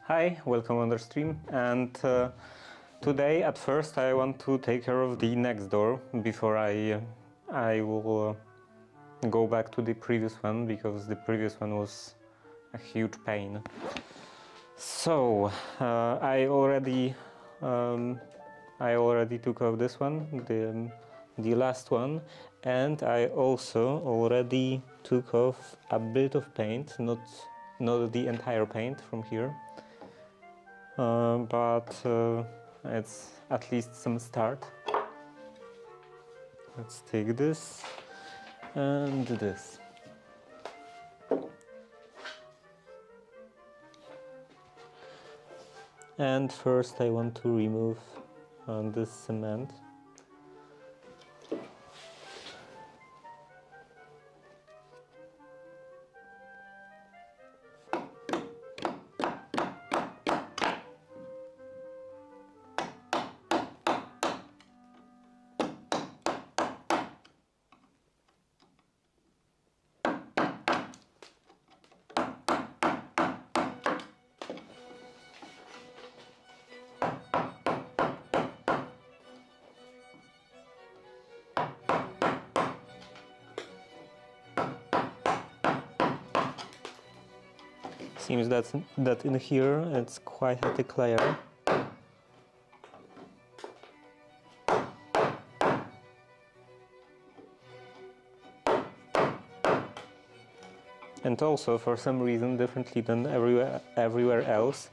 Hi, welcome on the stream, and today at first I want to take care of the next door before I will go back to the previous one, because the previous one was a huge pain. So I already took off this one, the last one, and I also already took off a bit of paint, not the entire paint from here. But it's at least some start. Let's take this and this. And first I want to remove this cement. seems that in here it's quite a thick layer. And also, for some reason, differently than everywhere else,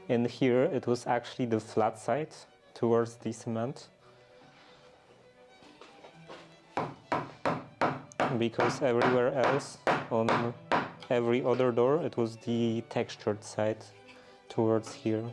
in here it was actually the flat side towards the cement. Because everywhere else, on every other door, it was the textured side towards here.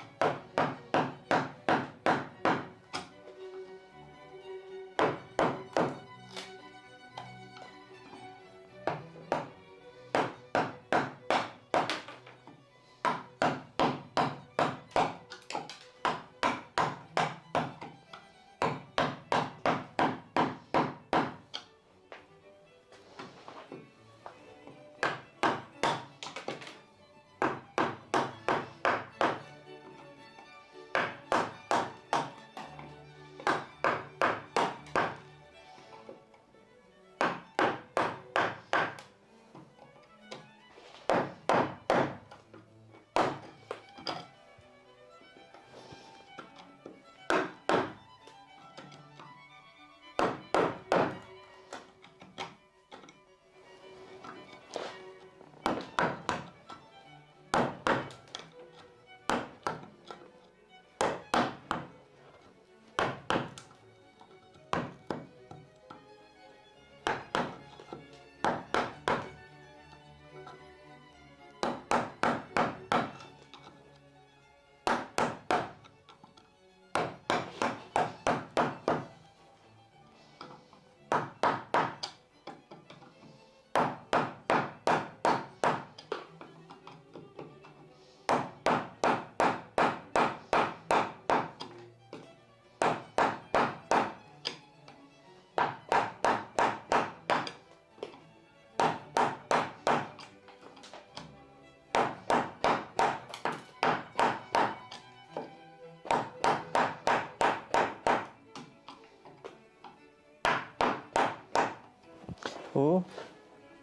Oh,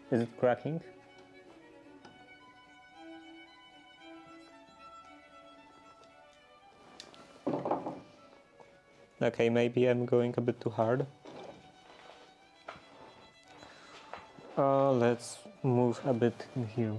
is it cracking? Okay, maybe I'm going a bit too hard. Let's move a bit in here.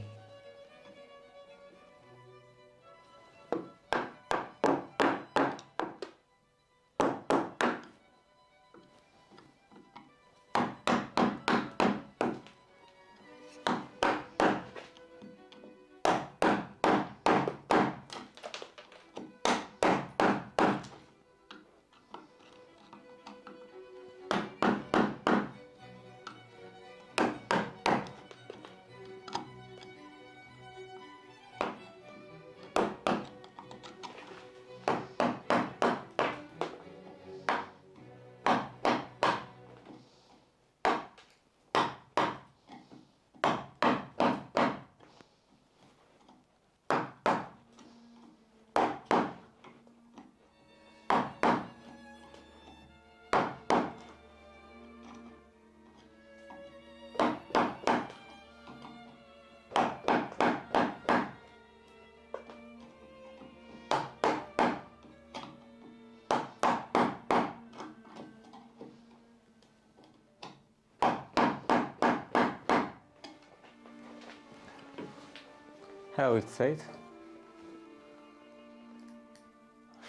How it said?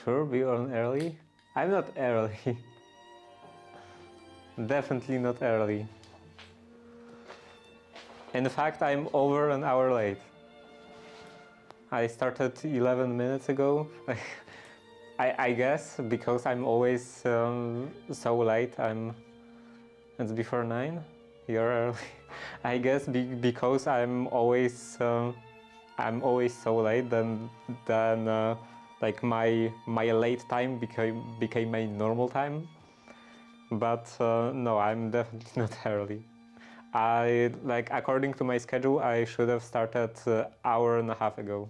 Sure, be on early? I'm not early. Definitely not early. In fact, I'm over an hour late. I started 11 minutes ago. I guess because I'm always so late. It's before 9. You're early. I guess because I'm always so late. Then like my late time became my normal time. But no, I'm definitely not early. According to my schedule, I should have started hour and a half ago.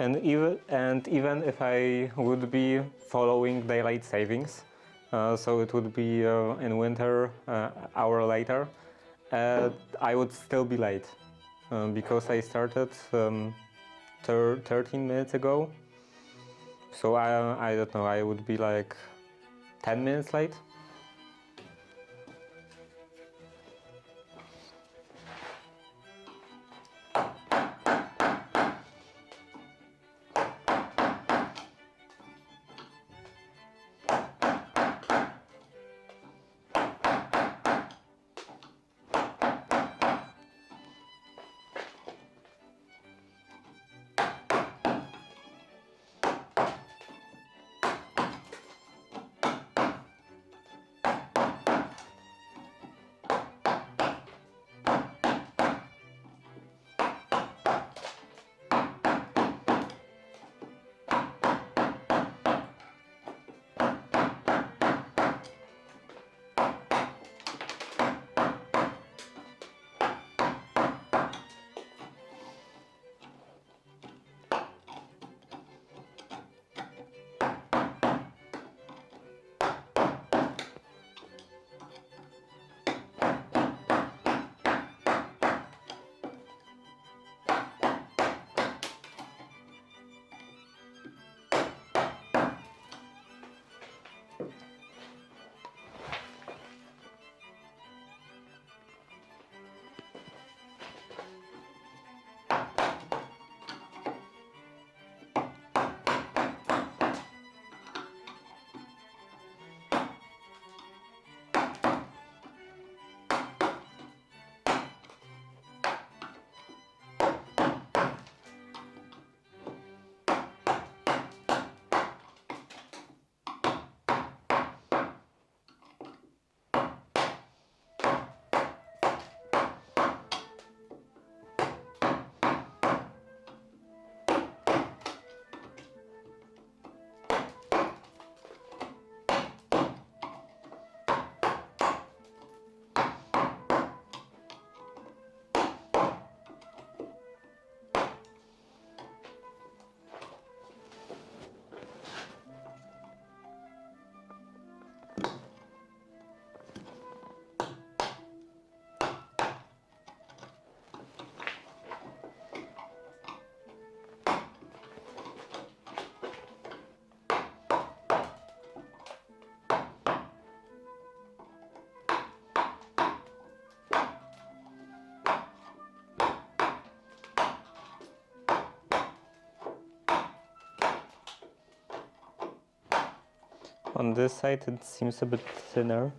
And even if I would be following daylight savings, so it would be in winter hour later, I would still be late because I started 13 minutes ago. So I don't know, I would be like 10 minutes late. On this side it seems a bit thinner.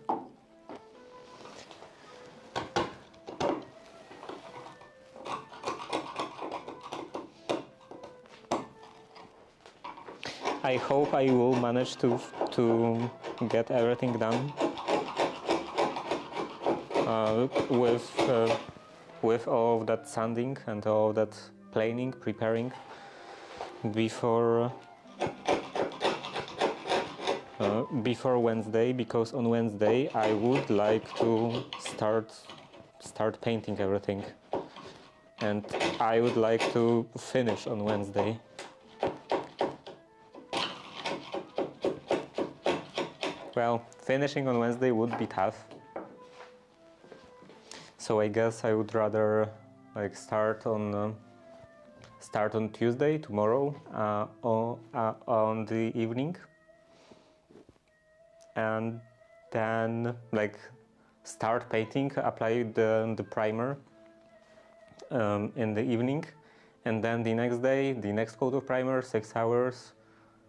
I hope I will manage to get everything done with all of that sanding and all of that planing, preparing before Wednesday, because on Wednesday I would like to start painting everything, and I would like to finish on Wednesday. Well, finishing on Wednesday would be tough, so I guess I would rather like start on Tuesday, tomorrow, on the evening, and then like start painting, apply the primer in the evening, and then the next day, the next coat of primer, 6 hours,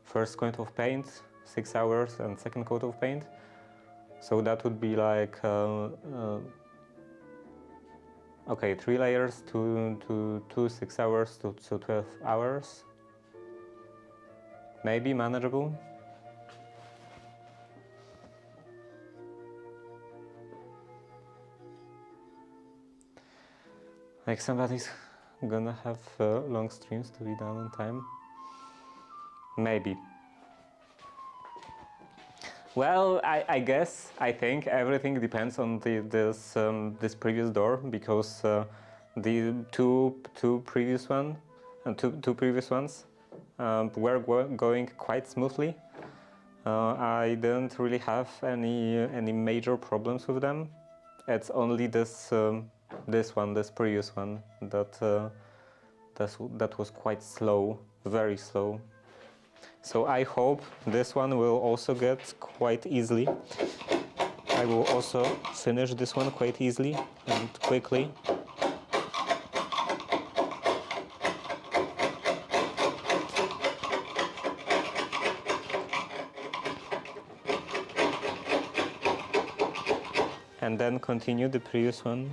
first coat of paint, 6 hours, and second coat of paint. So that would be like okay, 3 layers to 6 hours to 12 hours, maybe manageable. Like somebody's gonna have long streams to be done on time. Maybe. Well, I think everything depends on this previous door, because the two previous ones were going quite smoothly. I didn't really have any major problems with them. It's only this previous one that was quite slow, very slow. So I hope this one will also get quite easily. I will also finish this one quite easily and quickly. And then continue the previous one.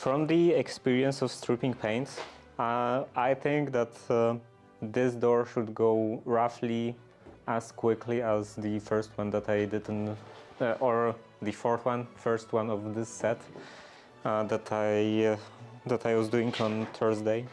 From the experience of stripping paints, I think that this door should go roughly as quickly as the first one that I did or the first one of this set that I was doing on Thursday.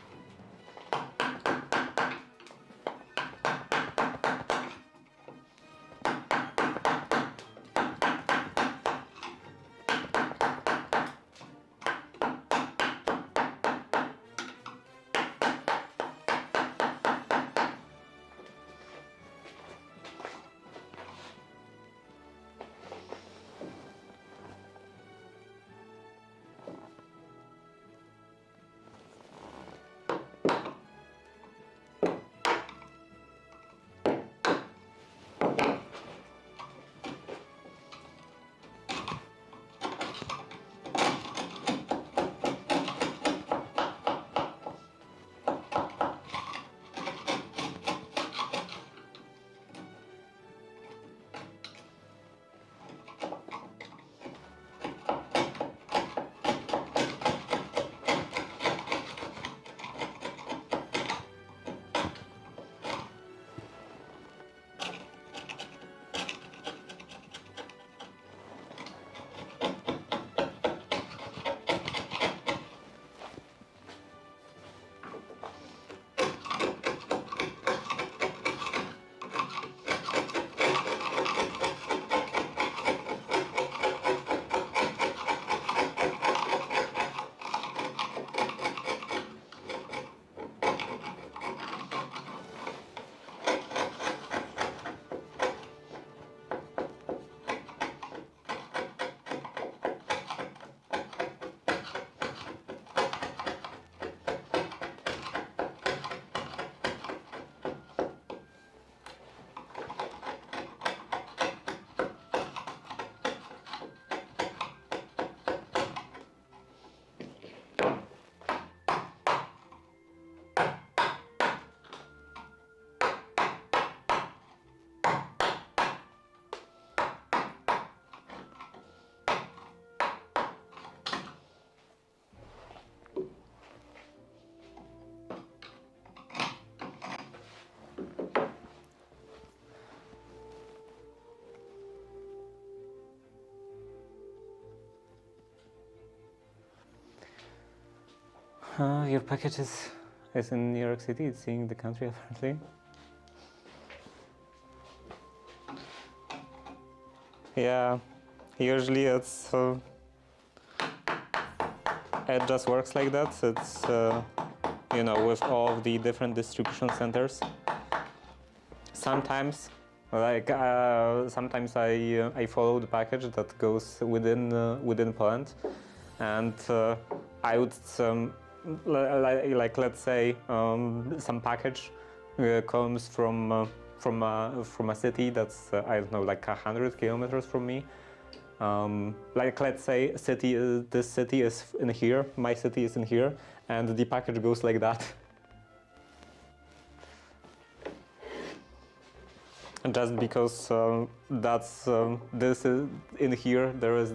Your package is in New York City. It's seeing the country apparently. Yeah, usually it just works like that. It's you know, with all of the different distribution centers. Sometimes, sometimes I follow the package that goes within Poland, and I would like let's say some package comes from a city that's I don't know, like 100 kilometers from me. Like let's say this city is in here, my city is in here, and the package goes like that. Just because this is in here, there is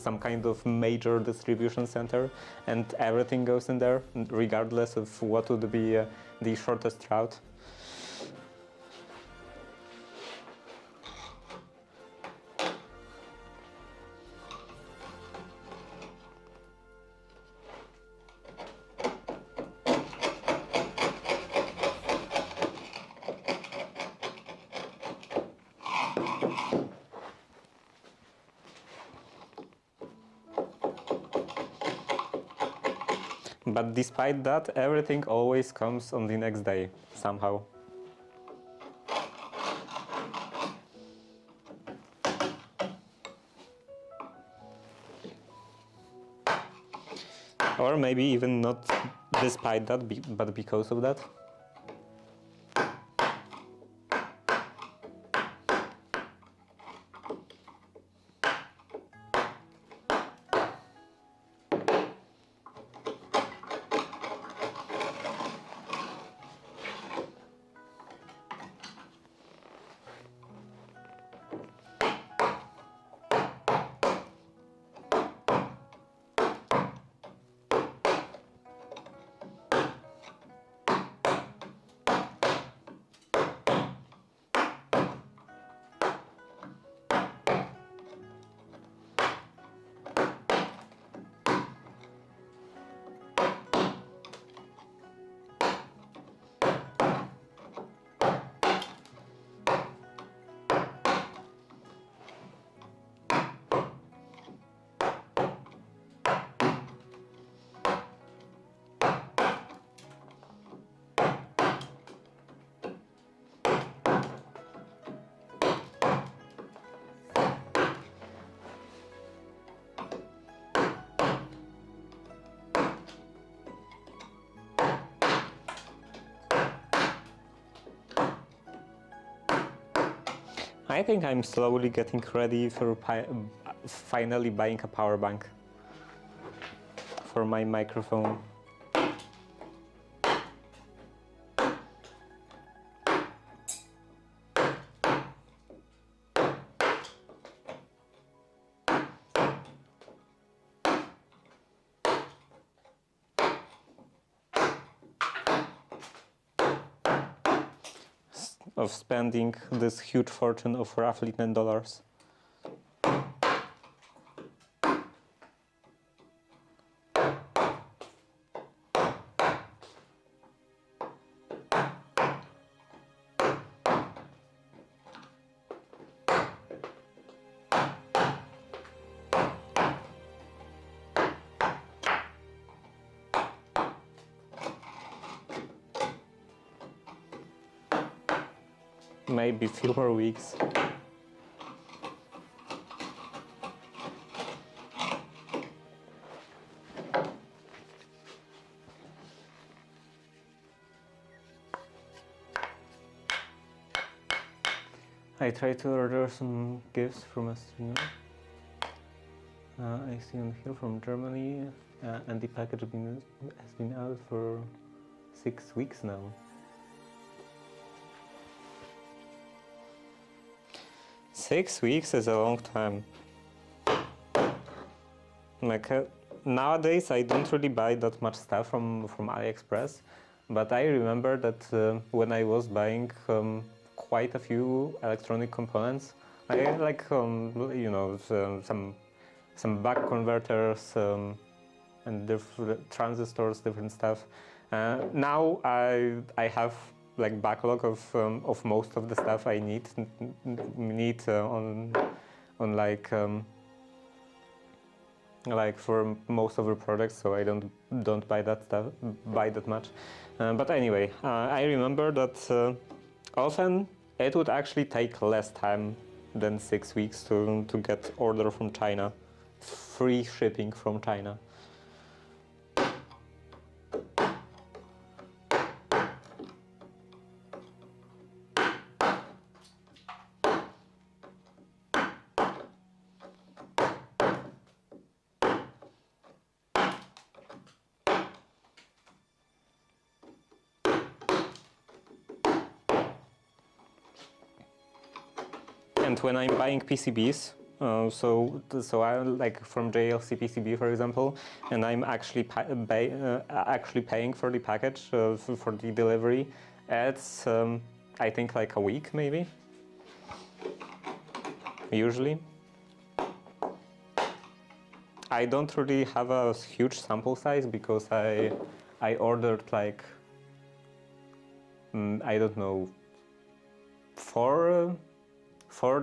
some kind of major distribution center, and everything goes in there, regardless of what would be the shortest route. But despite that, everything always comes on the next day, somehow. Or maybe even not despite that, but because of that. I think I'm slowly getting ready for finally buying a power bank for my microphone. Of spending this huge fortune of roughly $10. Maybe few more weeks. I tried to order some gifts from a streamer. I see on here from Germany, and the package has been out for 6 weeks now. Six weeks is a long time. Like nowadays, I don't really buy that much stuff from AliExpress, but I remember that when I was buying quite a few electronic components, I like you know, some back converters, and different transistors, different stuff. Now I have like backlog of most of the stuff I need on like for most of the products, so I don't buy that much. But anyway, I remember that often it would actually take less time than 6 weeks to get order from China, free shipping from China. And when I'm buying PCBs, so I like from JLC PCB, for example, and I'm actually actually paying for the package for the delivery. It's I think like a week maybe. Usually, I don't really have a huge sample size because I ordered like I don't know four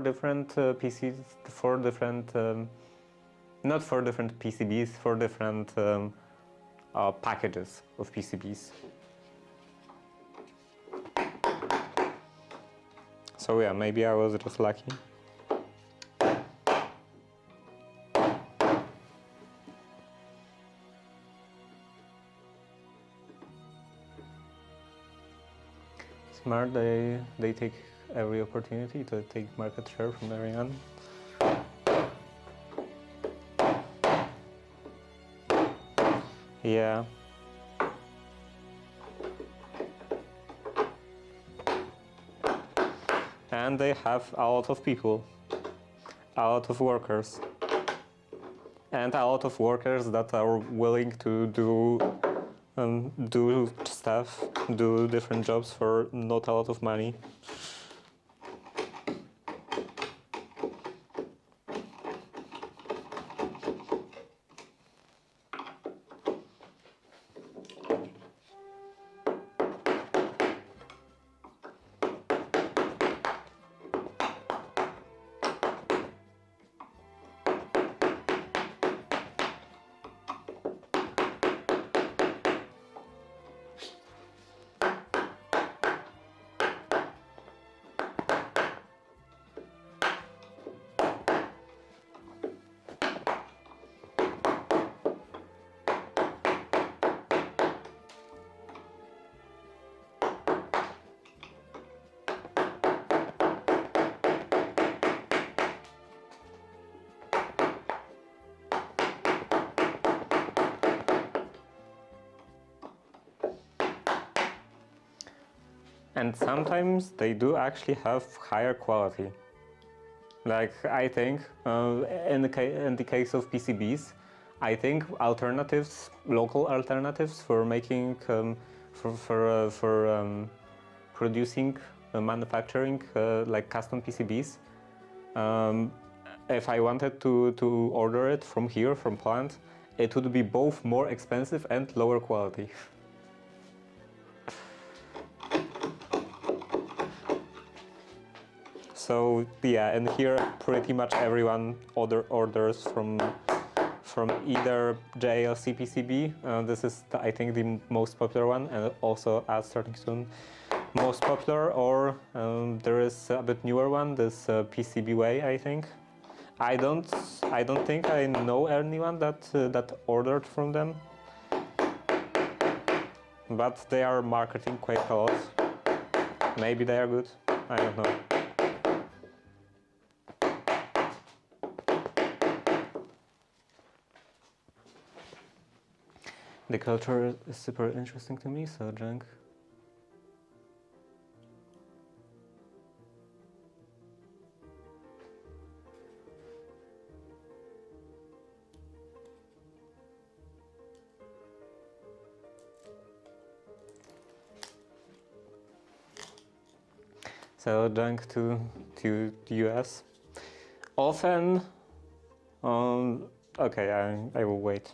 different PCs, four different, not four different PCBs, four different packages of PCBs. So yeah, maybe I was just lucky. Smart, they take every opportunity to take market share from everyone. Yeah. And they have a lot of people, a lot of workers, and a lot of workers that are willing to do stuff, do different jobs for not a lot of money. And sometimes they do actually have higher quality. Like I think in the case of PCBs, I think local alternatives for making producing manufacturing like custom PCBs. If I wanted to order it from here, from Poland, it would be both more expensive and lower quality. So yeah, and here pretty much everyone orders from either JLC PCB. This is I think the most popular one, and also as starting soon most popular. Or there is a bit newer one, this PCB Way, I think. I don't think I know anyone that ordered from them, but they are marketing quite a lot. Maybe they are good. I don't know. The culture is super interesting to me, so junk. So junk to the US. Often, okay, I will wait.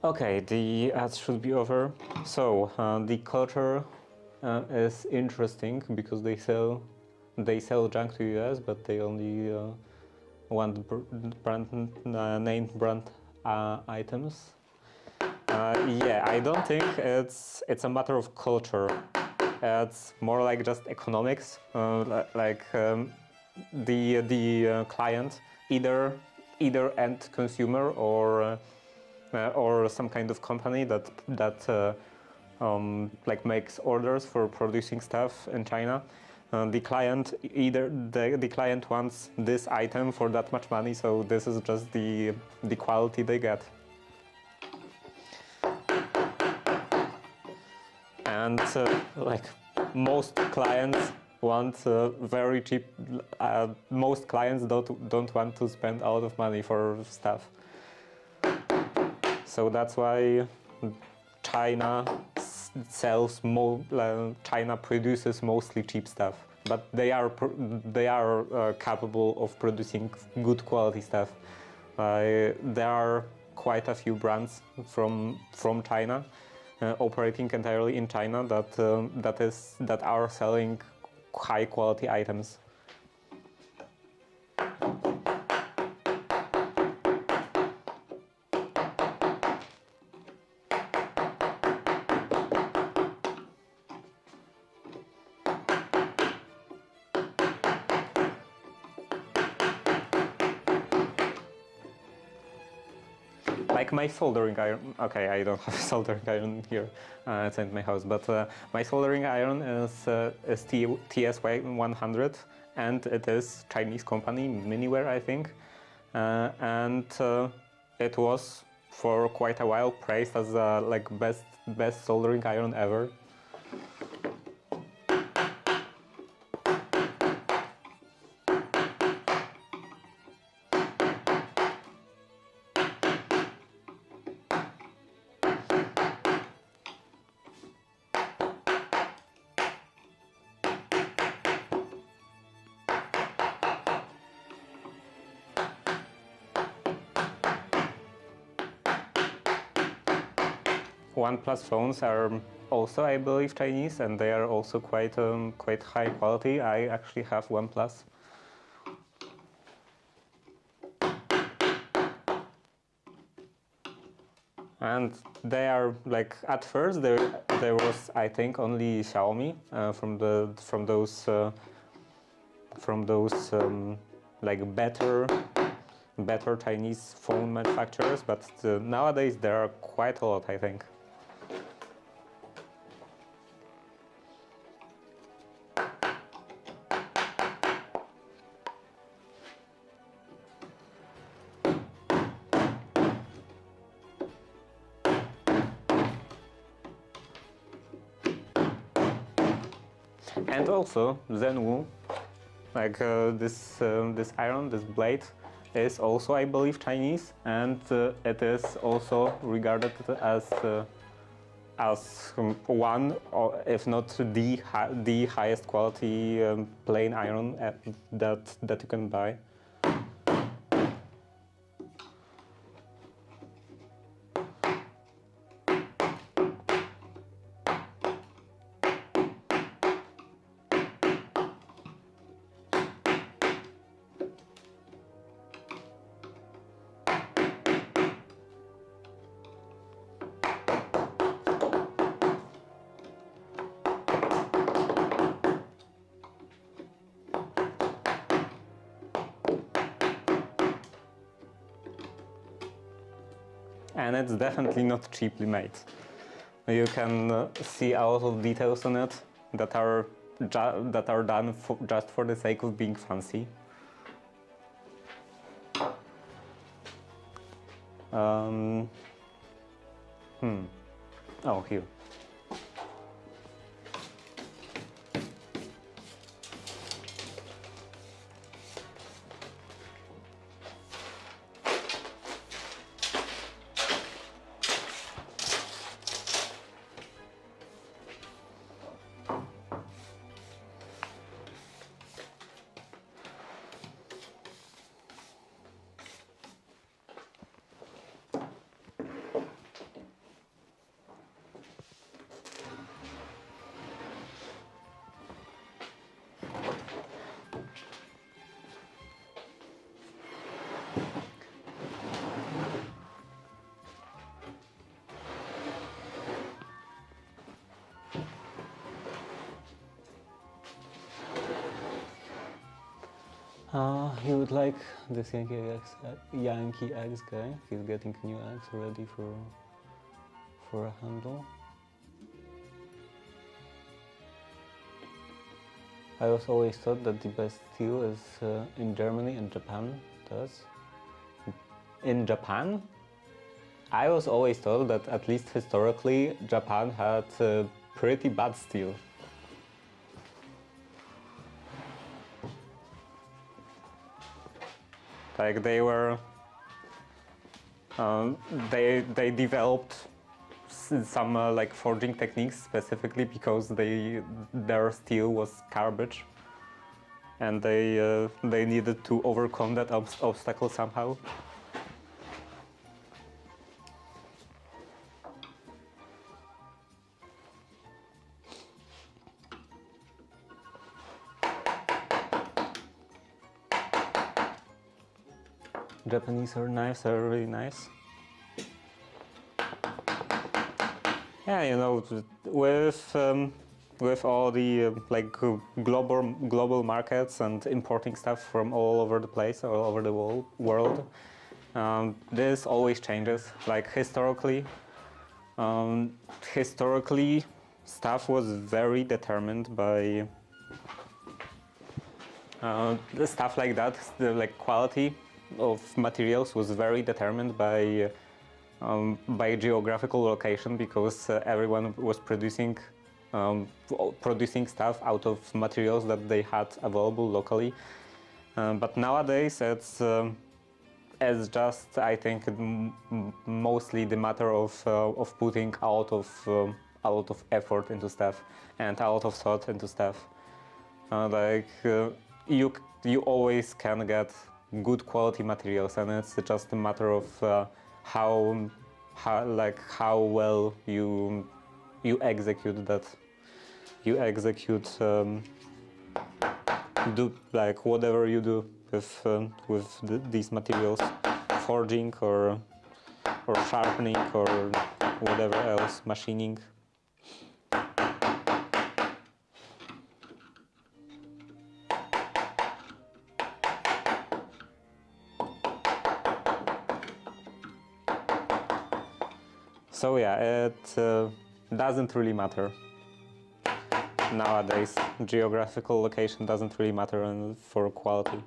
Okay, the ads should be over. So the culture is interesting because they sell junk to US, but they only want named brand items. Yeah, I don't think it's a matter of culture. It's more like just economics. The client, either end consumer or some kind of company that like makes orders for producing stuff in China. The client the client wants this item for that much money, so this is just the quality they get. And like most clients want very cheap. Most clients don't want to spend a lot of money for stuff. So that's why China China produces mostly cheap stuff, but they are capable of producing good quality stuff. There are quite a few brands from China operating entirely in China that are selling high quality items. Like my soldering iron. Okay, I don't have a soldering iron here. It's in my house, but my soldering iron is TSY 100, and it is Chinese company, Miniware, I think, and it was for quite a while praised as like best soldering iron ever. OnePlus phones are also, I believe, Chinese, and they are also quite high quality. I actually have OnePlus. And they are like, at first there was, I think, only Xiaomi from those like better Chinese phone manufacturers, but nowadays there are quite a lot, I think. And also Zenwu, like this iron, this blade, is also, I believe, Chinese, and it is also regarded as one, or if not the highest quality plain iron that you can buy. And it's definitely not cheaply made. You can see a lot of details on it that are done just for the sake of being fancy. Oh, here. You would like this Yankee X guy. He's getting new eggs ready for a handle. I was always thought that the best steel is in Germany and Japan. In Japan? I was always told that at least historically Japan had pretty bad steel. Like they were, they developed some like forging techniques specifically because their steel was garbage, and they needed to overcome that obstacle somehow. Japanese knives are really nice. Yeah, you know, with all the like global markets and importing stuff from all over the place, all over the world, this always changes. Like historically, stuff was very determined by the stuff like that. The like quality of materials was very determined by geographical location, because everyone was producing stuff out of materials that they had available locally. But nowadays it's just, I think, mostly the matter of putting a lot of effort into stuff and a lot of thought into stuff. You always can get good quality materials, and it's just a matter of how well you execute that. You execute do like whatever you do with these materials, forging or sharpening or whatever else, machining. So yeah, it doesn't really matter. Nowadays, geographical location doesn't really matter for quality.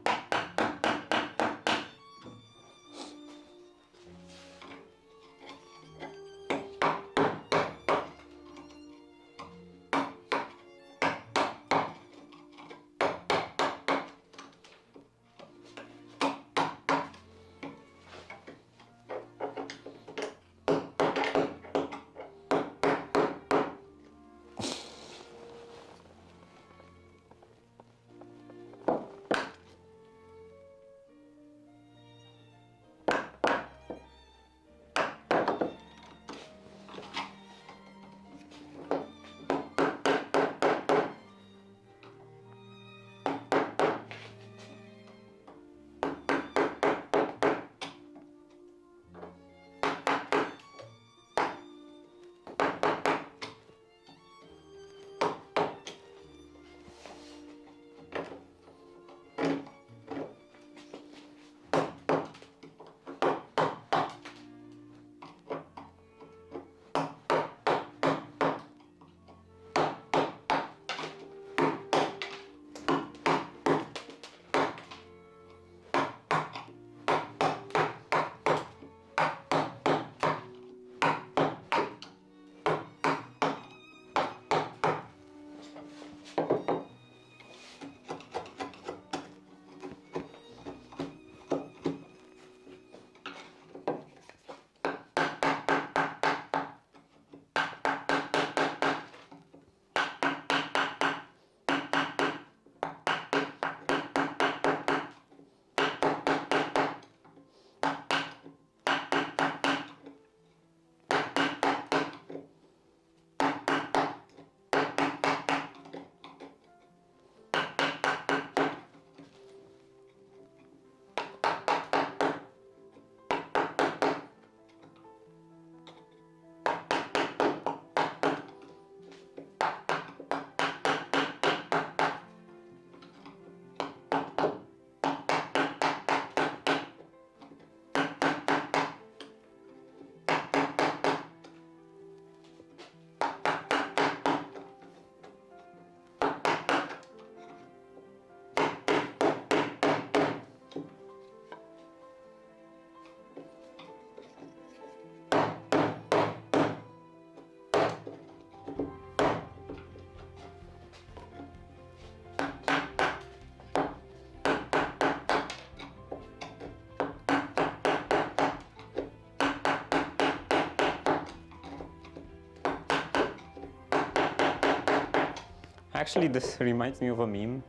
Actually, this reminds me of a meme.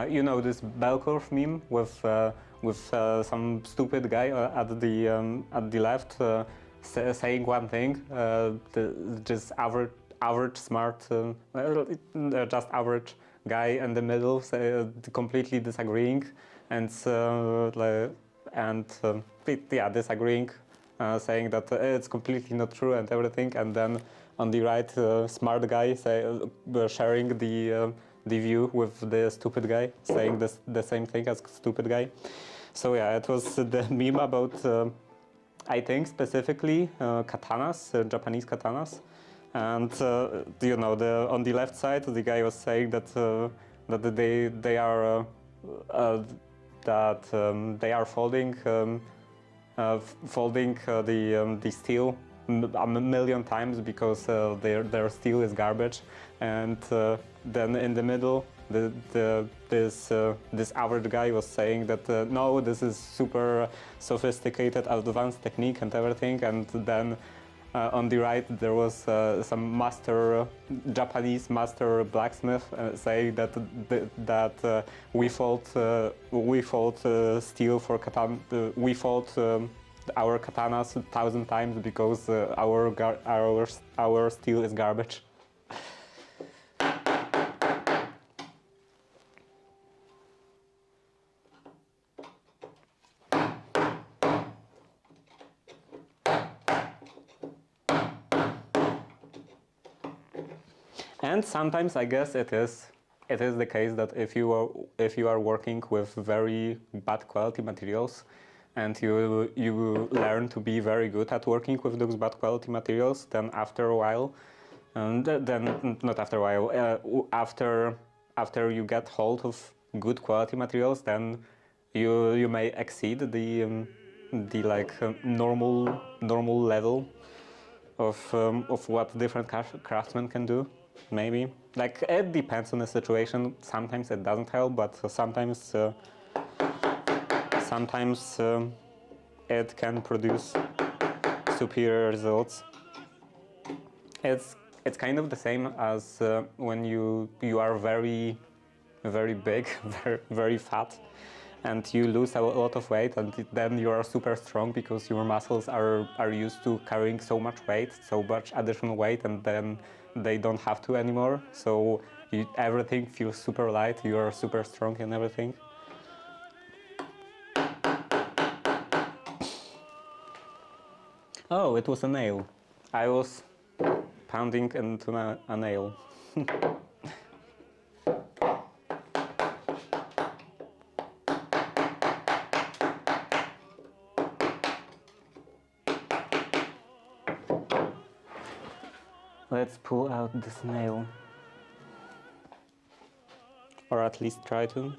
You know this bell curve meme with some stupid guy at the left saying one thing, just average smart, just average guy in the middle completely disagreeing, and yeah, disagreeing, saying that it's completely not true and everything, and then on the right, smart guy sharing the view with the stupid guy, saying the same thing as stupid guy. So yeah, it was the meme about, I think specifically katanas, Japanese katanas, and you know, on the left side, the guy was saying that they are they are folding the steel a million times because their steel is garbage, and then in the middle this average guy was saying that no, this is super sophisticated advanced technique and everything, and then on the right there was some Japanese master blacksmith saying that we fold steel for katana, we fold our katanas 1,000 times because our steel is garbage. And sometimes I guess it is the case that if you are working with very bad quality materials, and you learn to be very good at working with those bad quality materials, then after a while, then not after a while, after you get hold of good quality materials, then you may exceed the normal level of what different craftsmen can do. Maybe, like, it depends on the situation. Sometimes it doesn't help, but sometimes it can produce superior results. It's kind of the same as when you are very big, very fat, and you lose a lot of weight, and then you are super strong because your muscles are used to carrying so much weight, so much additional weight, and then they don't have to anymore. So everything feels super light. You are super strong and everything. Oh, it was a nail. I was pounding into a nail. Let's pull out this nail. Or at least try to.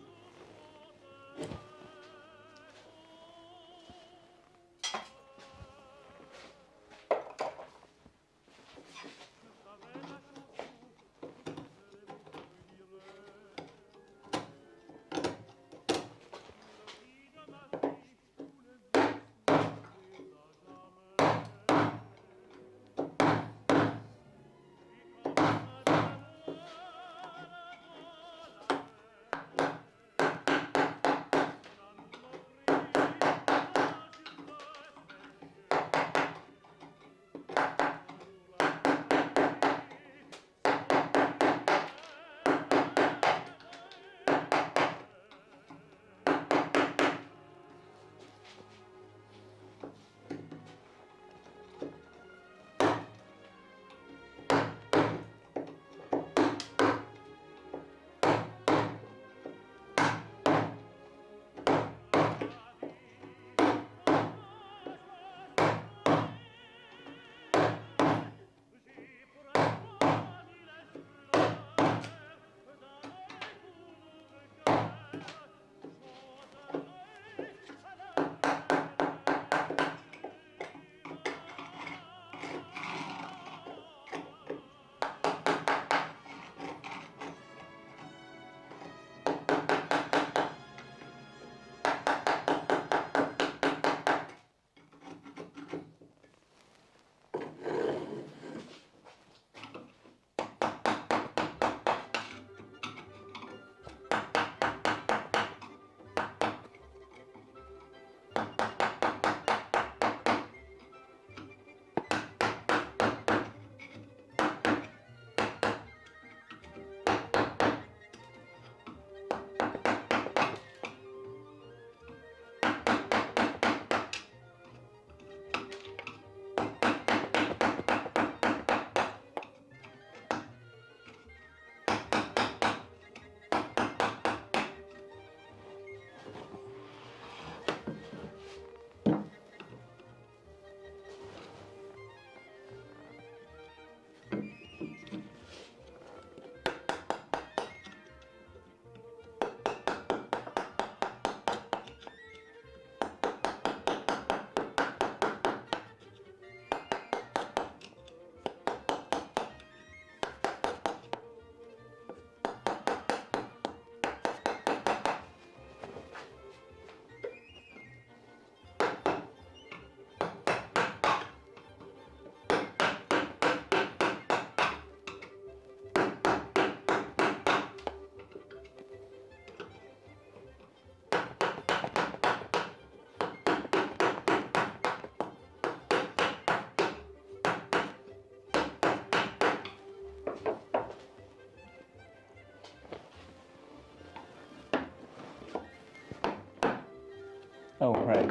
Oh, right.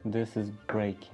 This is breaking.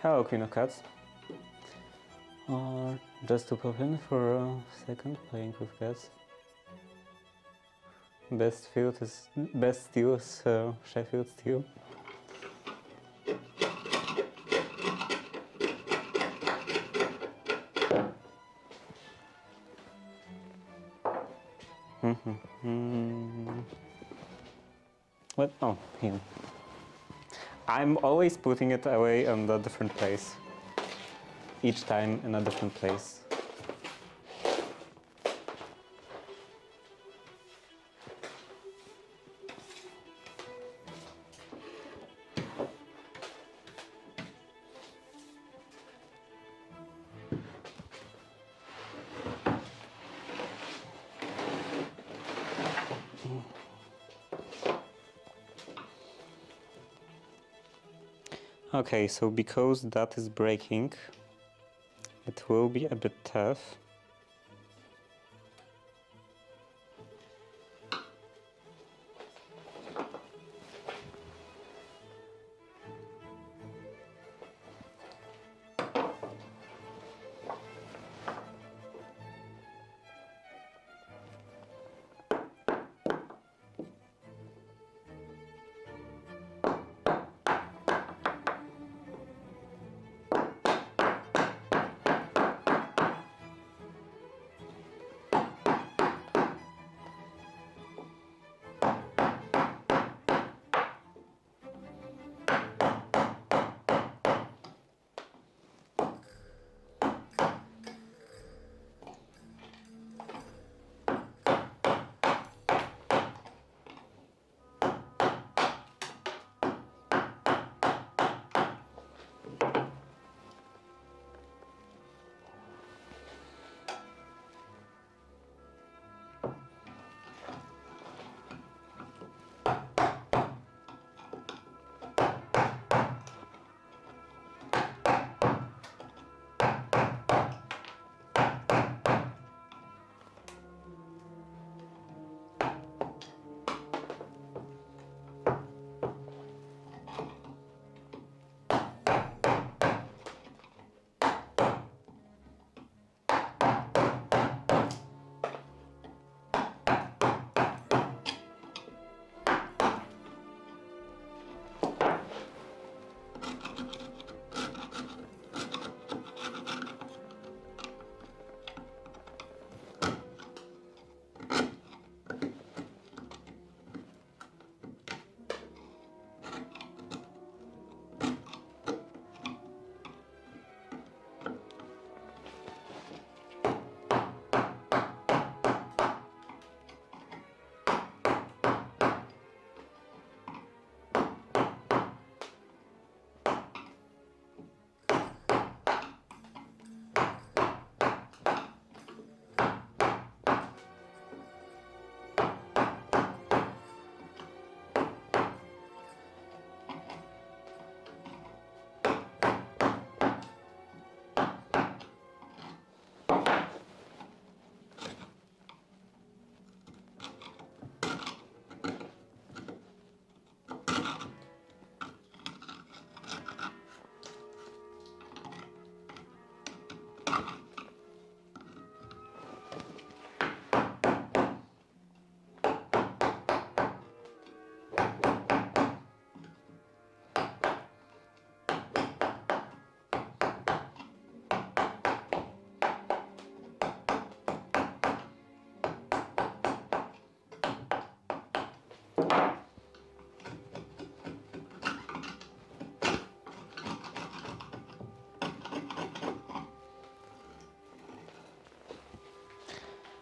Hello, Queen of Cats. Just to pop in for a second, playing with cats. Best steel is Sheffield steel. What? Oh, here. I'm always putting it away in a different place. Each time in a different place. Okay, so because that is breaking, it will be a bit tough.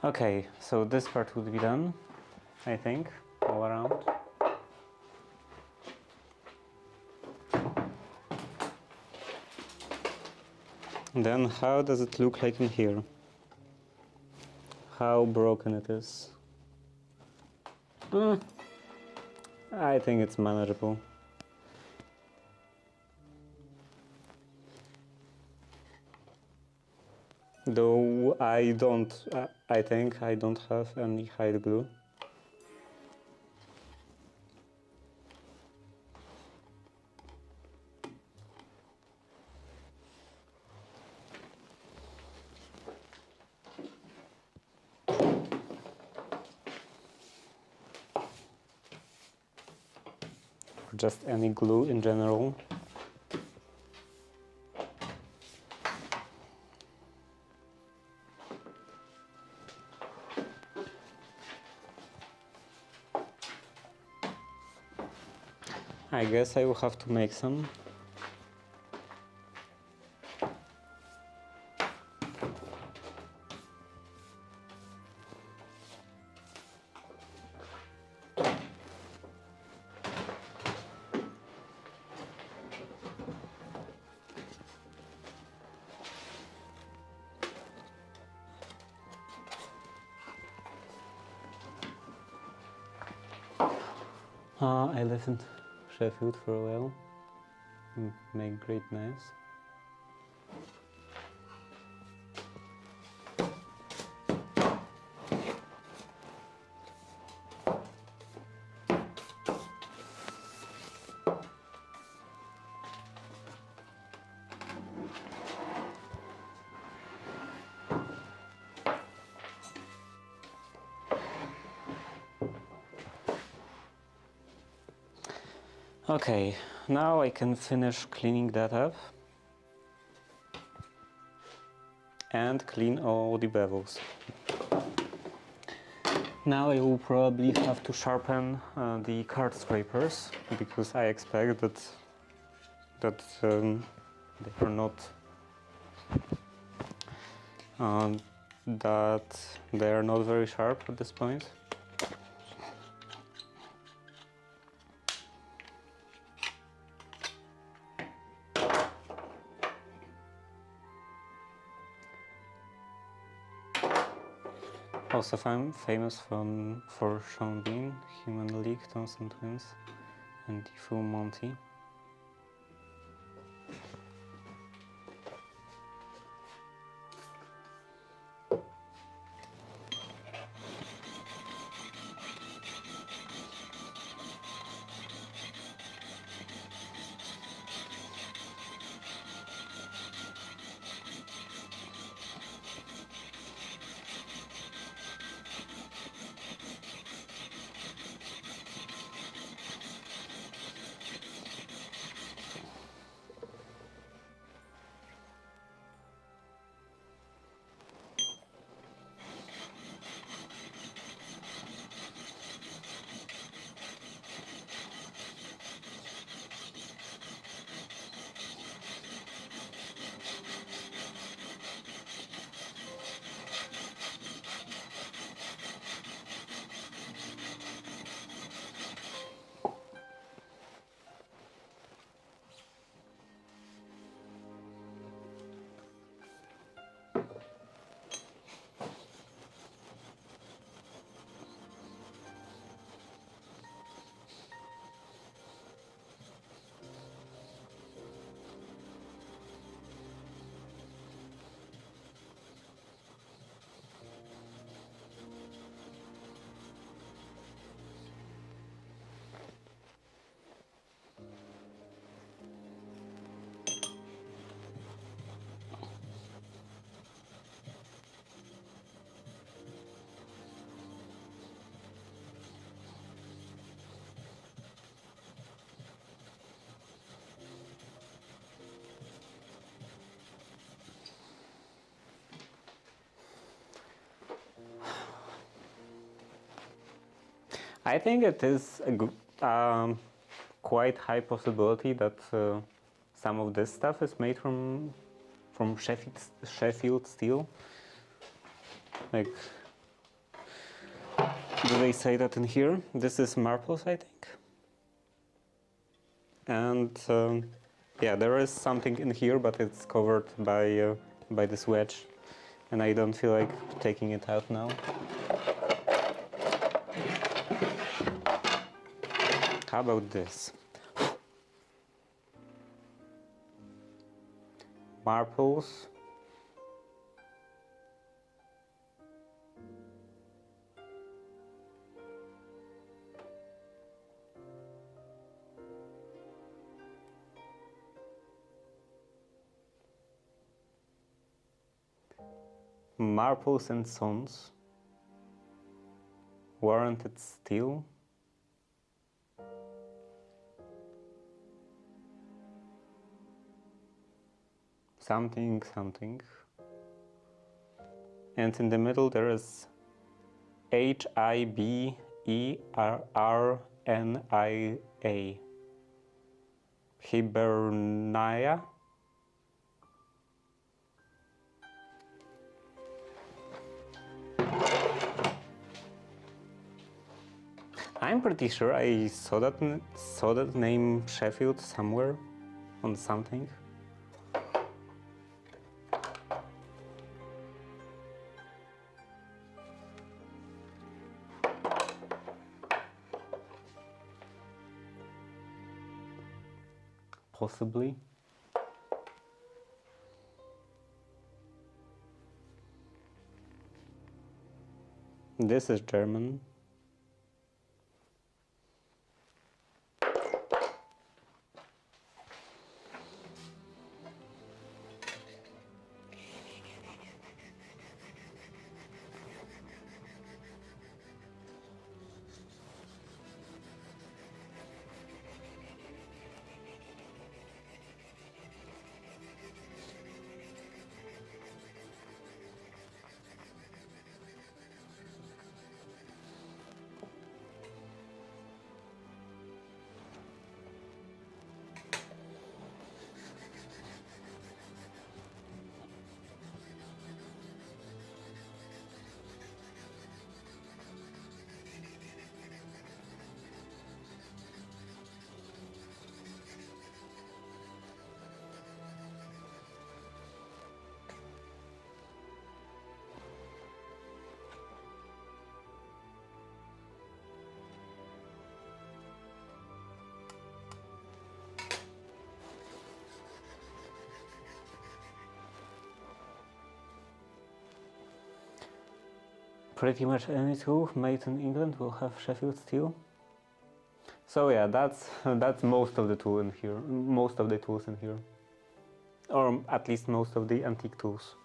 Okay, so this part would be done, I think, all around. Then how does it look like in here? How broken it is? I think it's manageable. Though I think I don't have any hide glue. Or just any glue in general. I guess I will have to make some. I lived in Sheffield for a while. Make great knives. Okay, now I can finish cleaning that up and clean all the bevels. Now I will probably have to sharpen the card scrapers, because I expect that they are not very sharp at this point. Also famous for Sean Bean, Human League, Thompson Twins, and the Full Monty. I think it is a quite high possibility that some of this stuff is made from Sheffield steel. Like, do they say that in here? This is marbles, I think. And yeah, there is something in here, but it's covered by this wedge, and I don't feel like taking it out now. How about this? Marbles. Marbles and Sons. Warranted steel. Something, something. And in the middle there is Hibernia. Hibernia. I'm pretty sure I saw that name Sheffield somewhere on something. Possibly. This is German. Pretty much any tool made in England will have Sheffield steel. So yeah, that's most of the tool in here, most of the tools in here, or at least most of the antique tools.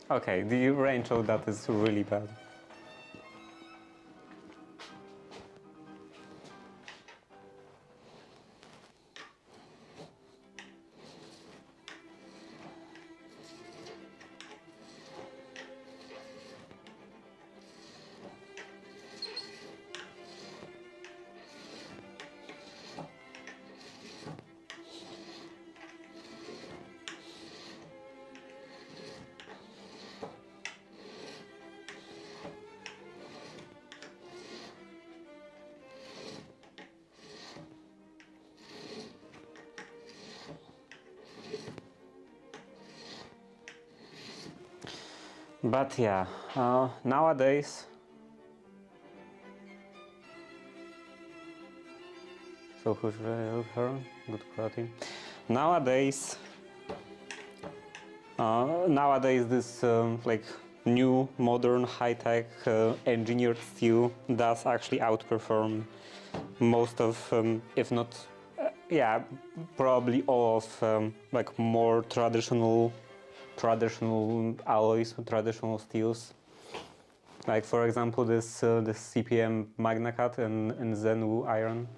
Okay, the range of that is really bad. But yeah, nowadays, so who's her? Good quality. Nowadays, this like new, modern, high-tech engineered steel does actually outperform most of, if not, yeah, probably all of like more traditional alloys, traditional steels. Like for example, this CPM MagnaCut in Zenwu iron.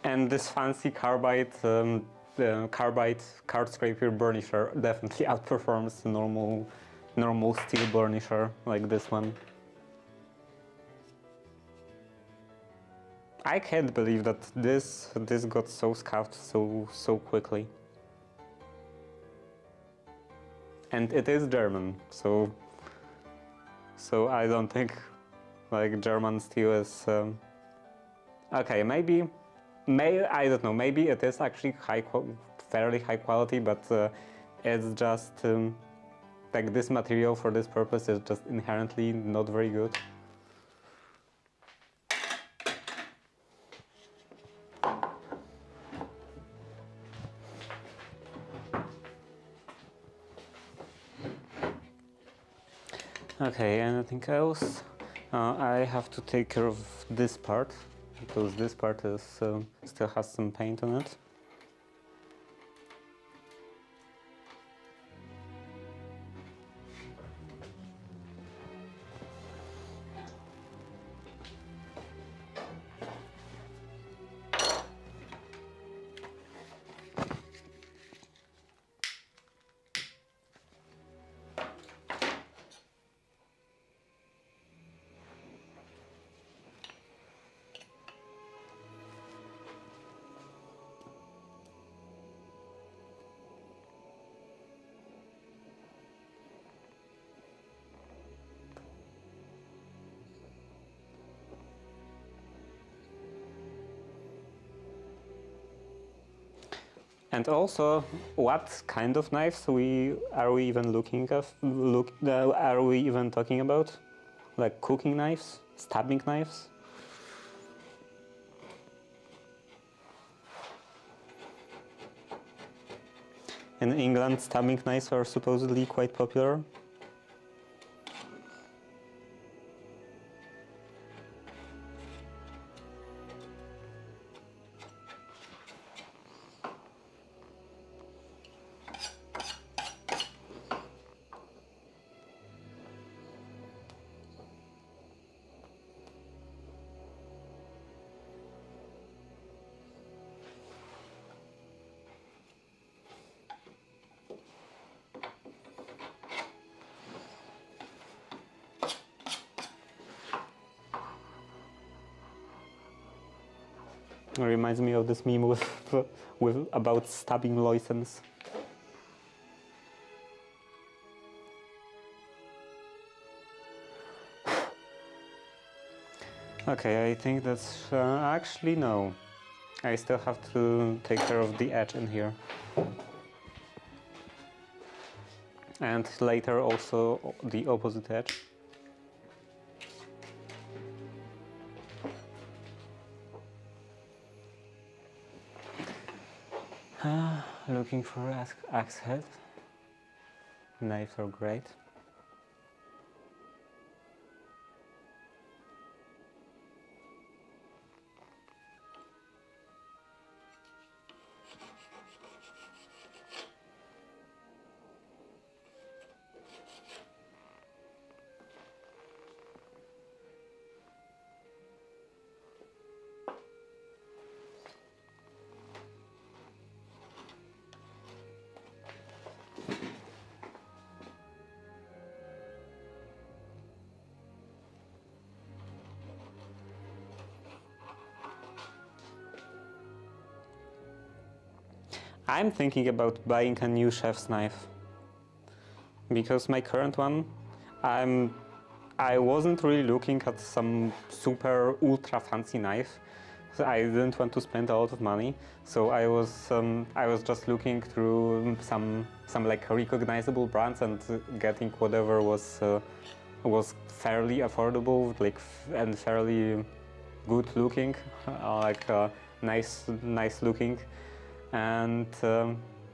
And this fancy carbide card scraper burnisher definitely outperforms the normal steel burnisher like this one. I can't believe that this got so scuffed so quickly. And it is German, so I don't think like German steel is okay. I don't know. Maybe it is actually fairly high quality, but it's just like this material for this purpose is just inherently not very good. Okay, anything else? I have to take care of this part because this part is still has some paint on it. And also, what kind of knives are we even looking at? Are we even talking about? Like cooking knives, stabbing knives? In England, stabbing knives are supposedly quite popular. It reminds me of this meme with about stabbing license. Okay, I think that's actually no. I still have to take care of the edge in here. And later also the opposite edge. Looking for axe head. Knives are great. I'm thinking about buying a new chef's knife because my current one, I wasn't really looking at some super ultra fancy knife. So I didn't want to spend a lot of money, so I was just looking through some like recognizable brands and getting whatever was fairly affordable, like and fairly good looking, like nice looking. And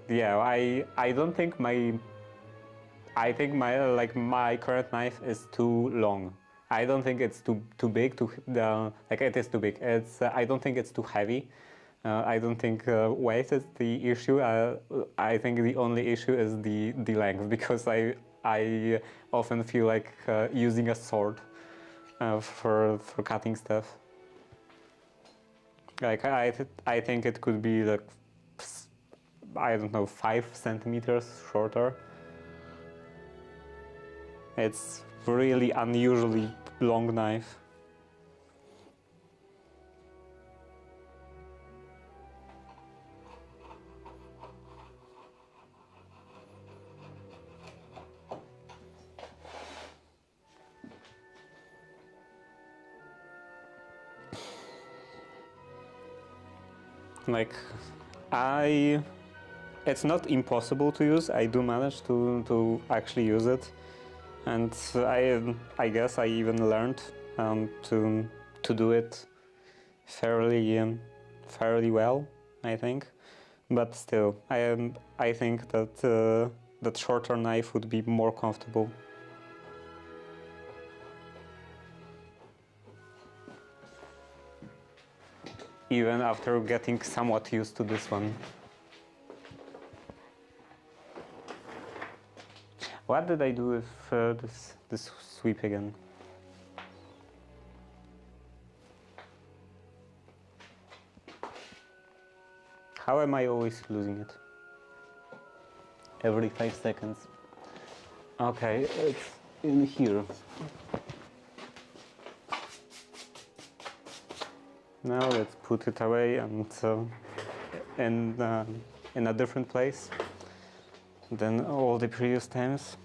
yeah, I don't think I think my current knife is too long. I don't think it's too big. Like it is too big. It's I don't think it's too heavy. I don't think weight is the issue. I think the only issue is the length, because I often feel like using a sword for cutting stuff. Like I think it could be like, I don't know, 5 centimeters shorter. It's really unusually long knife. Like, it's not impossible to use. I do manage to actually use it, and I guess I even learned to do it fairly well, I think. But still, I think that that shorter knife would be more comfortable. Even after getting somewhat used to this one. What did I do with this sweep again? How am I always losing it? Every 5 seconds. Okay, it's in here. Now let's put it away and in a different place than all the previous times.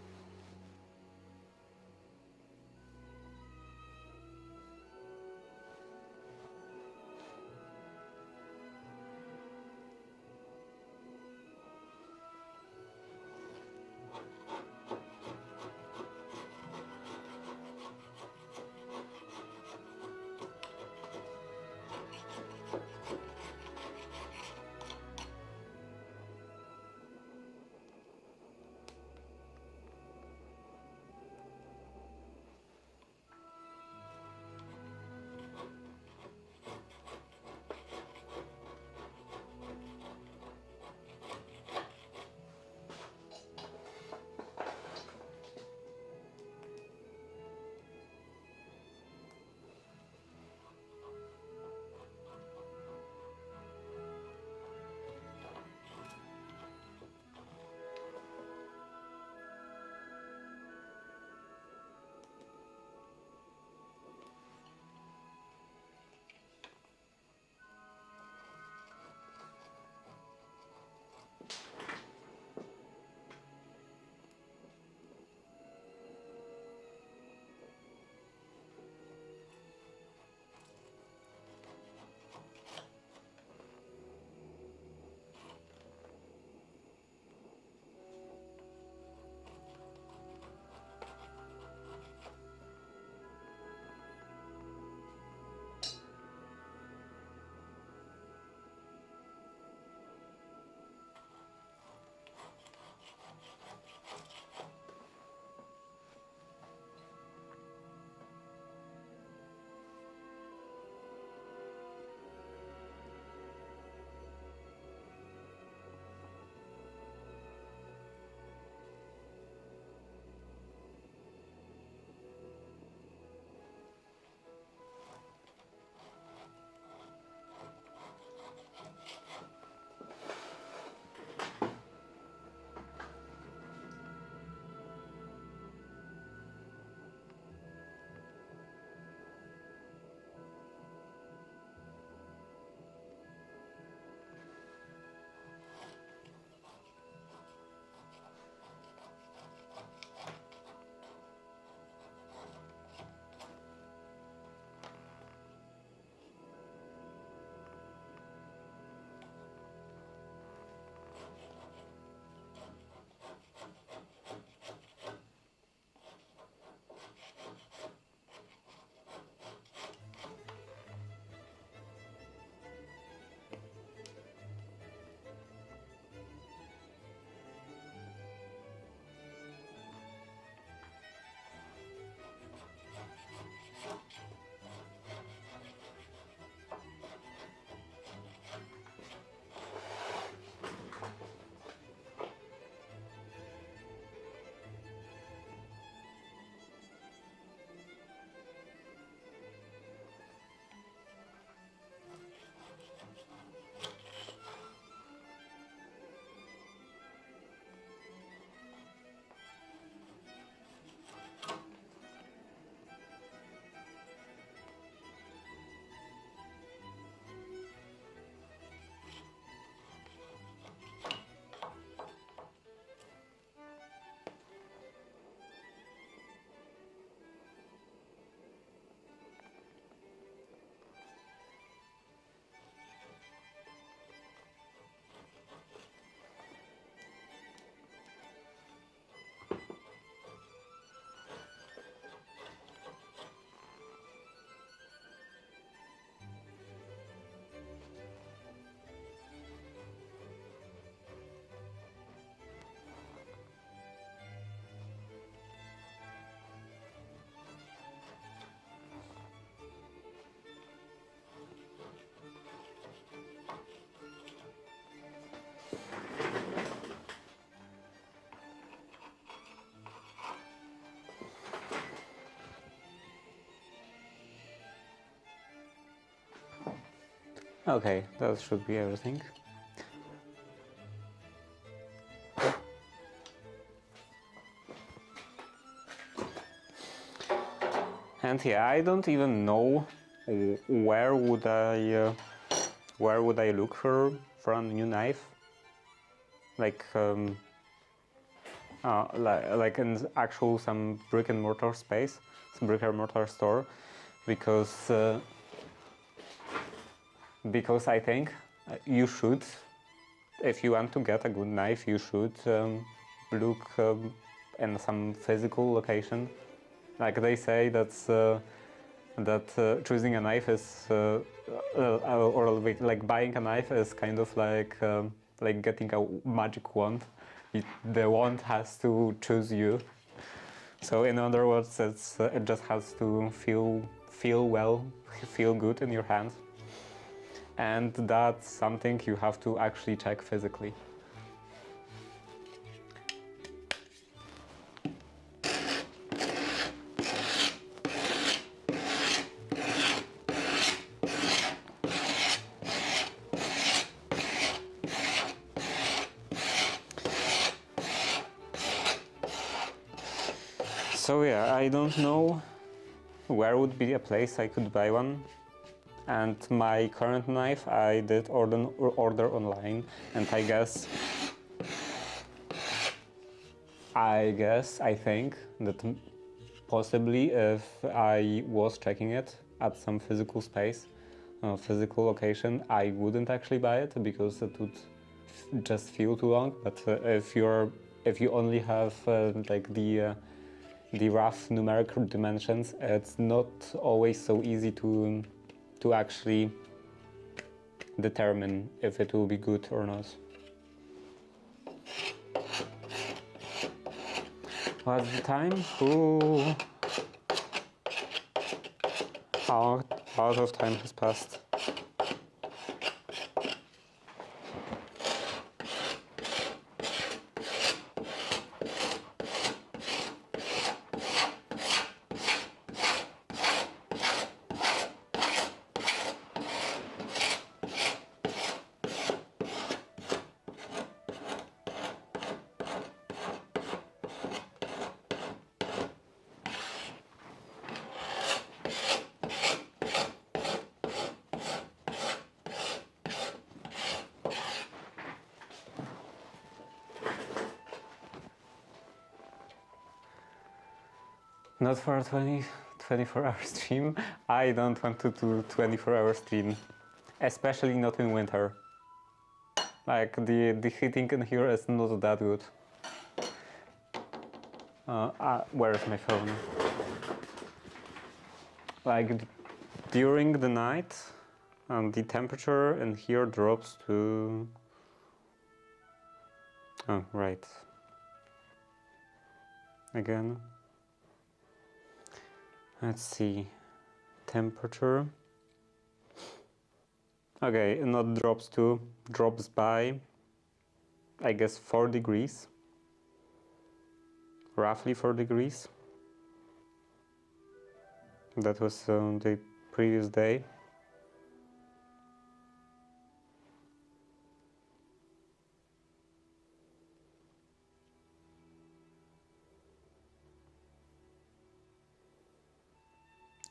Okay, that should be everything. And yeah, I don't even know where would I look for a new knife, like like in actual some brick and mortar space, some brick and mortar store, because I think you should, if you want to get a good knife, you should look in some physical location. Like they say that choosing a knife is, or like buying a knife is kind of like getting a magic wand. The wand has to choose you. So in other words, it just has to feel well, feel good in your hands, and that's something you have to actually check physically. So yeah, I don't know where would be a place I could buy one. And my current knife I did order online, and I think that possibly if I was checking it at some physical space, physical location, I wouldn't actually buy it because it would just feel too long. But if you only have like the rough numerical dimensions, it's not always so easy to actually determine if it will be good or not. What's the time? Ooh. A lot of time has passed. Not for a 24-hour stream. I don't want to do 24-hour stream, especially not in winter. Like the heating in here is not that good. Where is my phone? Like during the night, the temperature in here drops to. Oh right. Again. Let's see, temperature. Okay, not drops to, drops by, I guess 4 degrees, roughly 4 degrees. That was the previous day.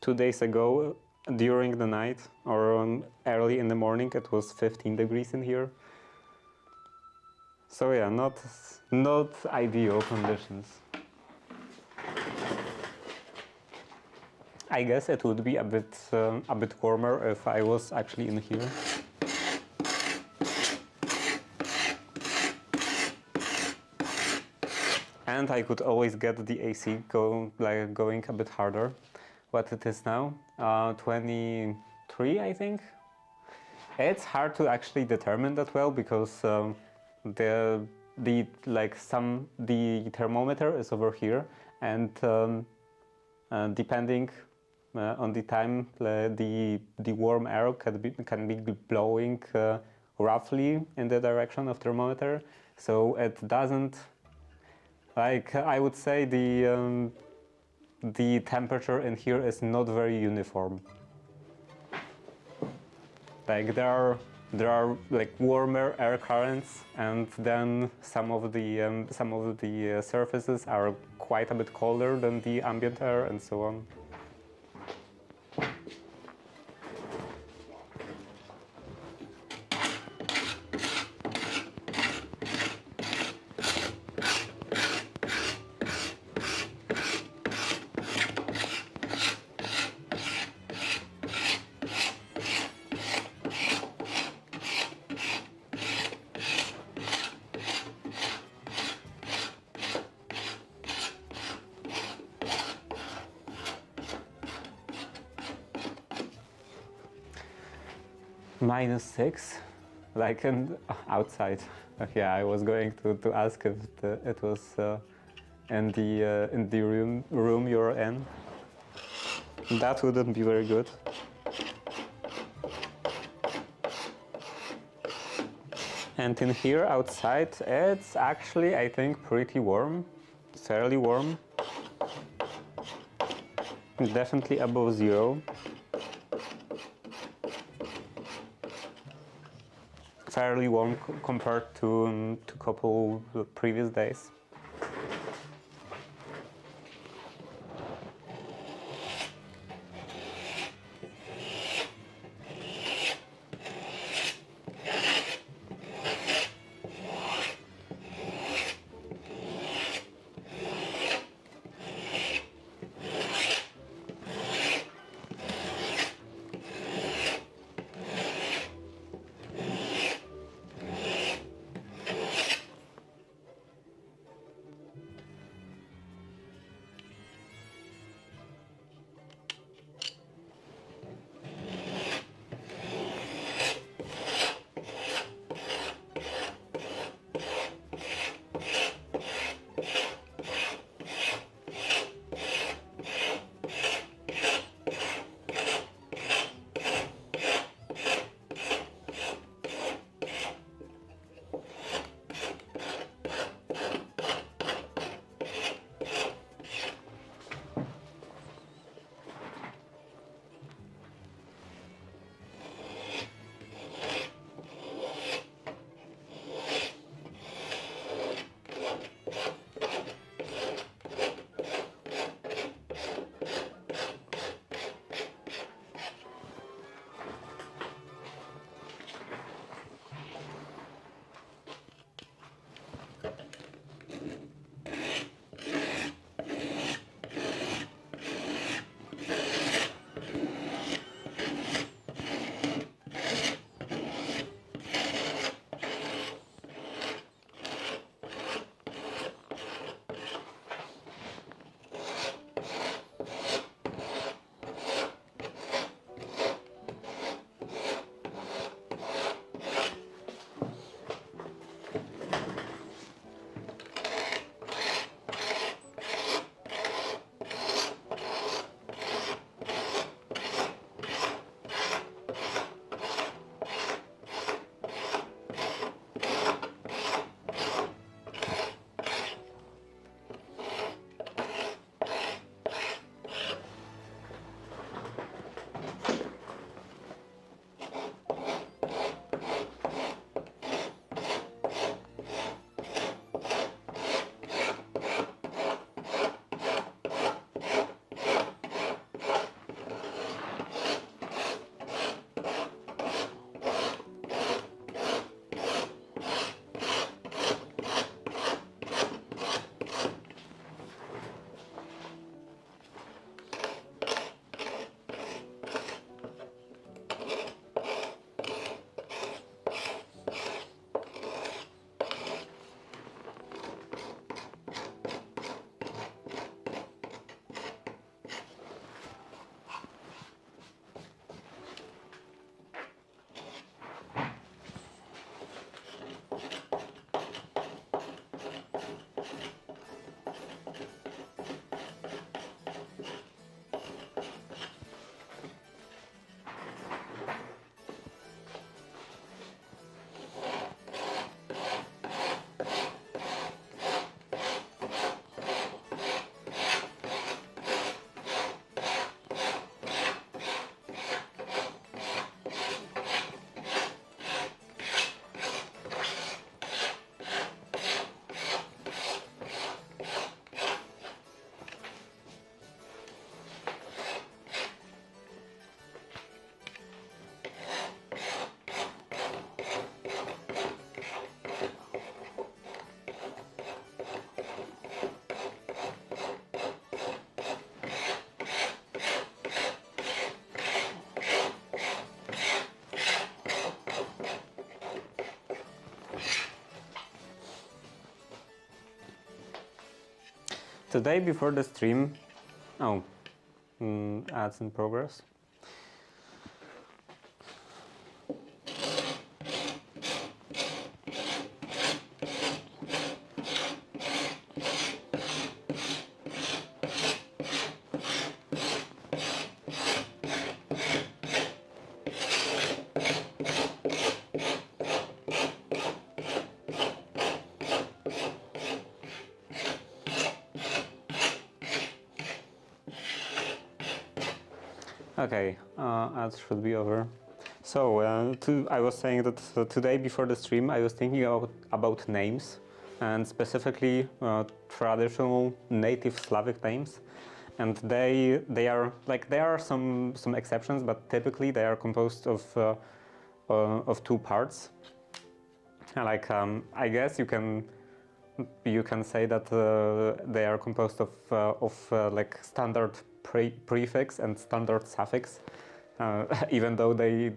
Two days ago, during the night or early in the morning, it was 15 degrees in here. So yeah, not ideal conditions. I guess it would be a bit warmer if I was actually in here. And I could always get the AC going a bit harder. What it is now, 23, I think. It's hard to actually determine that well because the thermometer is over here, and depending on the time, the warm air can be blowing roughly in the direction of thermometer. So it doesn't, like I would say the temperature in here is not very uniform. Like there are like warmer air currents, and then some of the surfaces are quite a bit colder than the ambient air, and so on. -6, like outside. Yeah, I was going to ask if it was in the room you're in. That wouldn't be very good. And in here outside, it's actually, I think, pretty warm, fairly warm. Definitely above 0. Fairly warm compared to couple previous days. Today before the stream, ads in progress. Okay, ads should be over. So I was saying that today before the stream I was thinking about names, and specifically traditional native Slavic names, and they are some exceptions, but typically they are composed of two parts. Like I guess you can say that they are composed of like standard prefix and standard suffix, even though they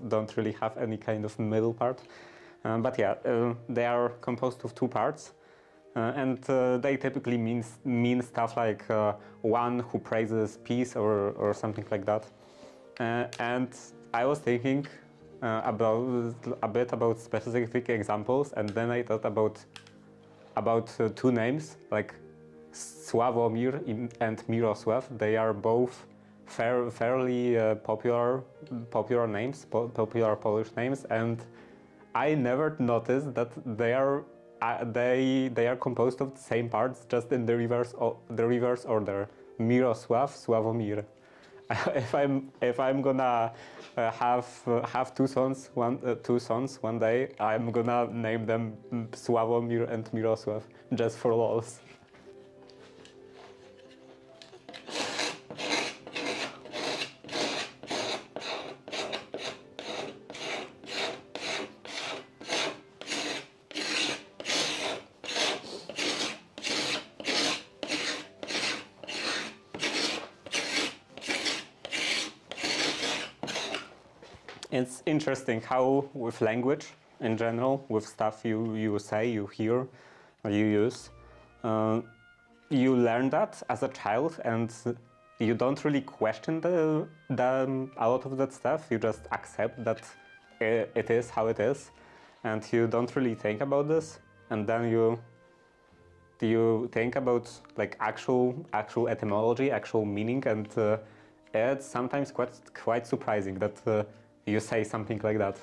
don't really have any kind of middle part. But yeah, they are composed of two parts, and they typically mean stuff like one who praises peace or something like that. And I was thinking a bit about specific examples, and then I thought about two names like Sławomir and Mirosław. They are both fairly popular names, popular Polish names, and I never noticed that they are composed of the same parts, just in the reverse order. Mirosław, Sławomir. If I'm gonna have two sons one day, I'm gonna name them Sławomir and Mirosław, just for lols. It's interesting how with language in general, with stuff you say, you hear, or you use, you learn that as a child, and you don't really question a lot of that stuff. You just accept that it is how it is, and you don't really think about this. And then you think about like actual etymology, actual meaning, and it's sometimes quite surprising that you say something like that.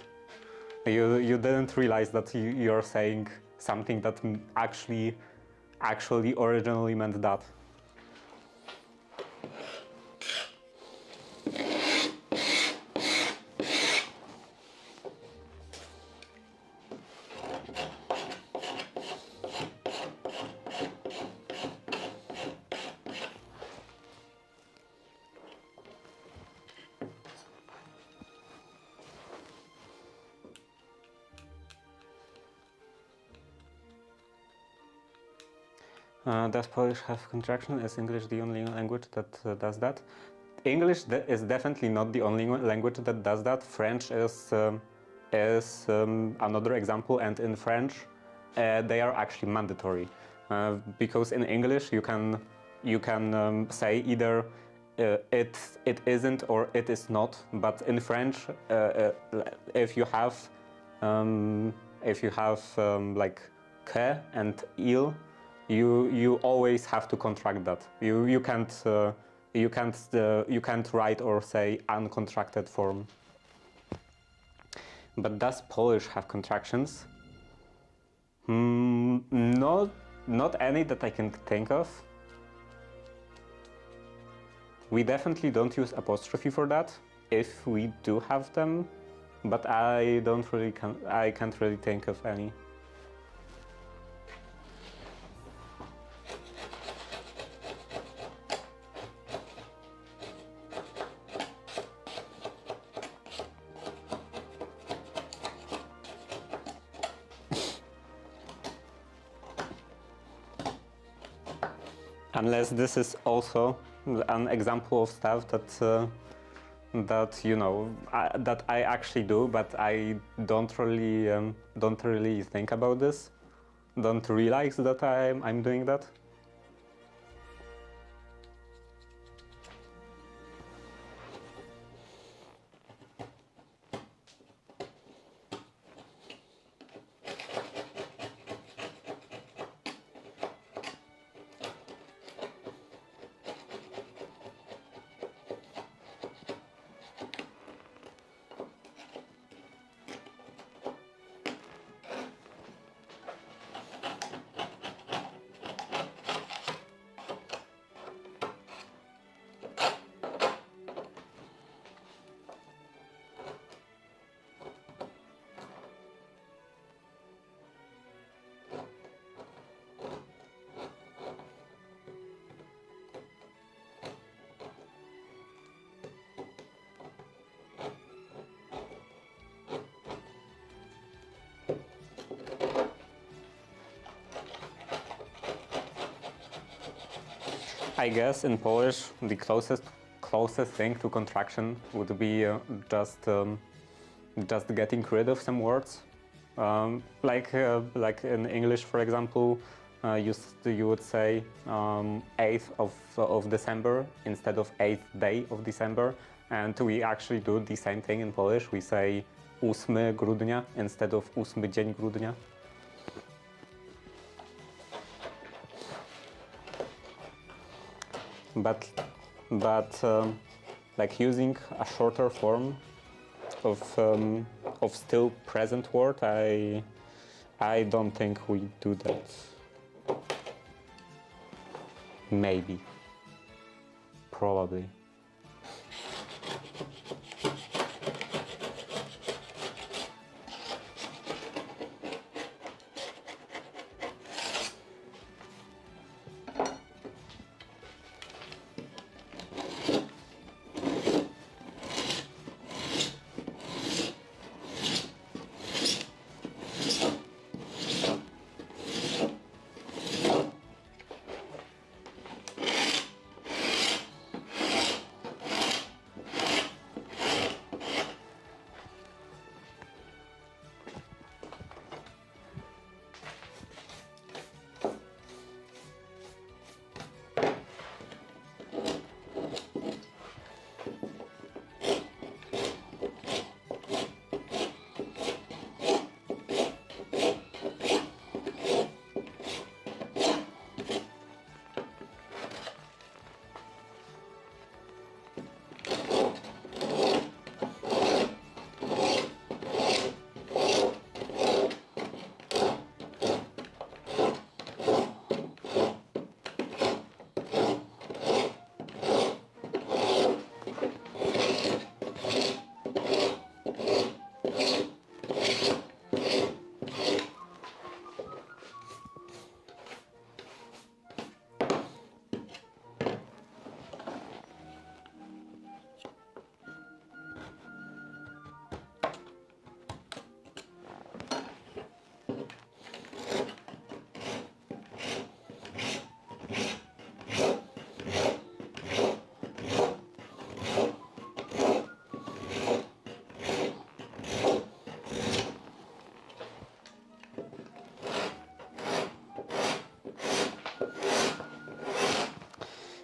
You didn't realize that you're saying something that actually originally meant that. Does Polish have contraction? Is English the only language that does that? English is definitely not the only language that does that. French is another example, and in French they are actually mandatory, because in English you can say either it isn't or it is not, but in French if you have like que and il, you always have to contract that. You can't write or say uncontracted form. But does Polish have contractions? Not any that I can think of. We definitely don't use apostrophe for that, if we do have them, but I can't really think of any. Unless this is also an example of stuff that you know that I actually do, but I don't really think about this, don't realize that I'm doing that. I guess in Polish the closest thing to contraction would be just getting rid of some words. Like in English, for example, you would say 8th of December instead of 8th day of December, and we actually do the same thing in Polish. We say 8 grudnia instead of 8 dzień grudnia. But like using a shorter form of still present word, I don't think we do that. Maybe. Probably.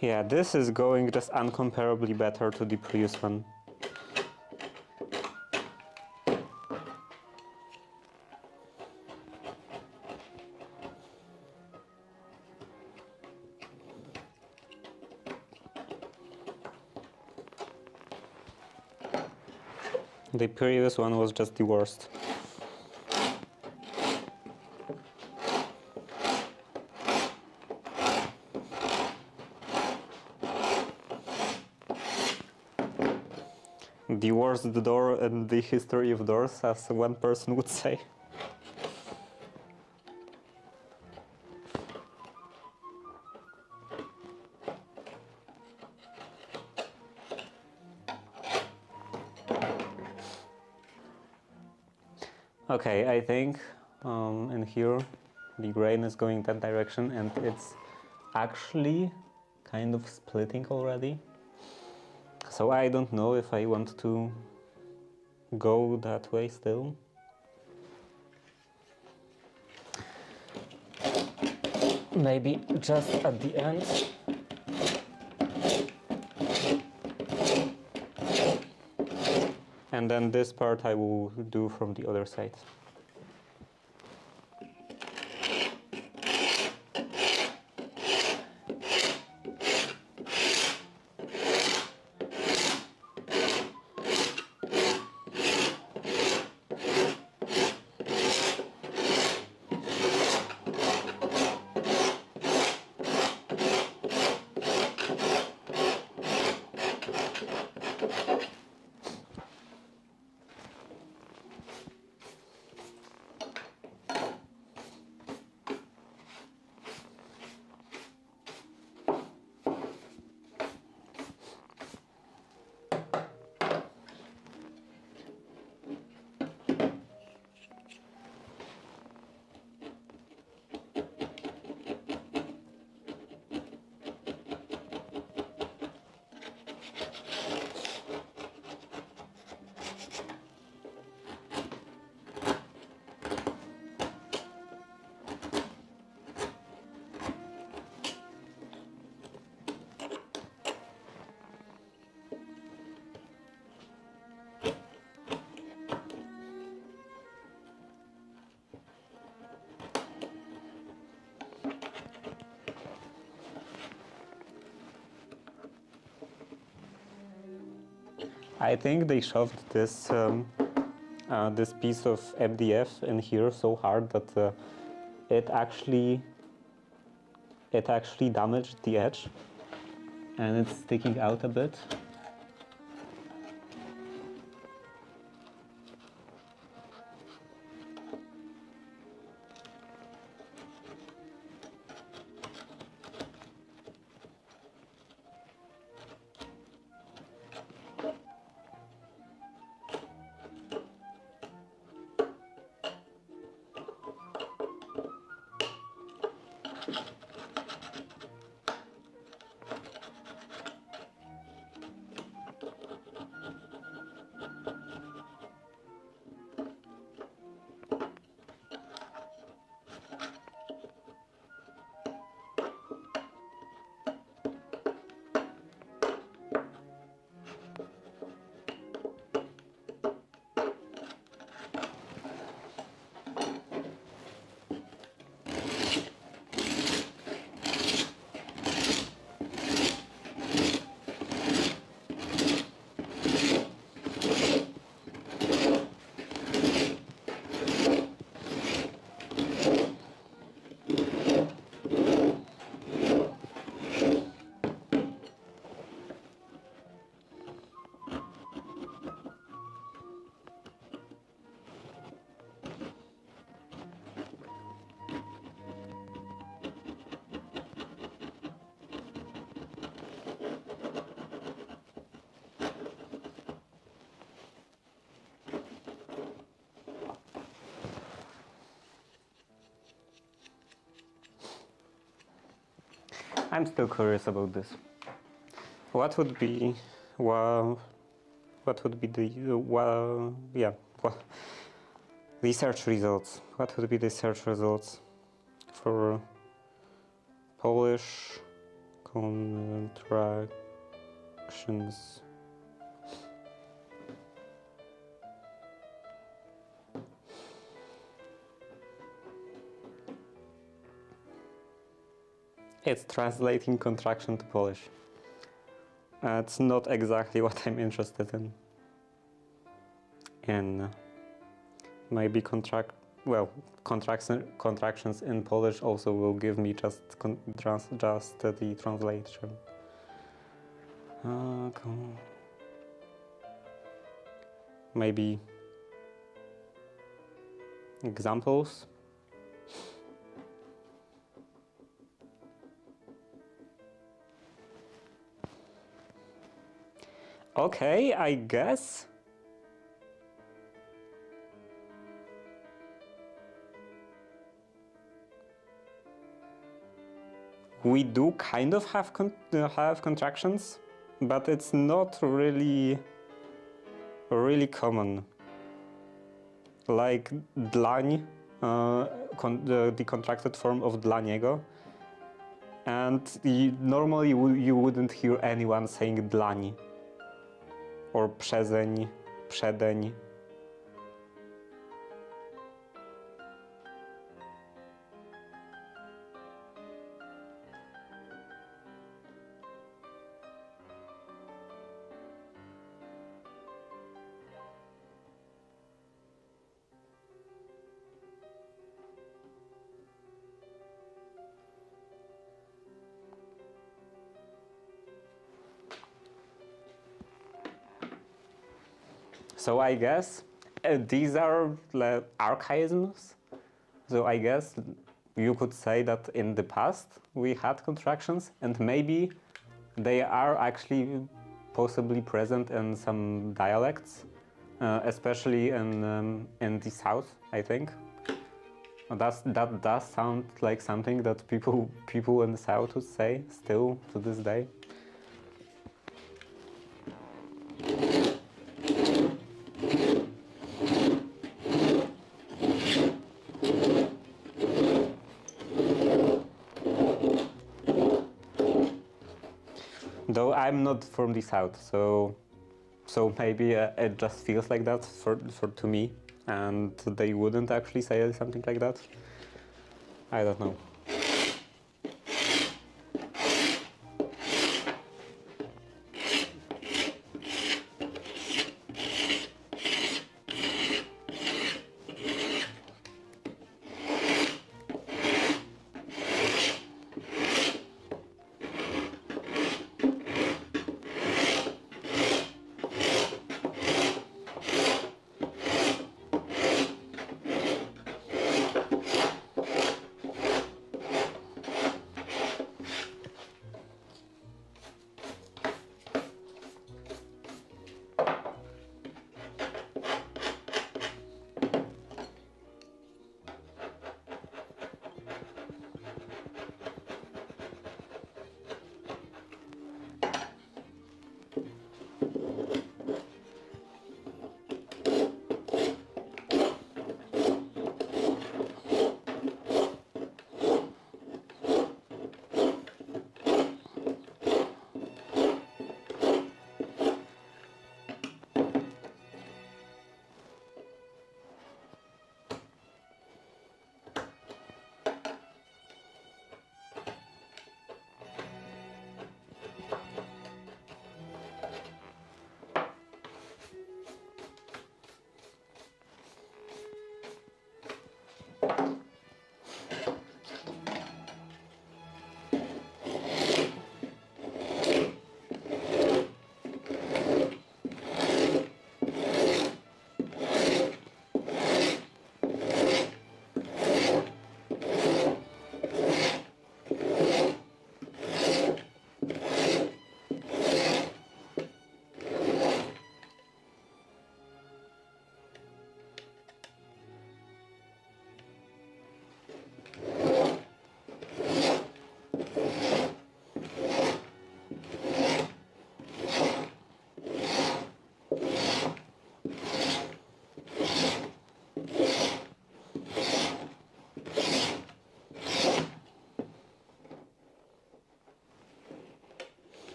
Yeah, this is going just incomparably better to the previous one. The previous one was just the worst. The worst door in the history of doors, as one person would say. Okay, I think in here the grain is going that direction and it's actually kind of splitting already. So I don't know if I want to go that way still. Maybe just at the end. And then this part I will do from the other side. I think they shoved this this piece of MDF in here so hard that it actually damaged the edge, and it's sticking out a bit. I'm still curious about this. What would be, well, what would be the, the search results? What would be the search results for Polish contractions? It's translating contraction to Polish. It's not exactly what I'm interested in. And maybe contractions in Polish also will give me just the translation. Maybe examples. Okay, I guess. We do kind of have contractions, but it's not really common. Like dlań, the contracted form of dlaniego, and normally you wouldn't hear anyone saying dlań or przezeń, przedeń. So I guess these are archaisms. So I guess you could say that in the past we had contractions, and maybe they are actually possibly present in some dialects, especially in the south, I think. That does sound like something that people in the south would say still to this day. Though I'm not from the south, so maybe it just feels like that to me, and they wouldn't actually say something like that. I don't know.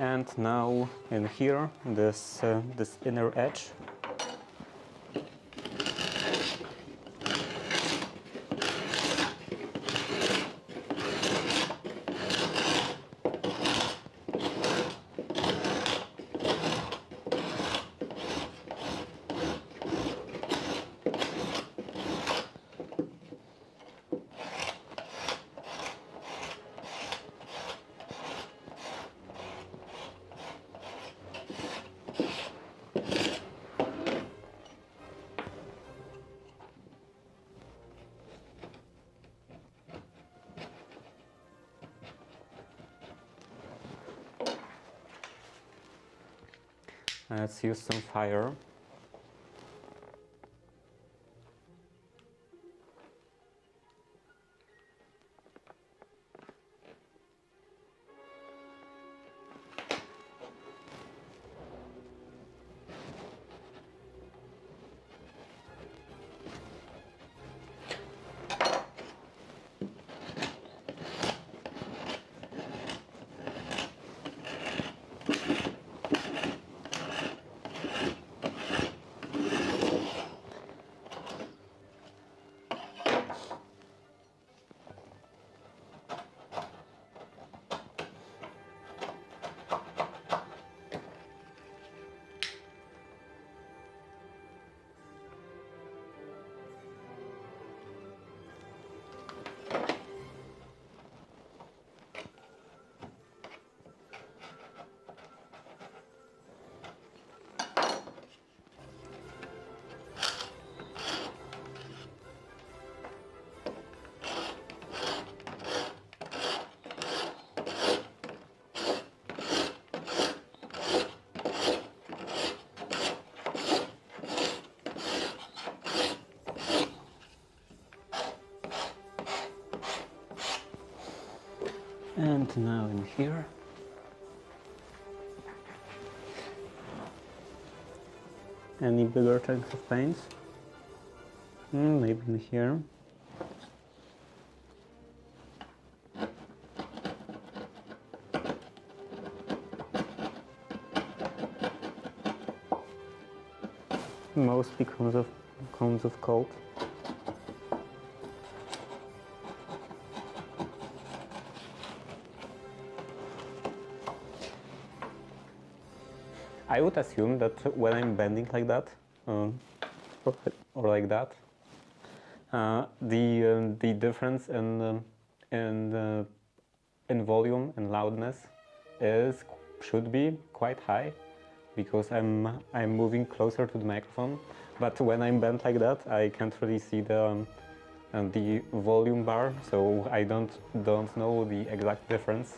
And now in here, this inner edge. Let's use some fire. And now in here. Any bigger chunks of paint? Maybe in here. Mostly cones of cold. I would assume that when I'm bending like that, or like that, the difference in volume and loudness should be quite high, because I'm moving closer to the microphone. But when I'm bent like that, I can't really see the volume bar, so I don't know the exact difference.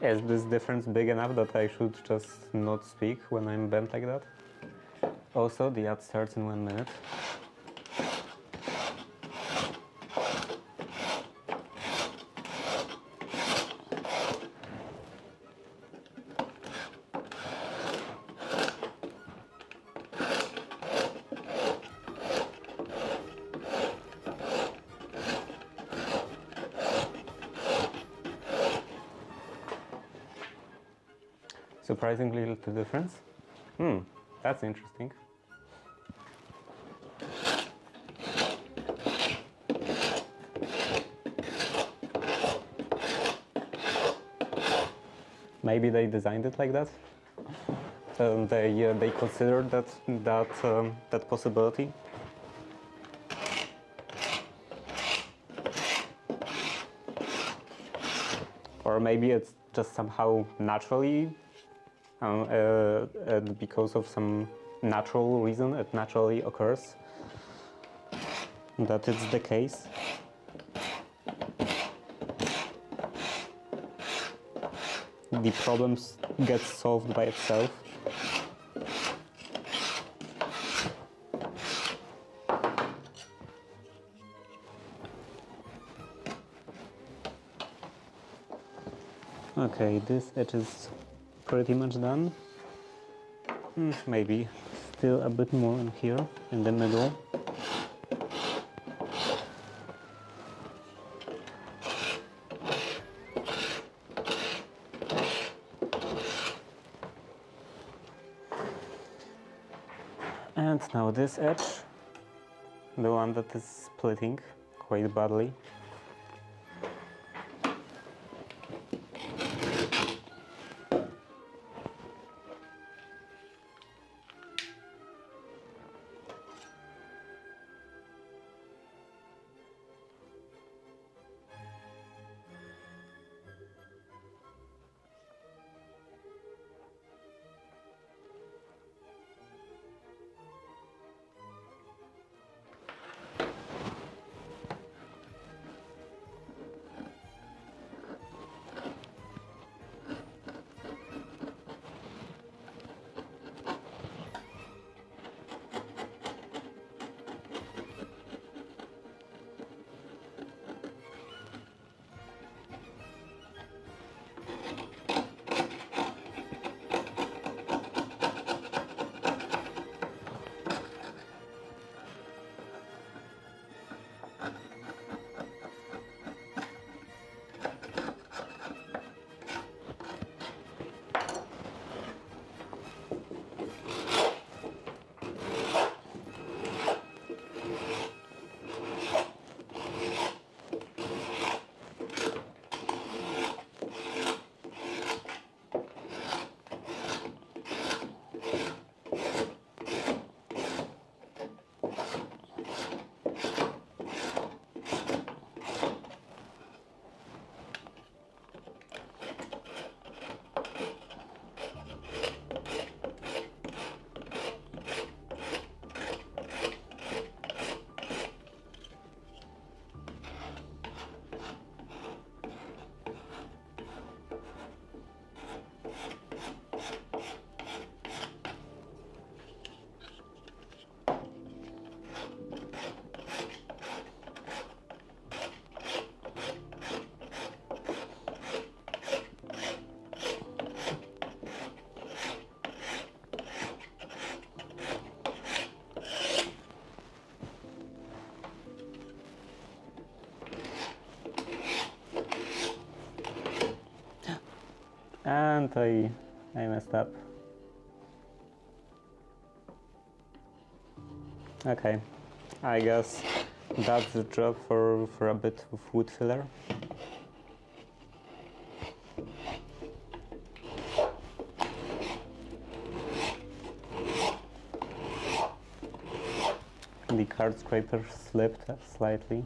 Is this difference big enough that I should just not speak when I'm bent like that? Also, the ad starts in 1 minute. Surprisingly little difference. That's interesting. Maybe they designed it like that. They considered that possibility. Or maybe it's just somehow naturally. Because of some natural reason, it naturally occurs that it's the case. The problems get solved by itself. Okay, this edge is pretty much done. Maybe still a bit more in here, in the middle. And now this edge, the one that is splitting quite badly. And I messed up. Okay, I guess that's the job for a bit of wood filler. The card scraper slipped slightly.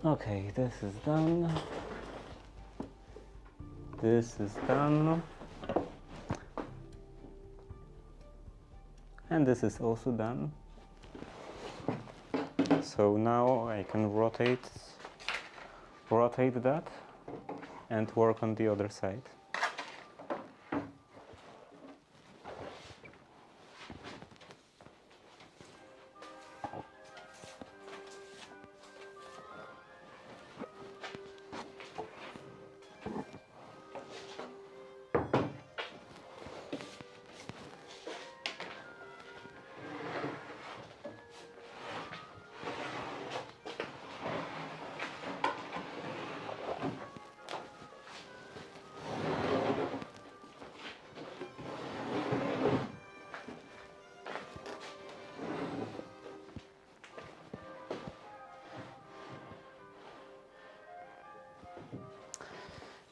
Okay, this is done. This is done. And this is also done. So now I can rotate that and work on the other side.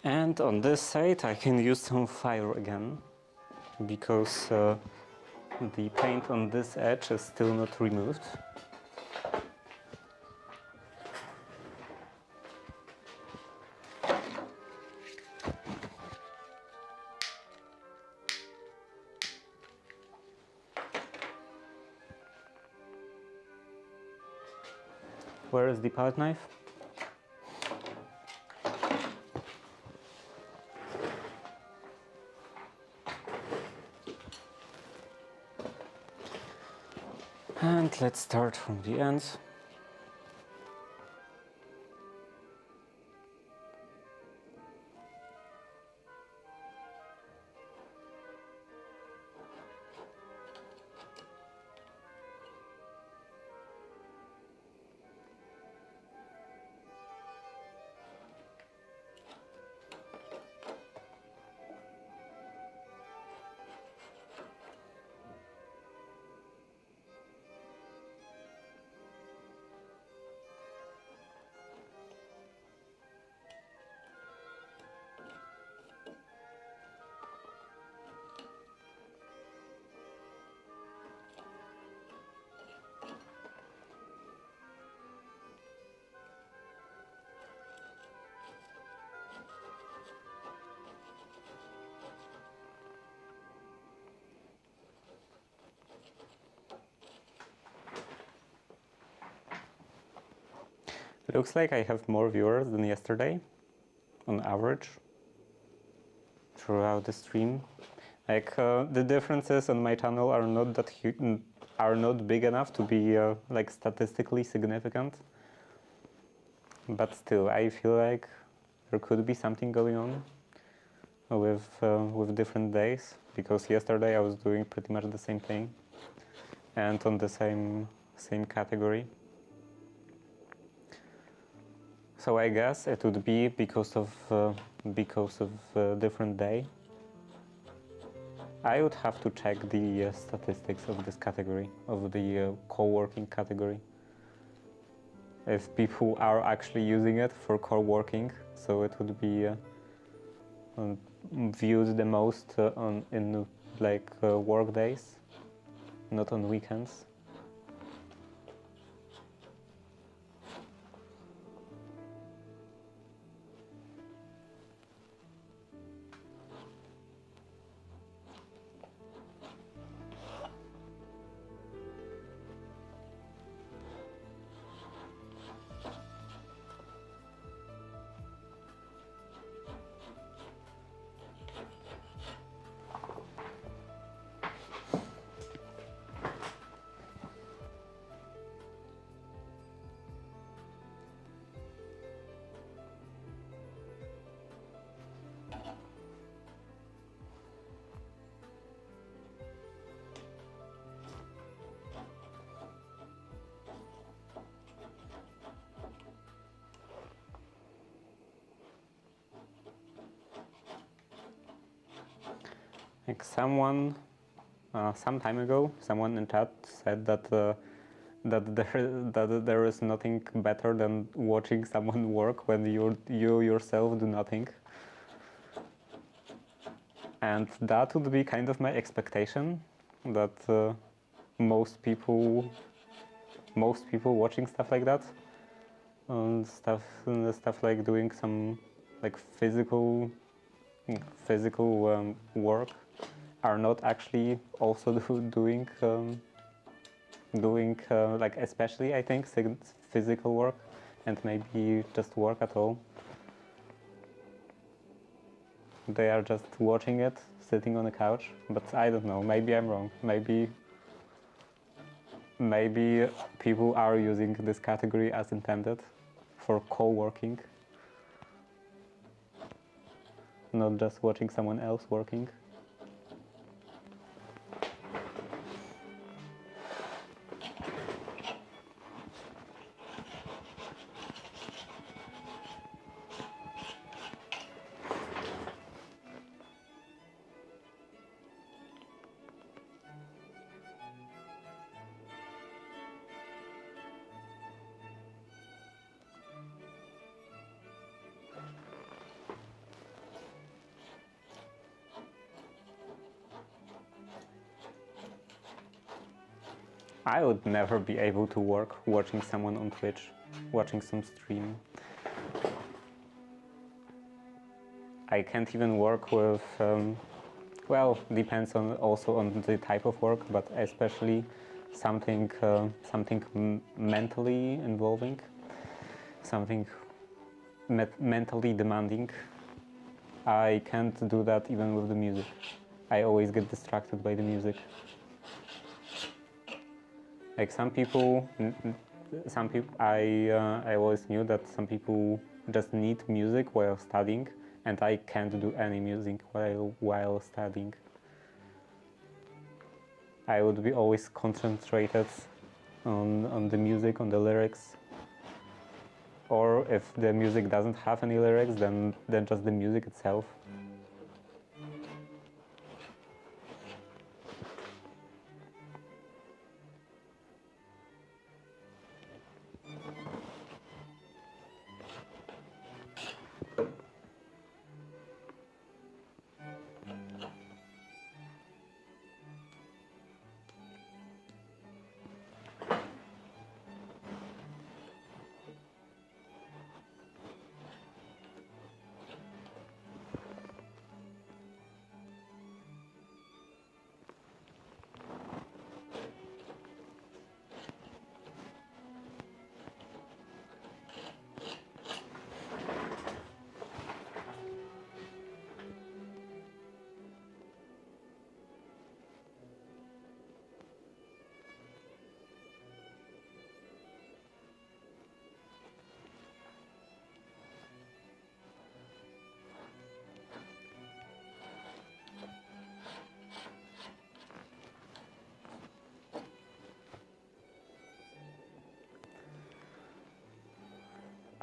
And on this side I can use some fire again, because the paint on this edge is still not removed. Where is the palette knife? let's start from the end. Looks like I have more viewers than yesterday, on average, throughout the stream. Like the differences on my channel are not that are not big enough to be like statistically significant. But still, I feel like there could be something going on with different days, because yesterday I was doing pretty much the same thing and on the same category. So I guess it would be because of different day. I would have to check the statistics of this category, of the co-working category. If people are actually using it for co-working, so it would be viewed the most in like work days, not on weekends. Like some time ago, someone in chat said that that there is nothing better than watching someone work when you yourself do nothing. And that would be kind of my expectation, that most people watching stuff like that, and stuff like doing some like physical work, are not actually also doing like, especially I think, physical work, and maybe just work at all. They are just watching it, sitting on a couch, but I don't know, maybe I'm wrong. Maybe people are using this category as intended for co-working, not just watching someone else working. I would never be able to work watching someone on Twitch, watching some stream. I can't even work with, well, depends also on the type of work, but especially something mentally involving, something mentally demanding. I can't do that even with the music. I always get distracted by the music. Like some people, I always knew that some people just need music while studying, and I can't do any music while studying. I would be always concentrated on the music, on the lyrics. Or if the music doesn't have any lyrics, then just the music itself.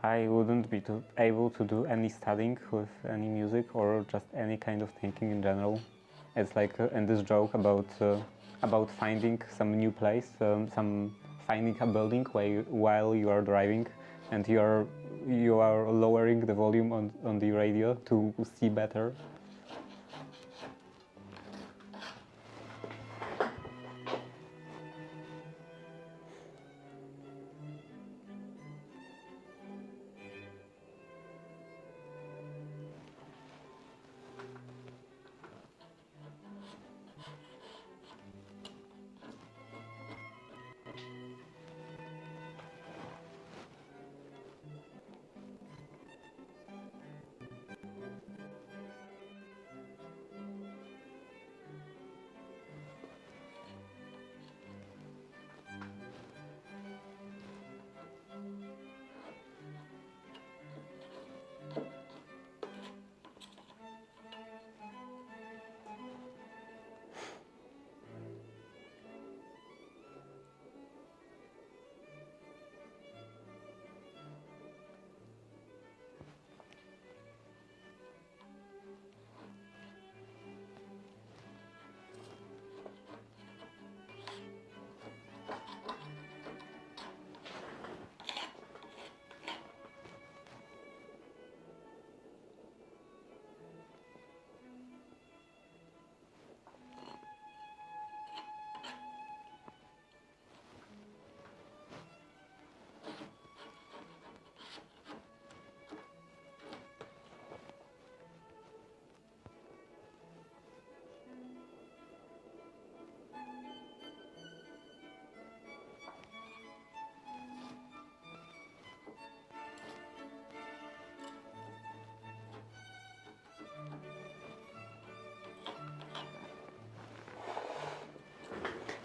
I wouldn't be able to do any studying with any music or just any kind of thinking in general. It's like in this joke about finding some new place, some finding a building while you are driving, and you are lowering the volume on the radio to see better.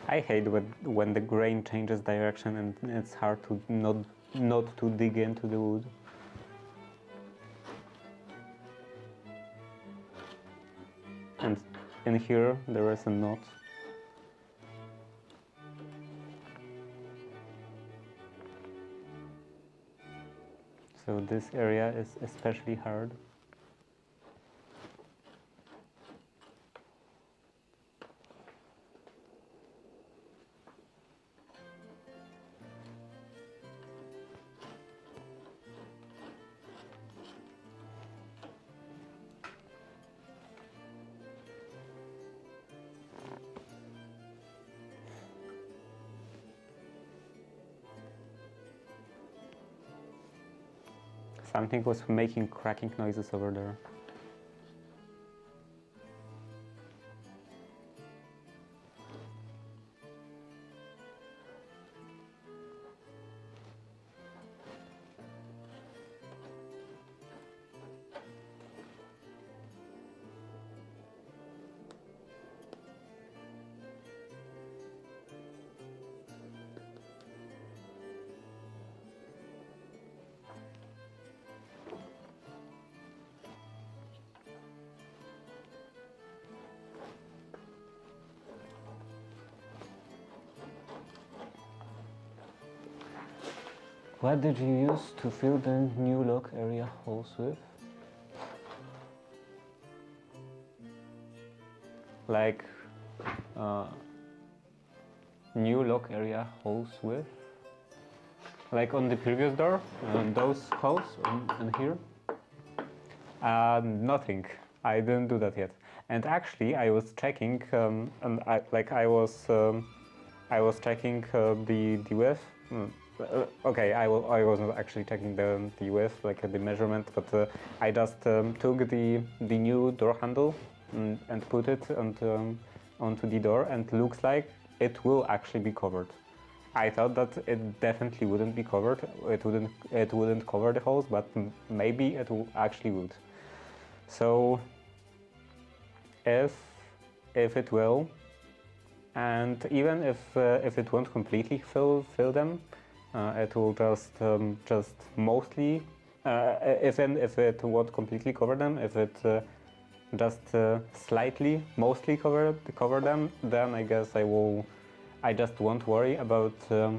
I hate when the grain changes direction and it's hard to not to dig into the wood. And in here there is a knot. So this area is especially hard. Something was making cracking noises over there. What did you use to fill the new lock area holes with? Like new lock area holes with? Like on the previous door, those holes and here? Nothing. I didn't do that yet. And actually, I was checking, and I was checking the width. Okay, I wasn't actually checking the width, like the measurement, but I just took the new door handle and put it onto the door, and looks like it will actually be covered. I thought that it definitely wouldn't be covered. It wouldn't cover the holes, but maybe it actually would. So if it will, and even if it won't completely fill them, it will just mostly. If it won't completely cover them, if it just slightly, mostly cover them, then I guess I just won't worry about the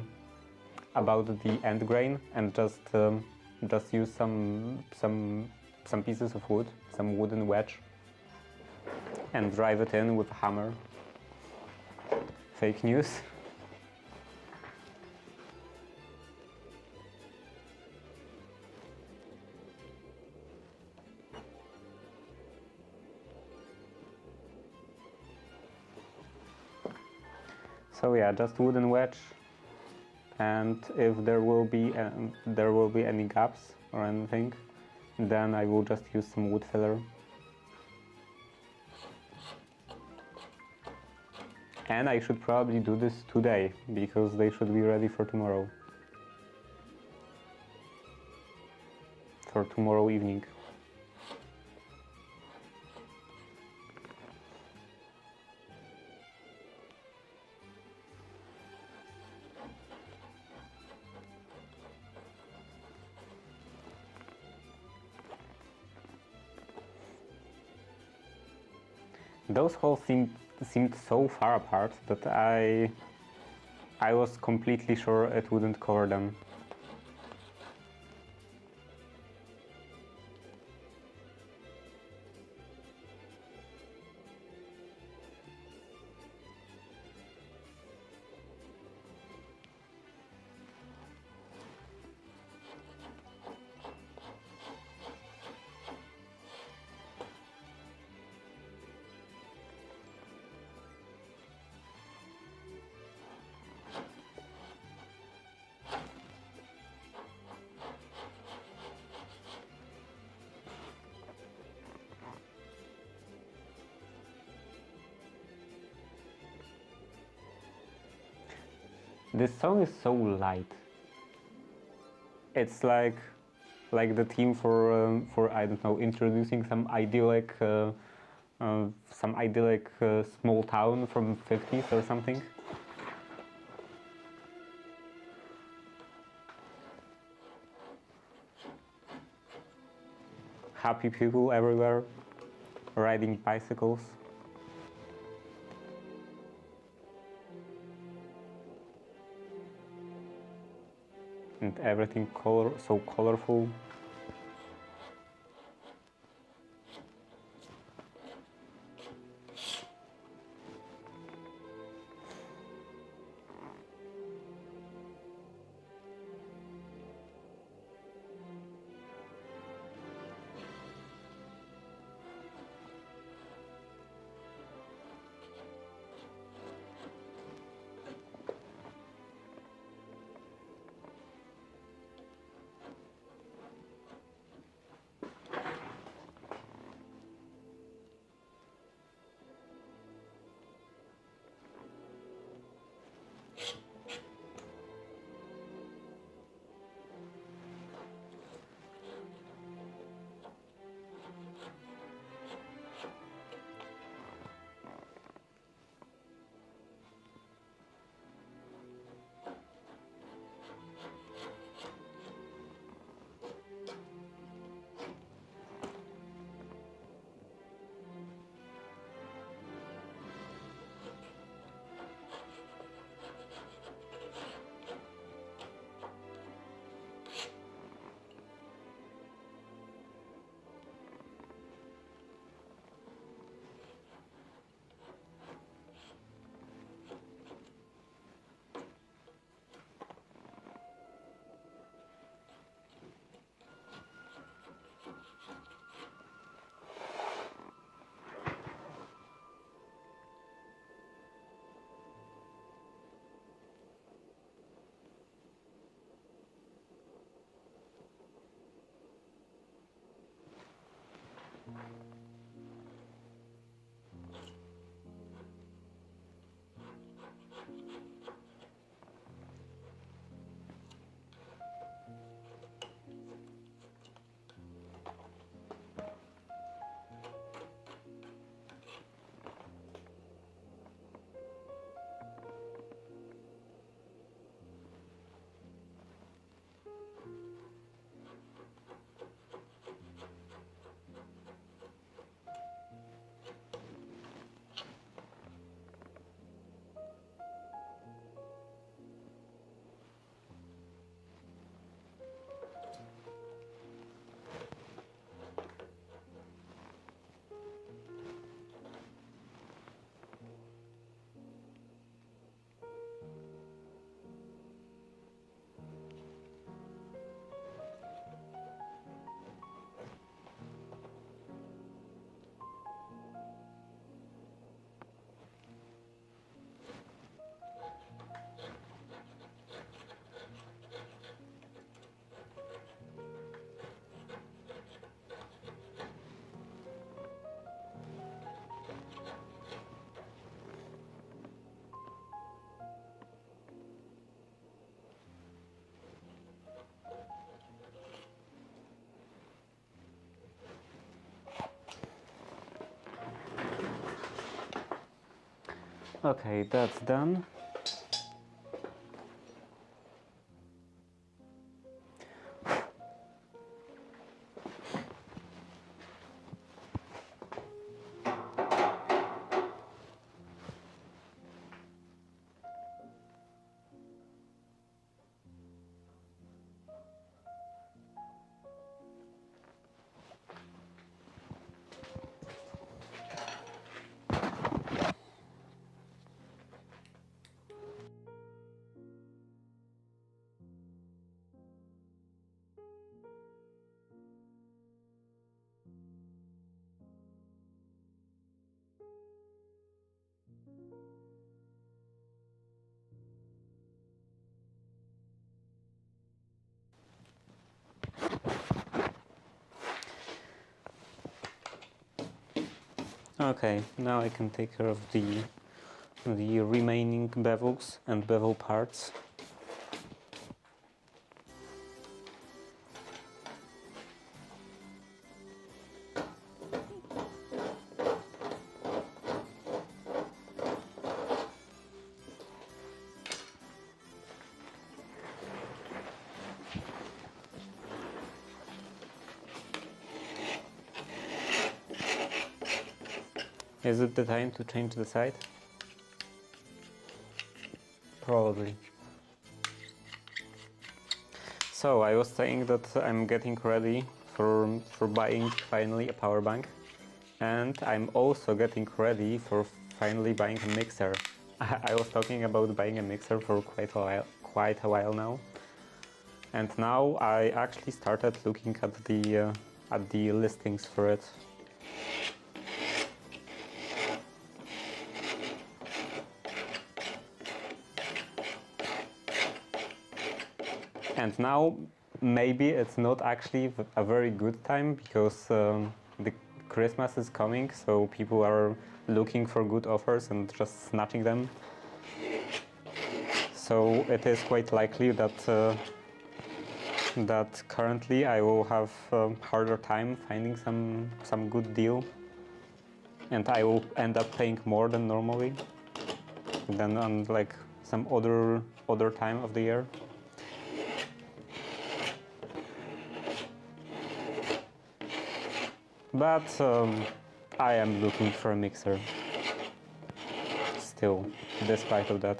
end grain, and just use some pieces of wood, some wooden wedge, and drive it in with a hammer. Fake news. So yeah, just wooden wedge, and if there will be any gaps or anything, then I will just use some wood filler. And I should probably do this today, because they should be ready for tomorrow. For tomorrow evening. Those holes seemed so far apart that I was completely sure it wouldn't cover them. This song is so light. It's like the theme for I don't know, introducing some idyllic small town from 50s or something. Happy people everywhere, riding bicycles. And everything so colorful. Okay, that's done. Okay, now I can take care of the remaining bevels and bevel parts. Is it the time to change the side? Probably. So I was saying that I'm getting ready for buying finally a power bank, and I'm also getting ready for finally buying a mixer. I was talking about buying a mixer for quite a while now, and now I actually started looking at the listings for it. And now maybe it's not actually a very good time, because the Christmas is coming, so people are looking for good offers and just snatching them. So it is quite likely that that currently I will have harder time finding some good deal, and I will end up paying more than normally than on like some other time of the year. But I am looking for a mixer still, despite of that.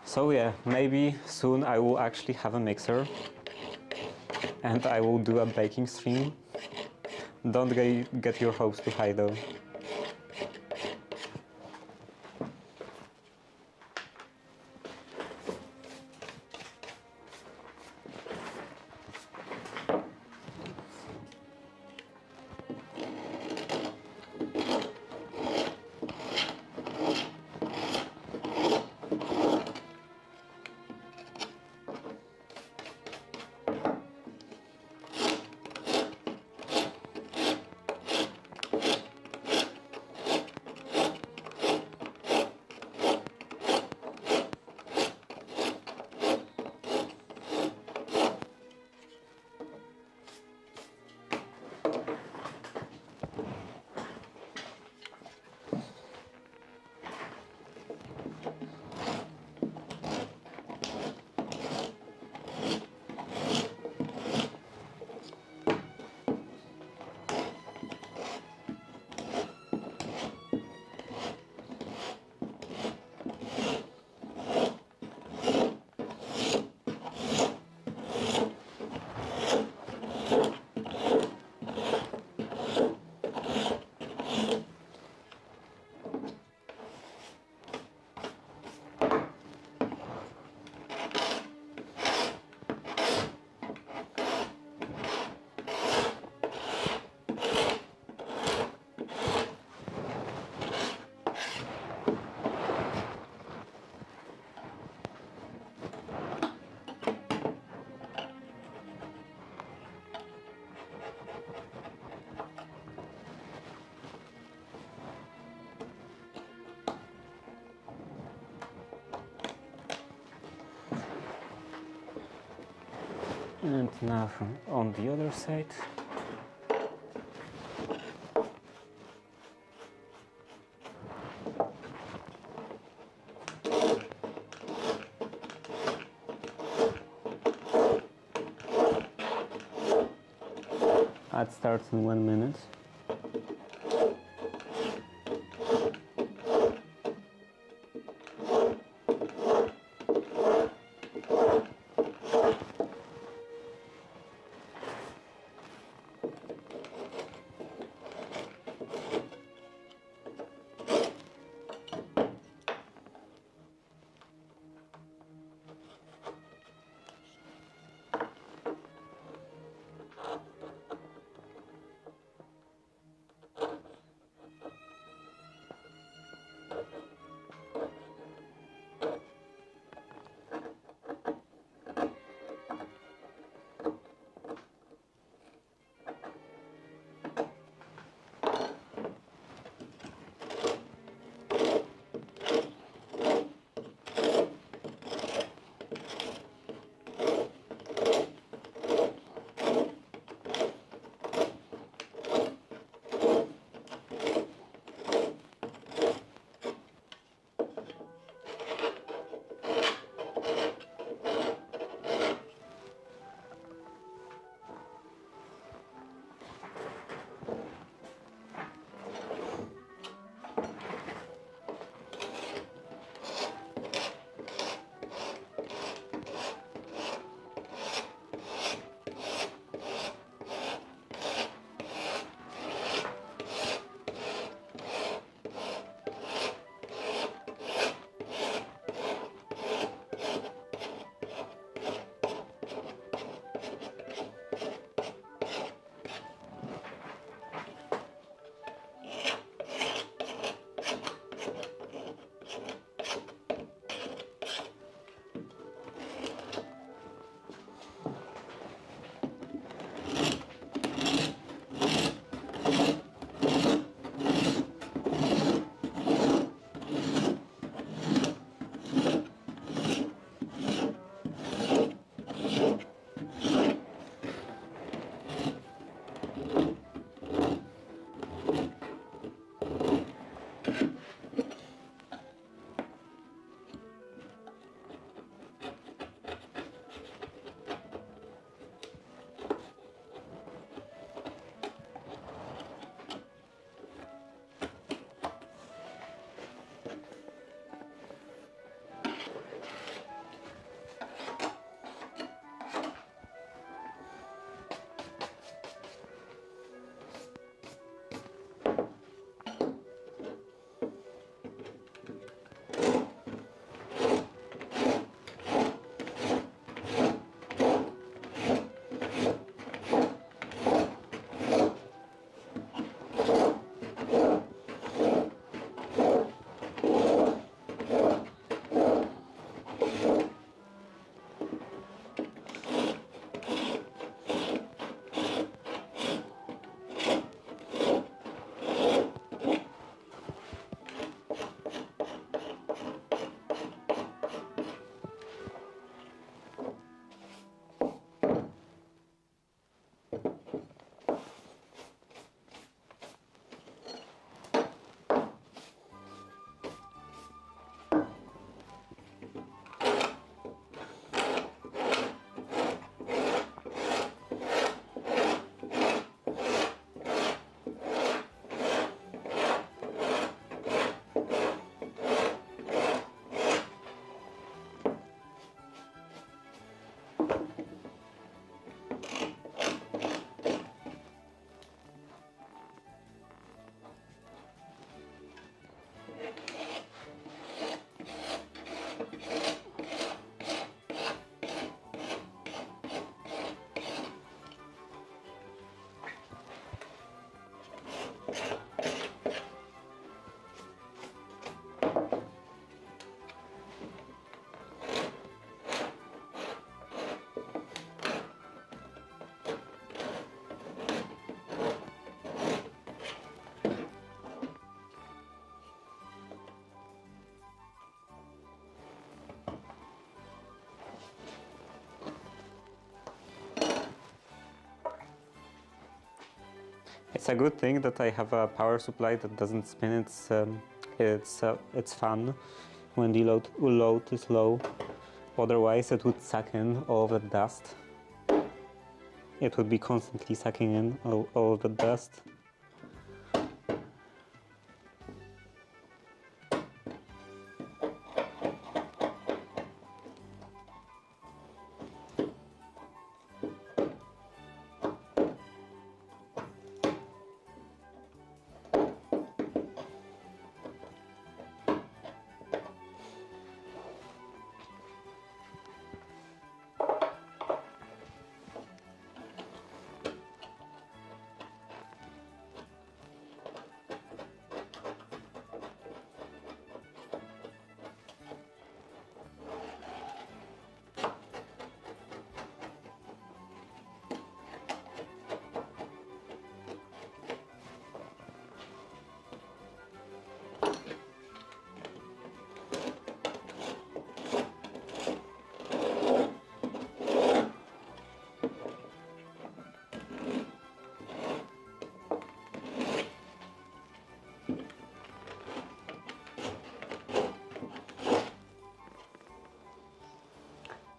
So yeah, maybe soon I will actually have a mixer and I will do a baking stream. Don't get your hopes too high though. And now on the other side. That starts in 1 minute. It's a good thing that I have a power supply that doesn't spin. It's fun when the load is low. Otherwise, it would suck in all of the dust. It would be constantly sucking in all of the dust.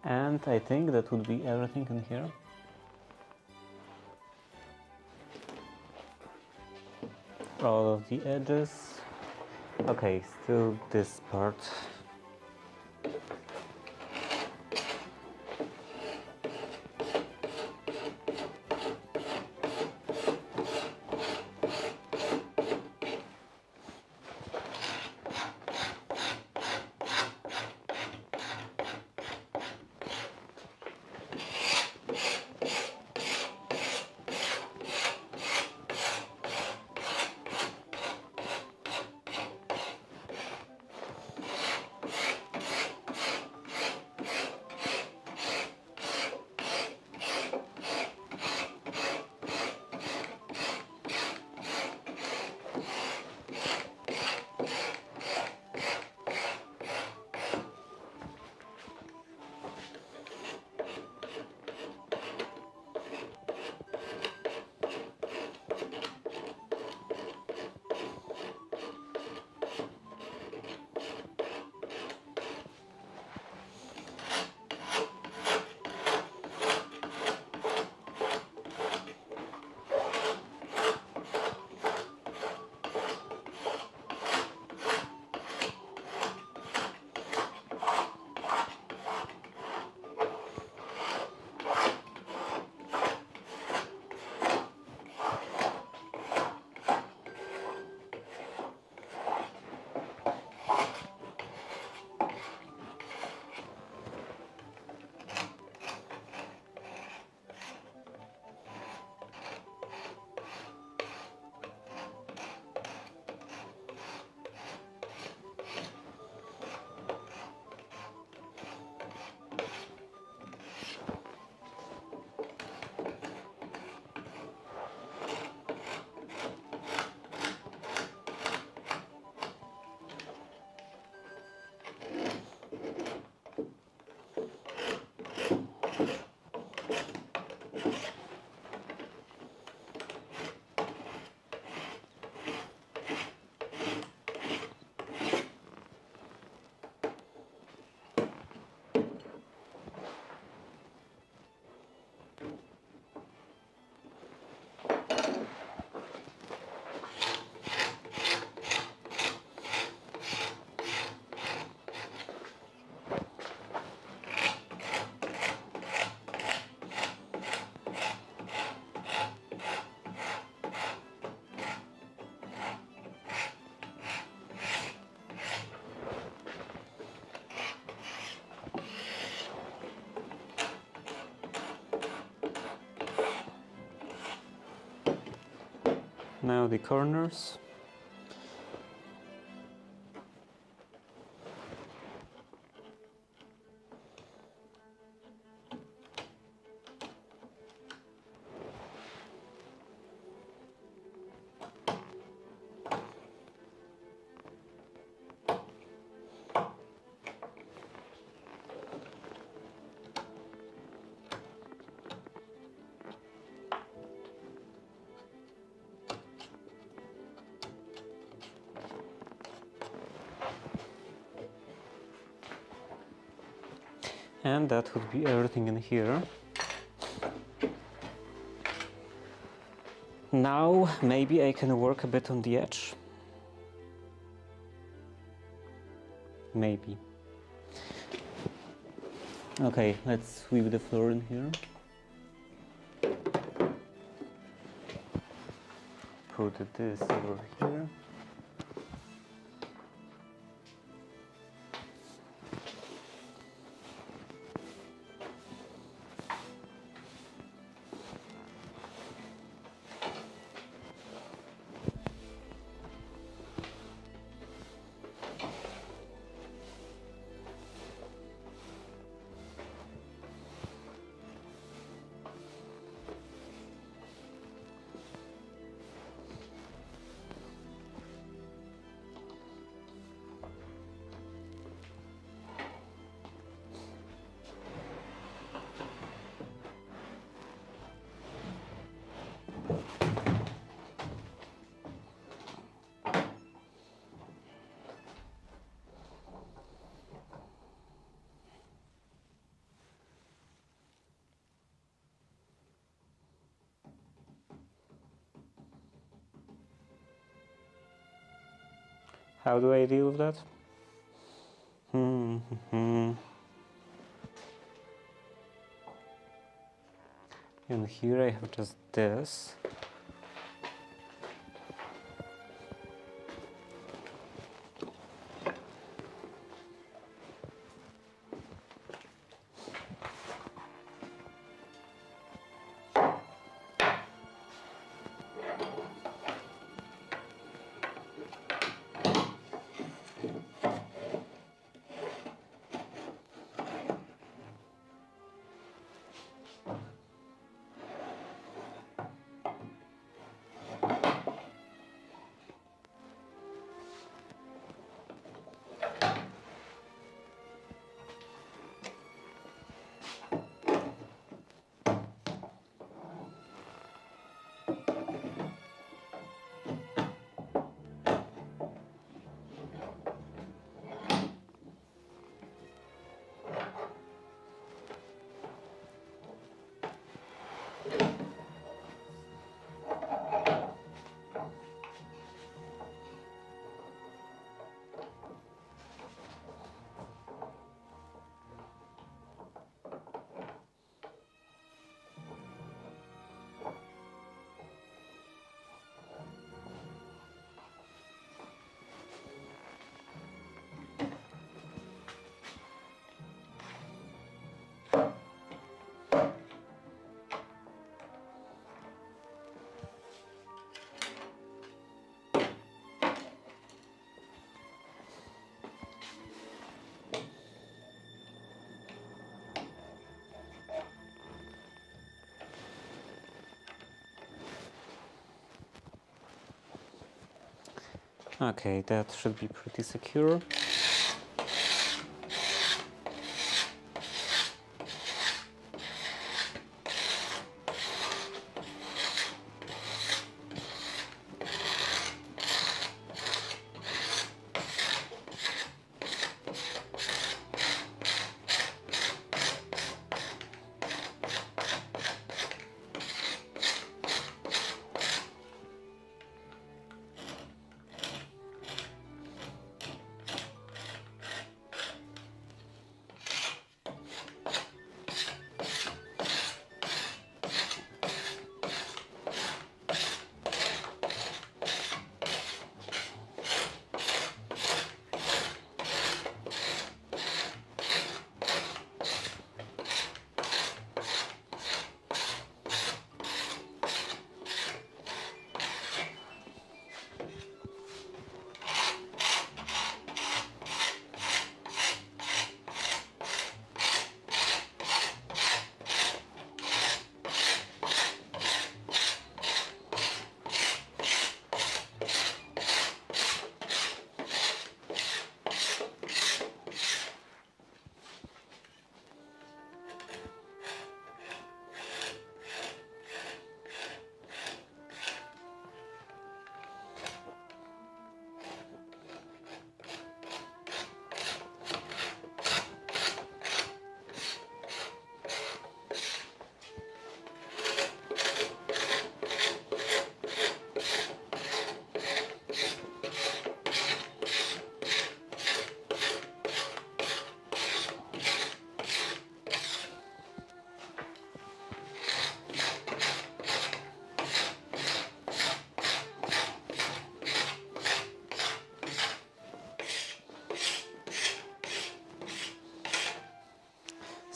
And I think that would be everything in here. All of the edges. Okay, still this part. Now the corners. And that would be everything in here. Now maybe I can work a bit on the edge. Maybe. Okay, let's sweep the floor in here. Put this over here. How do I deal with that? And here I have just this. Okay, that should be pretty secure.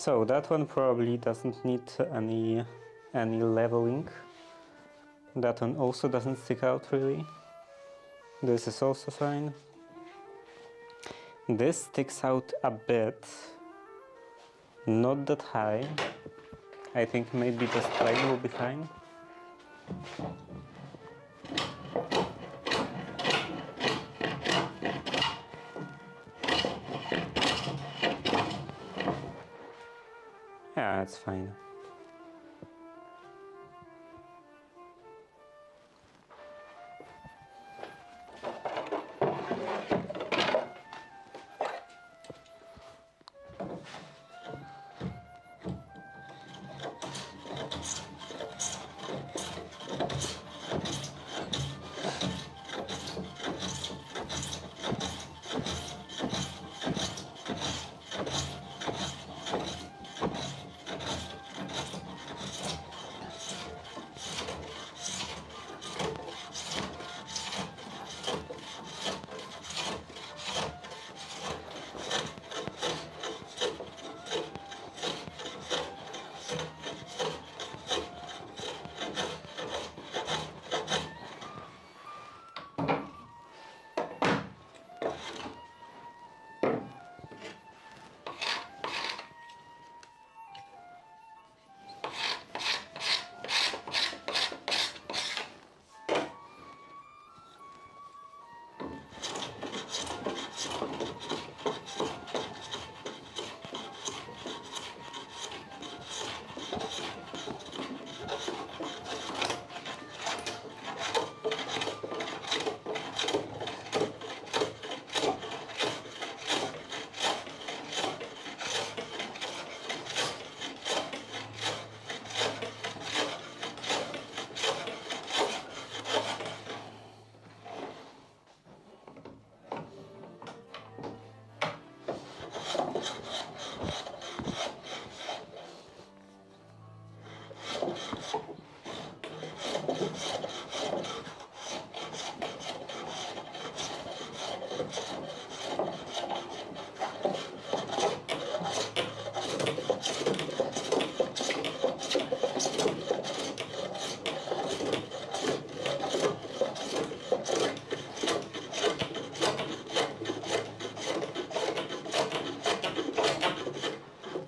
So that one probably doesn't need any leveling. That one also doesn't stick out really. This is also fine. This sticks out a bit. Not that high. I think maybe the spline will be fine. Yeah, it's fine.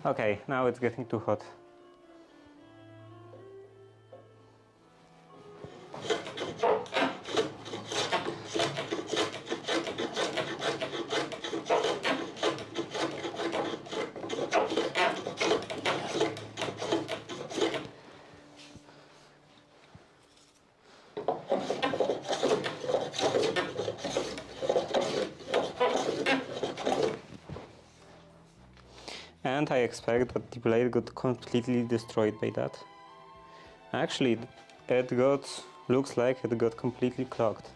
Okay, now it's getting too hot. And I expect that the blade got completely destroyed by that. Actually, looks like it got completely clogged.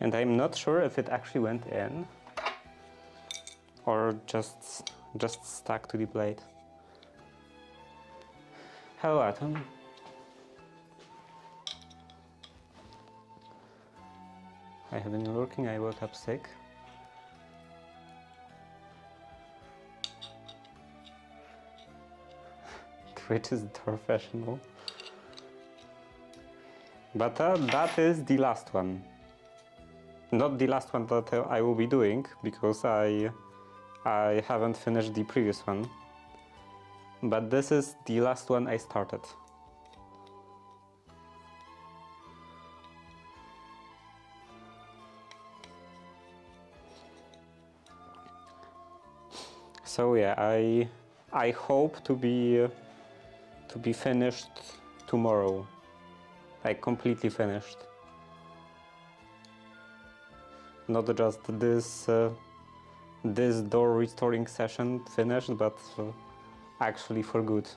And I'm not sure if it actually went in or just stuck to the blade. Hello, Atom. I have been working, I woke up sick. Twitch is professional. But that is the last one. Not the last one that I will be doing, because I haven't finished the previous one. But this is the last one I started. So yeah, I hope to be finished tomorrow, like completely finished. Not just this door restoring session finished, but actually for good.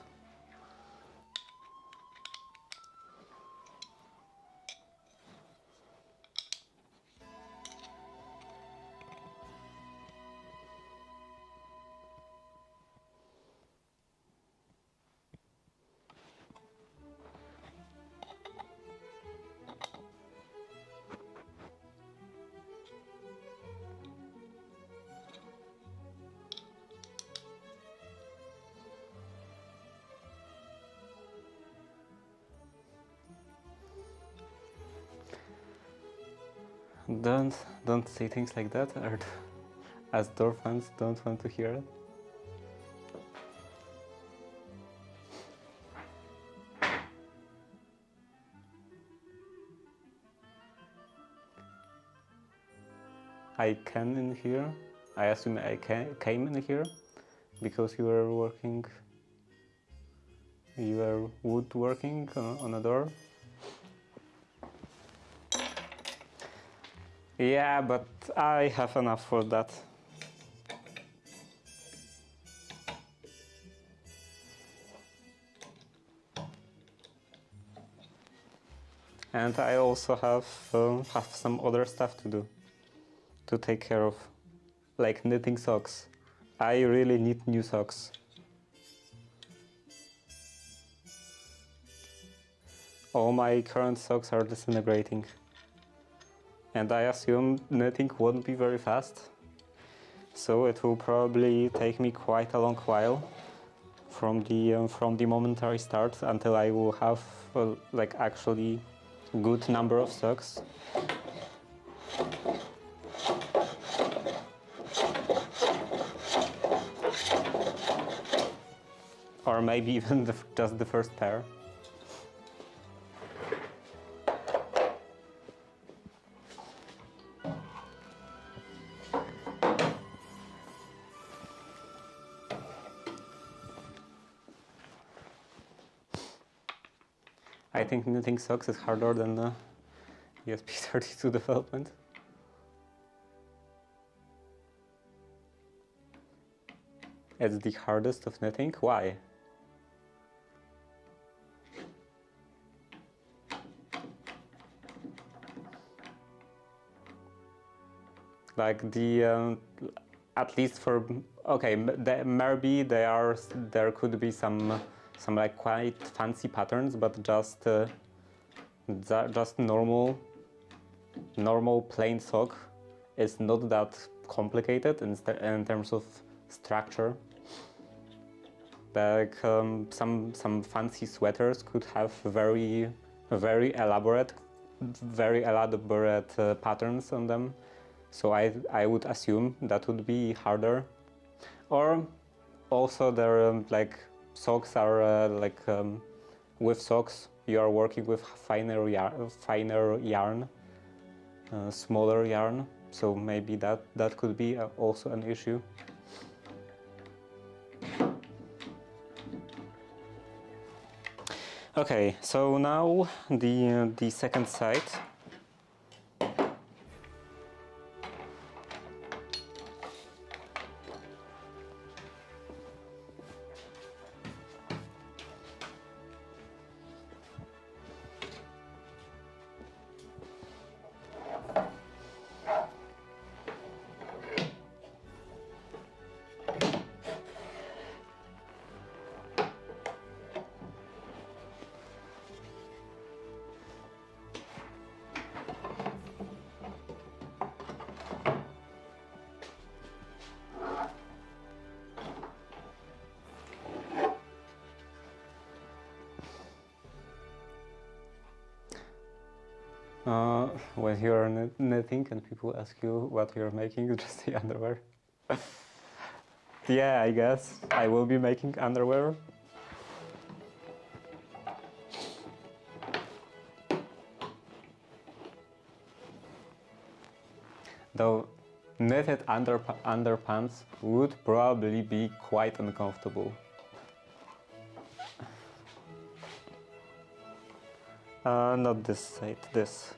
Don't say things like that, or as door fans don't want to hear it. I can in here. I assume I came in here because you were working. You were woodworking on a door. Yeah, but I have enough for that. And I also have some other stuff to do, to take care of, like knitting socks. I really need new socks. All my current socks are disintegrating. And I assume knitting won't be very fast. So it will probably take me quite a long while from the momentary start until I will have like actually good number of socks. Or maybe even just the first pair. I think knitting socks is harder than ESP32 development. It's the hardest of knitting. Why? Like at least for okay, maybe there could be some like quite fancy patterns, but just normal plain sock is not that complicated in terms of structure. Like some fancy sweaters could have very elaborate patterns on them. So I would assume that would be harder. Or also there like socks are with socks you are working with finer yarn, smaller yarn. So maybe that could be also an issue. Okay, so now the second side. When you're knitting and people ask you what you're making, you just say underwear. Yeah, I guess I will be making underwear. Though knitted underpants would probably be quite uncomfortable. Not this side, this.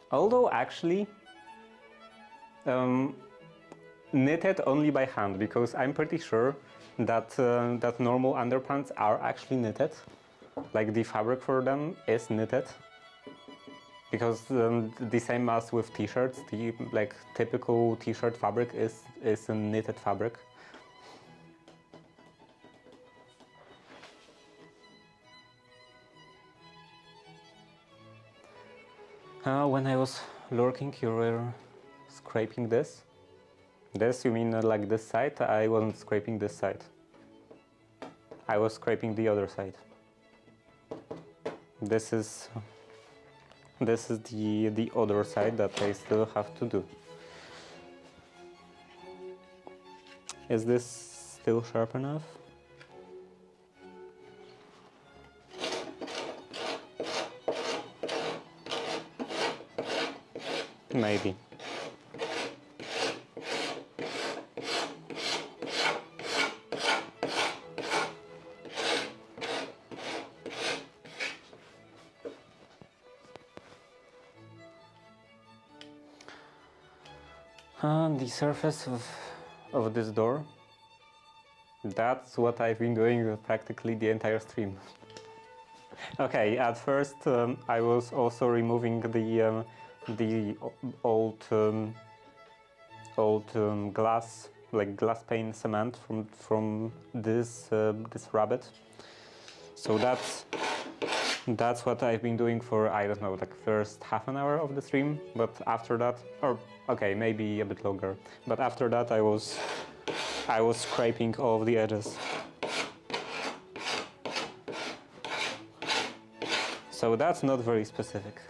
Although actually knitted only by hand, because I'm pretty sure that that normal underpants are actually knitted. Like the fabric for them is knitted. Because the same as with t-shirts, the like typical t-shirt fabric is a knitted fabric. When I was lurking, you were scraping this. This, you mean like this side? I wasn't scraping this side. I was scraping the other side. This is the other side that I still have to do. Is this still sharp enough? Maybe. The surface of this door, that's what I've been doing practically the entire stream. Okay, at first I was also removing the old glass, like glass pane cement from this this rabbet. So that's what I've been doing for, I don't know, like first half an hour of the stream, but after that, or okay, maybe a bit longer, but after that I was scraping all of the edges. So that's not very specific.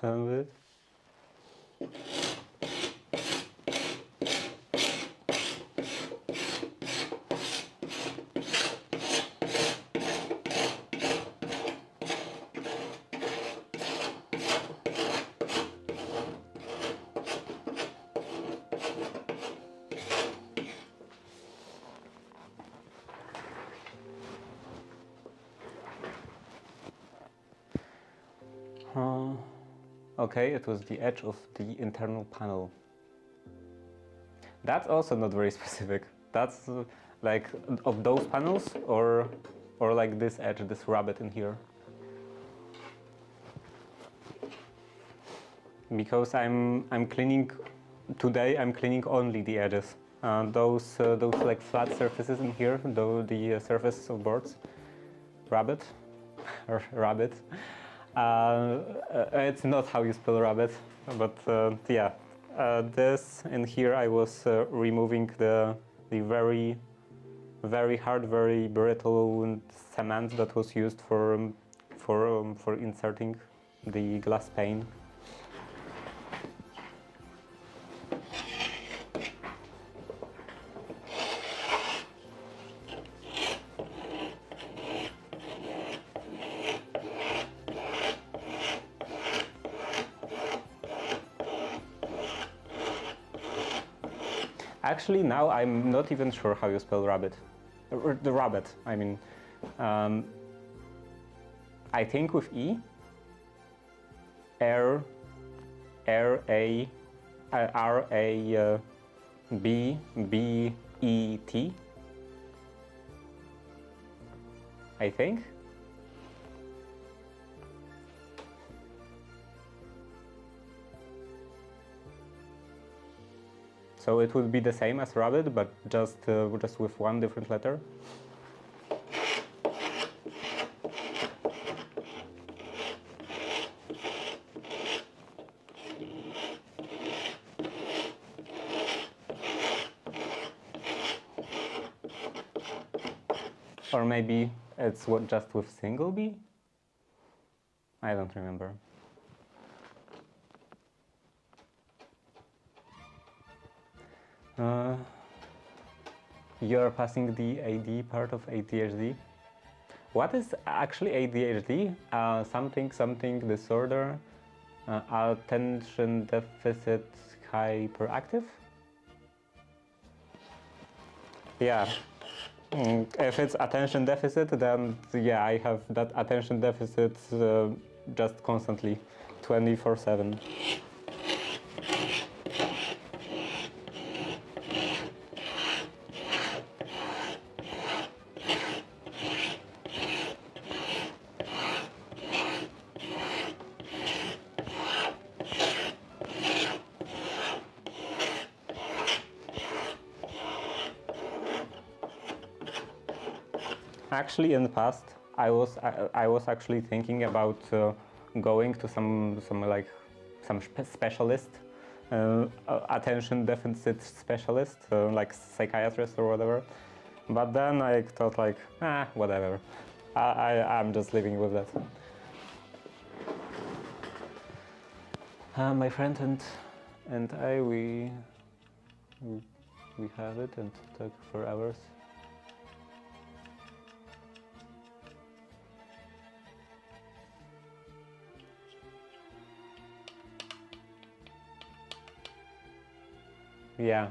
Kind of it. Okay, it was the edge of the internal panel. That's also not very specific. That's like of those panels, or like this edge, this rabbet in here. Because I'm cleaning today. I'm cleaning only the edges. Those like flat surfaces in here, though the surfaces of boards, rabbet or rabbit. It's not how you spell rabbit, but yeah, this in here I was removing the very hard, very brittle cement that was used for inserting the glass pane. Actually, now I'm not even sure how you spell rabbit. Or the rabbit, I mean. I think with E. R A B B E T. I think. So it would be the same as rabbit, but just with one different letter. Or maybe it's just with single B? I don't remember. You're passing the AD part of ADHD. What is actually ADHD? Something disorder, attention deficit hyperactive? Yeah. If it's attention deficit, then yeah, I have that attention deficit just constantly, 24/7. Actually, in the past, I was actually thinking about going to some specialist, attention deficit specialist, like psychiatrist or whatever. But then I thought like, whatever. I'm just living with that. My friend and I we have it and took for hours. Yeah.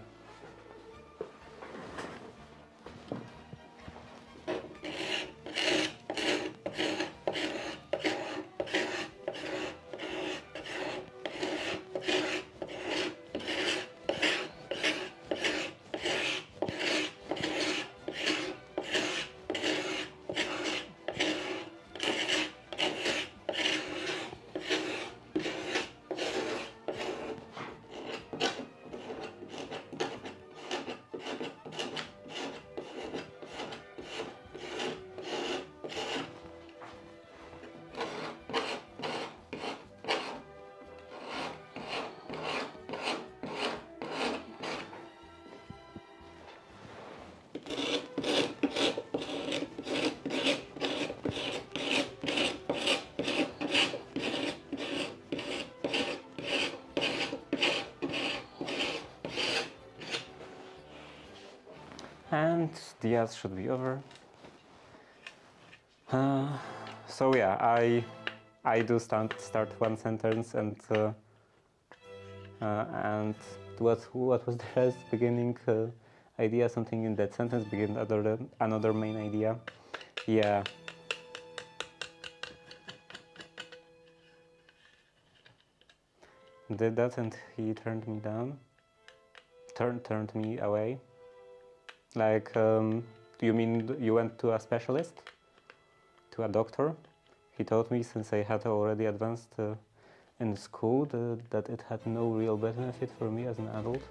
And the ads should be over. So yeah, I do start one sentence and what was the rest? Beginning idea, something in that sentence, begin another main idea. Yeah. Did that and he turned me down. Turned me away. Like, you mean you went to a specialist? To a doctor? He told me, since I had already advanced in school, that it had no real benefit for me as an adult.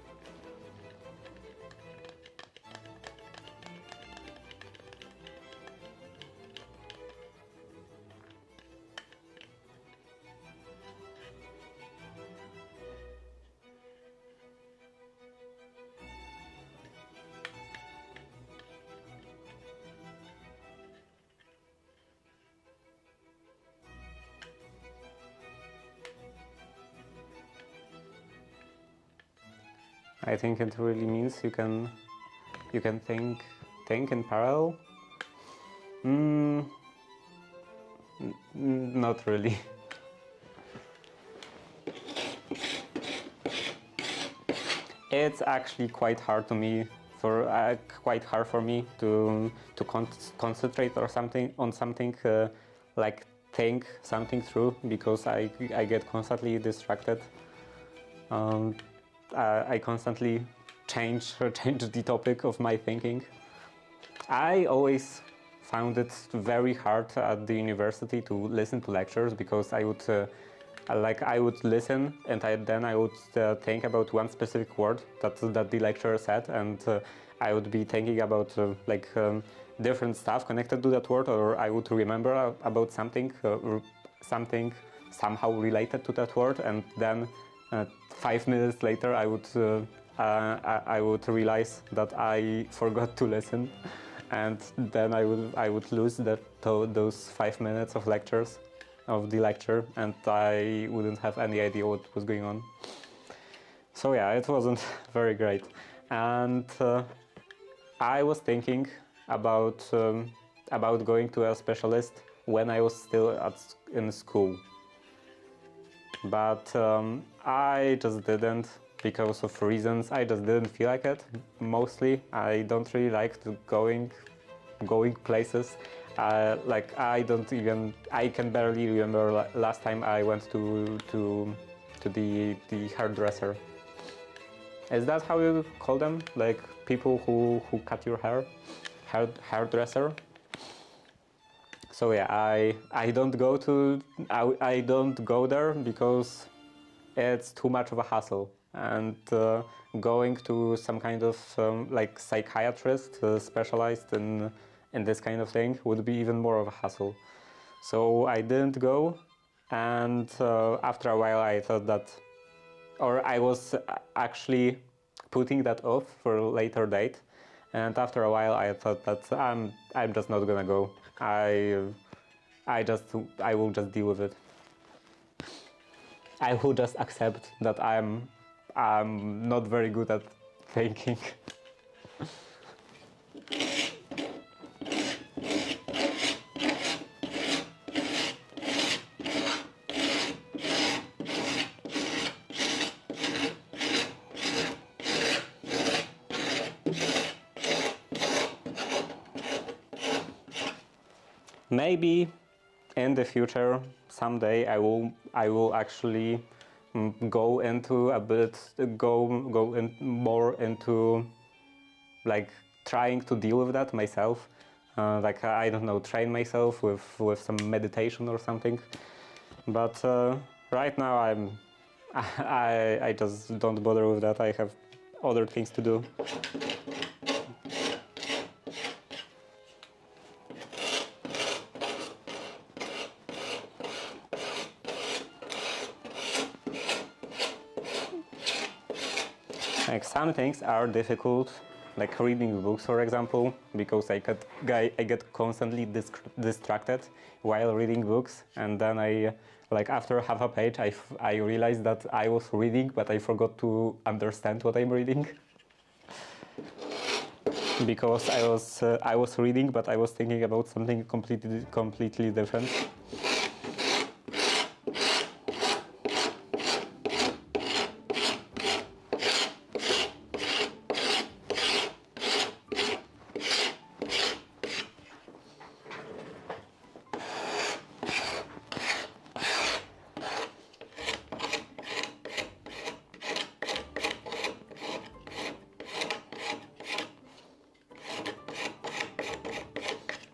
I think it really means you can think in parallel. Not really. It's actually quite hard to me quite hard for me to concentrate or something on something like think something through, because I get constantly distracted. I constantly change the topic of my thinking. I always found it very hard at the university to listen to lectures, because I would listen and then I would think about one specific word that the lecturer said, and I would be thinking about different stuff connected to that word, or I would remember about something somehow related to that word, and then 5 minutes later I would realize that I forgot to listen, and then I would lose those 5 minutes of the lecture, and I wouldn't have any idea what was going on. So yeah, it wasn't very great, and I was thinking about going to a specialist when I was still in school. But I just didn't, because of reasons. I just didn't feel like it. Mostly, I don't really like going places. I can barely remember last time I went to the hairdresser. Is that how you call them? Like people who cut your hair? Hairdresser? So yeah, I don't go there because it's too much of a hassle, and going to some kind of psychiatrist specialized and this kind of thing would be even more of a hassle. So I didn't go, and after a while I thought that, or I was actually putting that off for a later date, and after a while I thought that I'm just not gonna go. I will just deal with it. I will just accept that I'm not very good at thinking. Maybe in the future, someday, I will actually go into a bit, go in more into like trying to deal with that myself. Like I don't know, train myself with some meditation or something. But right now I just don't bother with that. I have other things to do. Like some things are difficult, like reading books, for example, because I get constantly distracted while reading books, and then like after half a page, I realized that I was reading, but I forgot to understand what I'm reading. Because I was reading, but I was thinking about something completely different.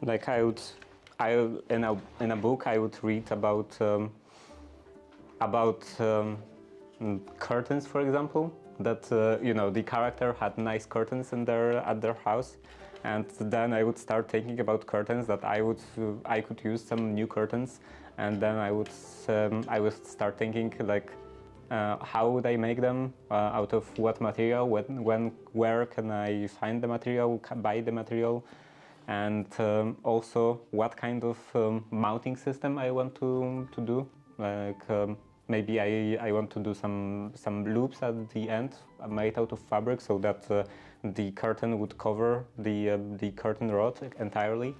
Like in a book I would read about curtains, for example. That you know, the character had nice curtains at their house, and then I would start thinking about curtains that I could use some new curtains, and then I would start thinking like how would I make them, out of what material, where can I find the material, buy the material, and also what kind of mounting system I want to do. Like maybe I want to do some loops at the end made out of fabric, so that the curtain would cover the curtain rod entirely,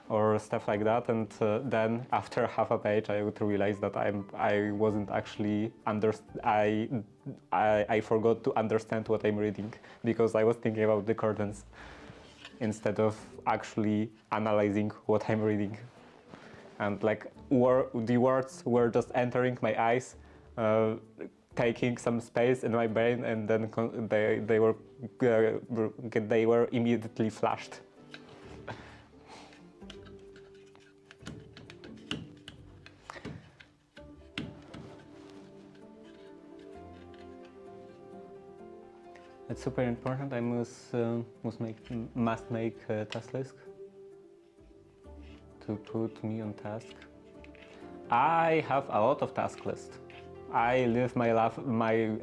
or stuff like that. And then after half a page I would realize that I wasn't actually I forgot to understand what I'm reading, because I was thinking about the curtains instead of actually analyzing what I'm reading. And like the words were just entering my eyes, taking some space in my brain, and then they were immediately flashed. It's super important. I must make a task list to put me on task. I have a lot of task lists. I live my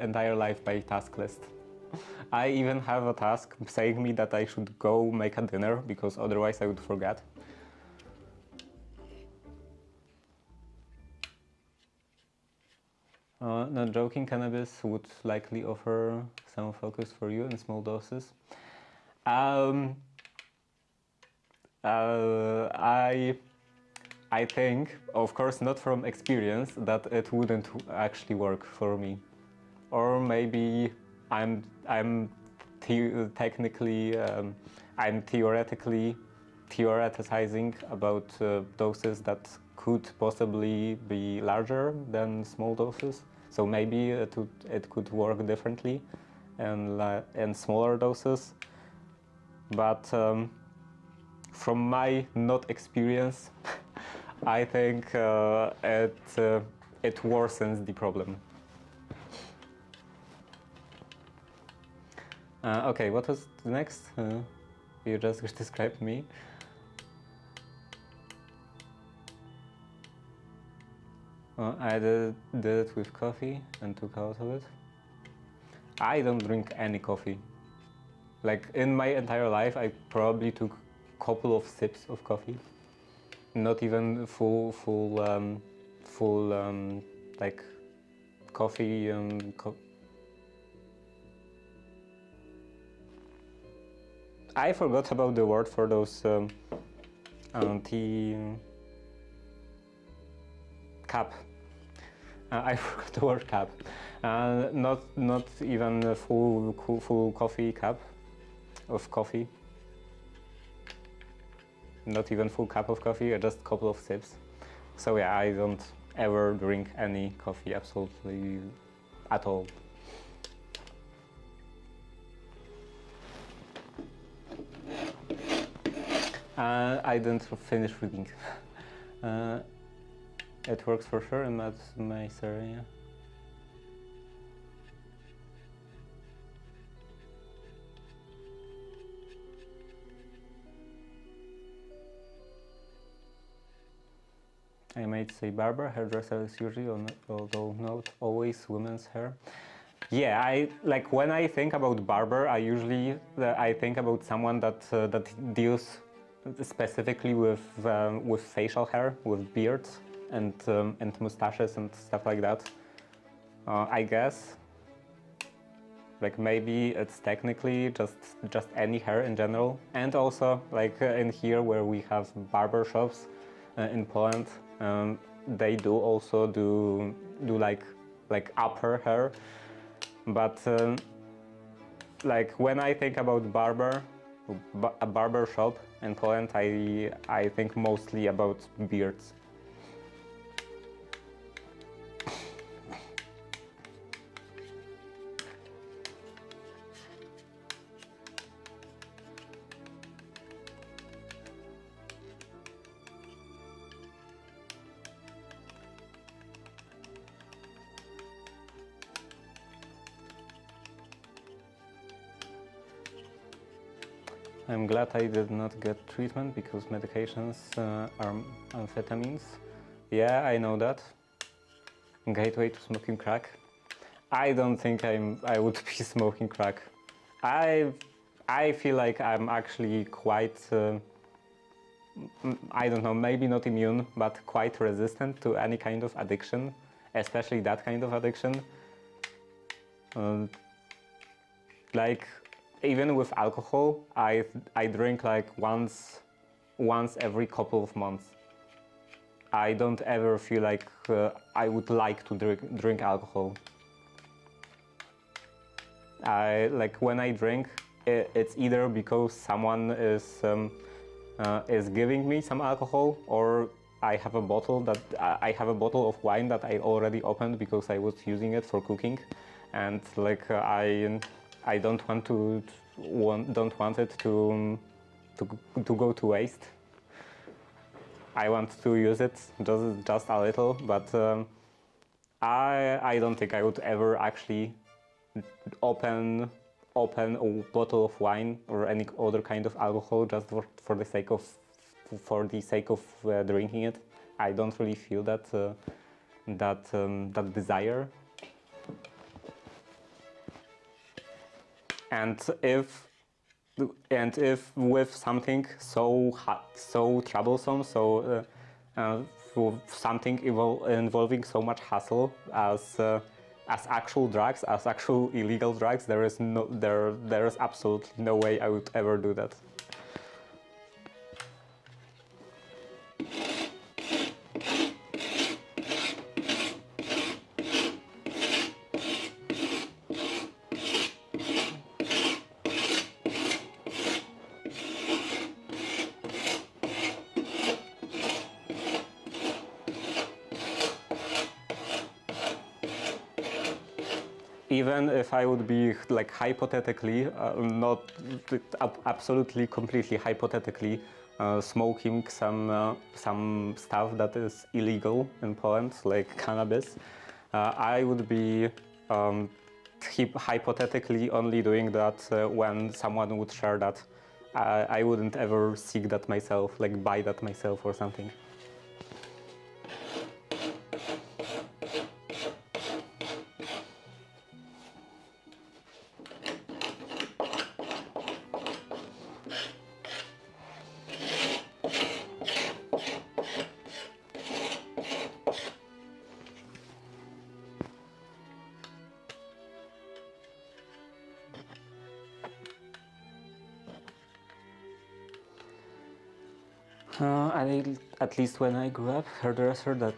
entire life by task list. I even have a task saying me that I should go make a dinner, because otherwise I would forget. Not joking, cannabis would likely offer some focus for you in small doses. I think, of course, not from experience, that it wouldn't actually work for me. Or maybe I'm theoretically theoretizing about doses that could possibly be larger than small doses. So maybe it could work differently in smaller doses. But from my not experience, I think it worsens the problem. Okay, what was the next? You just described me. I did it with coffee and took out of it. I don't drink any coffee. Like in my entire life, I probably took a couple of sips of coffee. Not even full like coffee. I forgot about the word for those tea cup. I forgot the word cup. Not even a full coffee cup of coffee. Not even full cup of coffee, just a couple of sips. So yeah, I don't ever drink any coffee, absolutely at all. I didn't finish reading. It works for sure in my area. I might say barber, hairdresser is usually, although not always, women's hair. Yeah, I like when I think about barber, I think about someone that deals specifically with facial hair, with beards and mustaches and stuff like that. I guess. Like maybe it's technically just any hair in general, and also like in here where we have barber shops in Poland, they do also do like upper hair, but like when I think about a barber shop in Poland, I think mostly about beards. I'm glad I did not get treatment because medications are amphetamines. Yeah, I know that. Gateway to smoking crack. I don't think I would be smoking crack. I feel like I'm actually quite, I don't know, maybe not immune, but quite resistant to any kind of addiction, especially that kind of addiction. Like, even with alcohol, I drink like once every couple of months. I don't ever feel like I would like to drink alcohol. Like when I drink, it's either because someone is giving me some alcohol, or I have a bottle of wine that I already opened because I was using it for cooking, and like I don't want it to go to waste. I want to use it just a little, but I don't think I would ever actually open a bottle of wine or any other kind of alcohol just for the sake of drinking it. I don't really feel that desire. And if with something so troublesome, something involving so much hassle as actual drugs, as actual illegal drugs, there is absolutely no way I would ever do that. Even if I would be like hypothetically, not absolutely completely hypothetically, smoking some stuff that is illegal in Poland, like cannabis, I would be hypothetically only doing that when someone would share that. I wouldn't ever seek that myself, like buy that myself or something. At least when I grew up, hairdresser that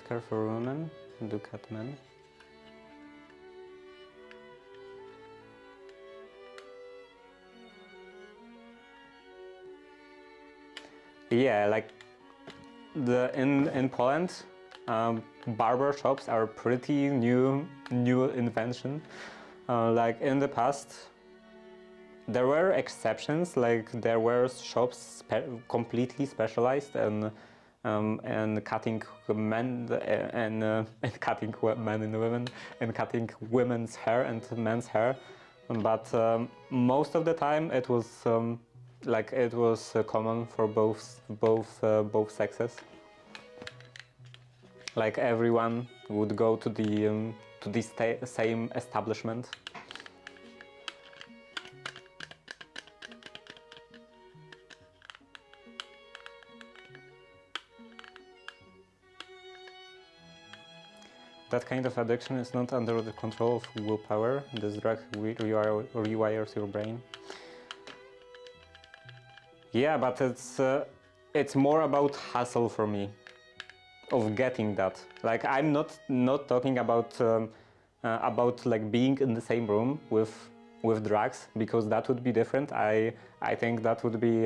care for women do cut men. Yeah, like in Poland, barber shops are pretty new invention. Like in the past, there were exceptions. Like there were shops completely specialized and cutting men and cutting men and women and cutting women's hair and men's hair. But most of the time, it was common for both sexes. Like everyone would go to the same establishment. That kind of addiction is not under the control of willpower. This drug rewires your brain. Yeah, but it's more about hustle for me, of getting that. Like I'm not talking about like being in the same room with drugs, because that would be different. I think that would be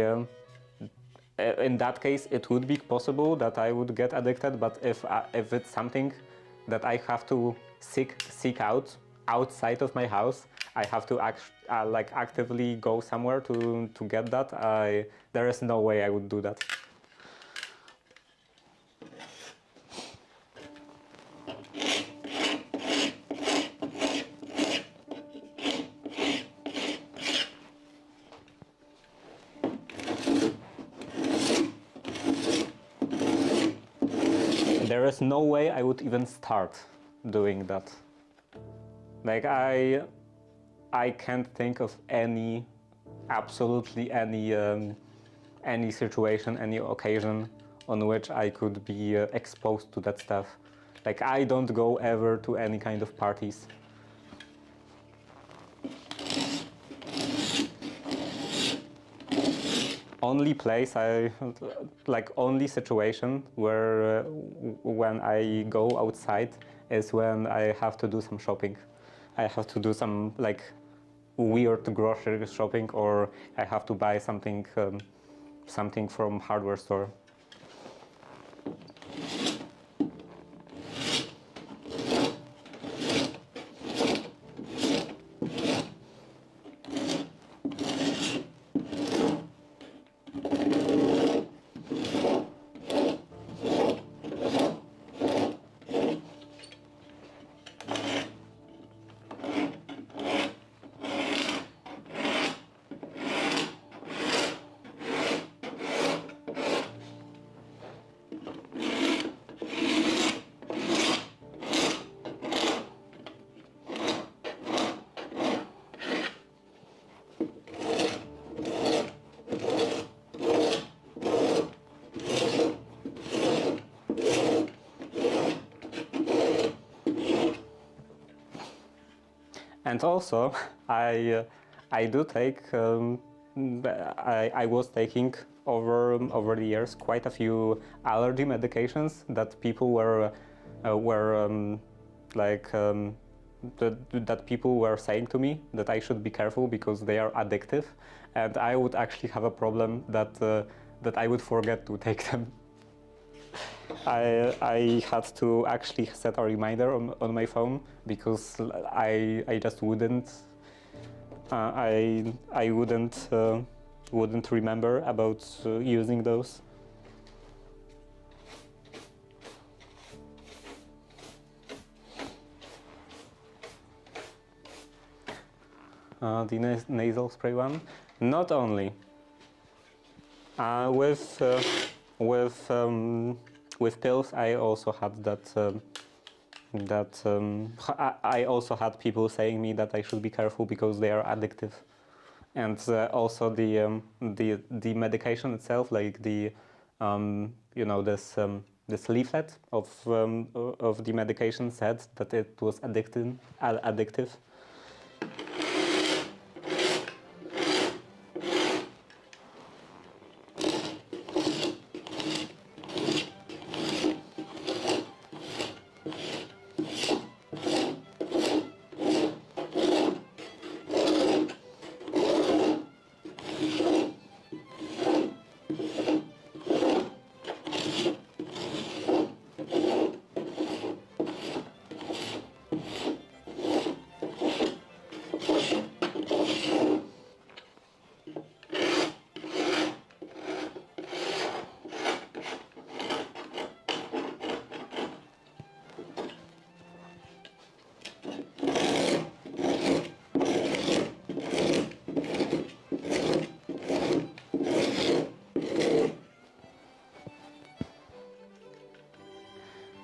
in that case it would be possible that I would get addicted. But if it's something that I have to seek out outside of my house, I have to actively go somewhere to get that. There is no way I would do that. There is no way I would even start doing that. Like I can't think of absolutely any situation, any occasion on which I could be exposed to that stuff. Like I don't go ever to any kind of parties. Only place only situation where when I go outside is when I have to do some shopping. I have to do some weird grocery shopping, or I have to buy something from hardware store. And also, I do take. I was taking over the years quite a few allergy medications that people that people were saying to me that I should be careful because they are addictive, and I would actually have a problem that I would forget to take them. I had to actually set a reminder on my phone because I just wouldn't I wouldn't remember about using those. The nasal spray one, not only with pills. I also had I also had people saying me that I should be careful because they are addictive, and also the medication itself, like the this leaflet of the medication said that it was addictive.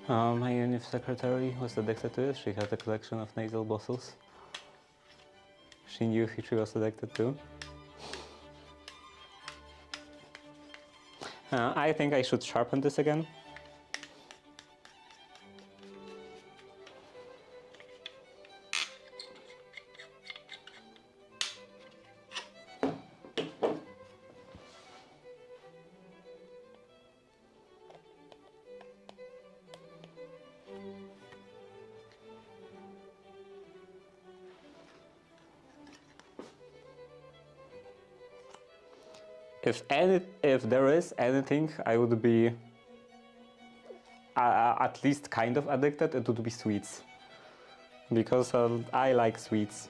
My UNIF secretary was addicted to it. She had a collection of nasal bottles. She knew she was addicted to. I think I should sharpen this again. If there is anything I would be at least kind of addicted, it would be sweets, because I like sweets,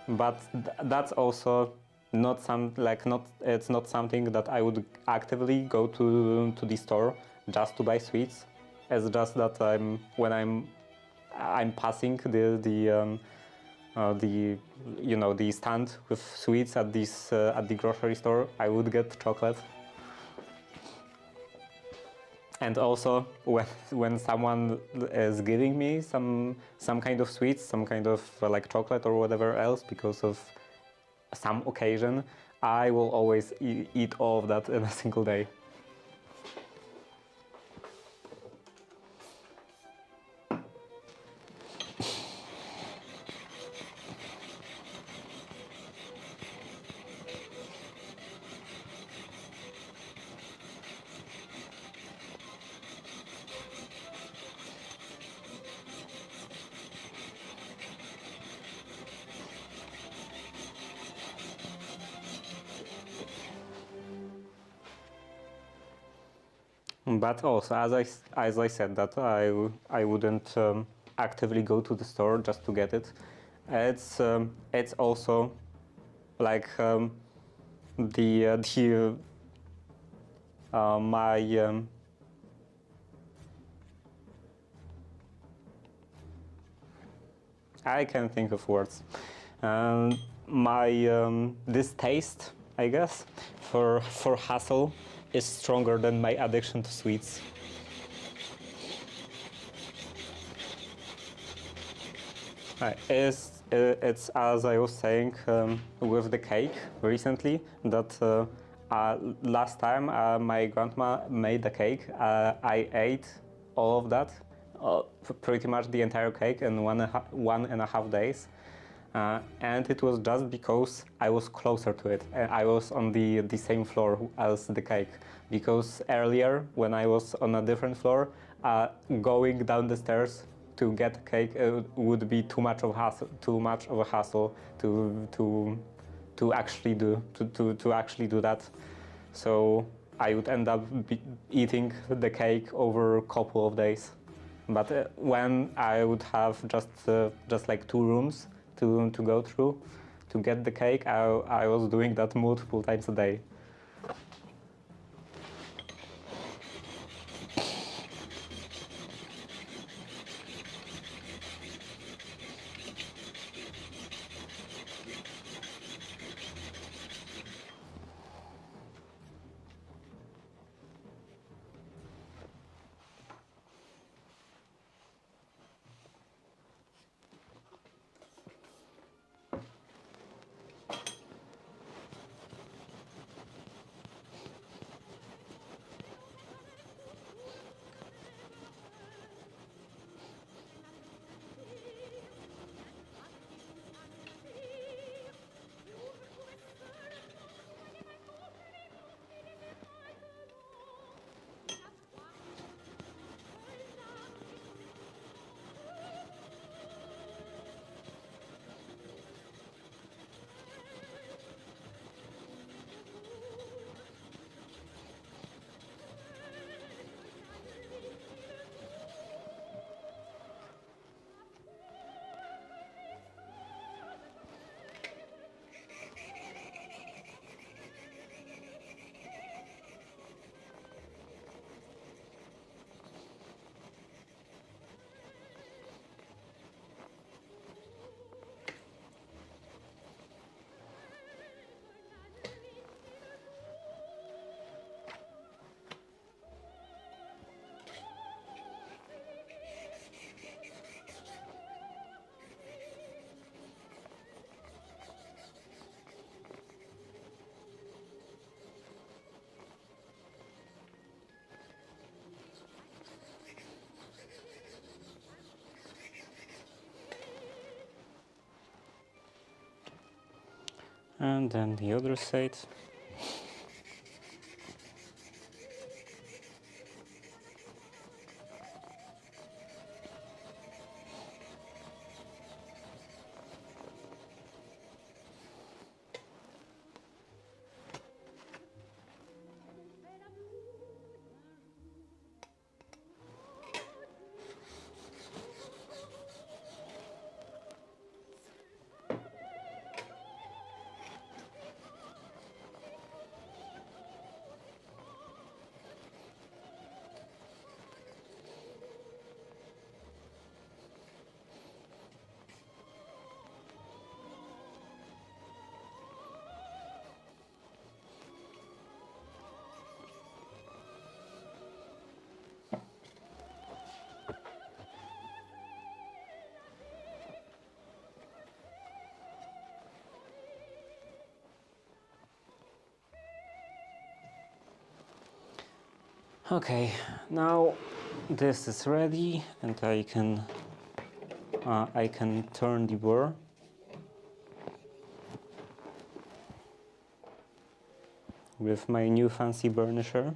but that's also not it's not something that I would actively go to the store just to buy sweets. It's just that when I'm passing the the stand with sweets at the grocery store, I would get chocolate. And also when someone is giving me some kind of sweets, some kind of like chocolate or whatever else because of some occasion, I will always eat all of that in a single day. But also, as I said, that I wouldn't actively go to the store just to get it. It's also like my I can think of words. My distaste, I guess, for hassle is stronger than my addiction to sweets. It's as I was saying with the cake recently, that last time my grandma made the cake, I ate all of that, pretty much the entire cake in 1.5 days. And it was just because I was closer to it. I was on the same floor as the cake. Because earlier, when I was on a different floor, going down the stairs to get cake would be too much of a hassle to actually do that. So I would end up eating the cake over a couple of days. But when I would have just like 2 rooms to go through to get the cake, I was doing that multiple times a day. And then the other side. Okay, now this is ready, and I can turn the burr. With my new fancy burnisher.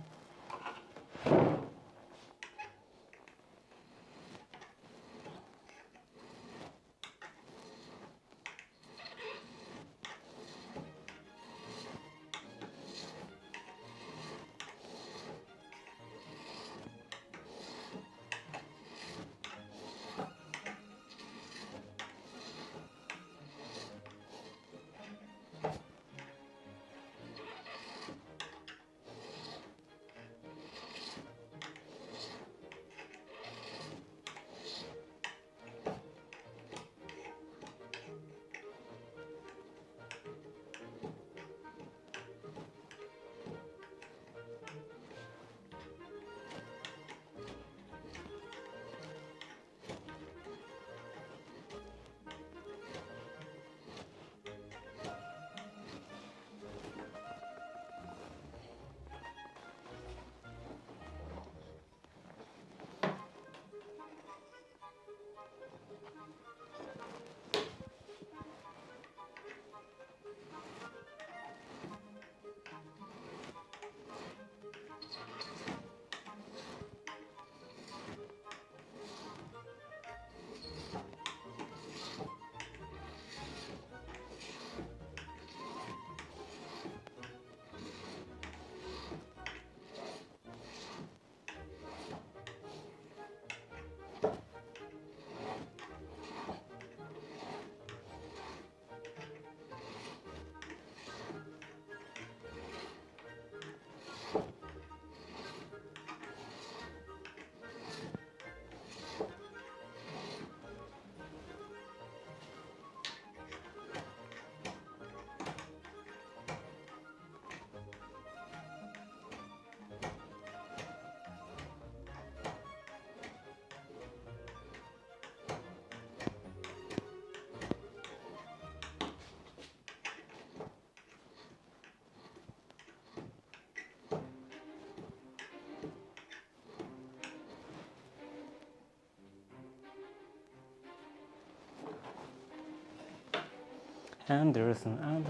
And there is an ad.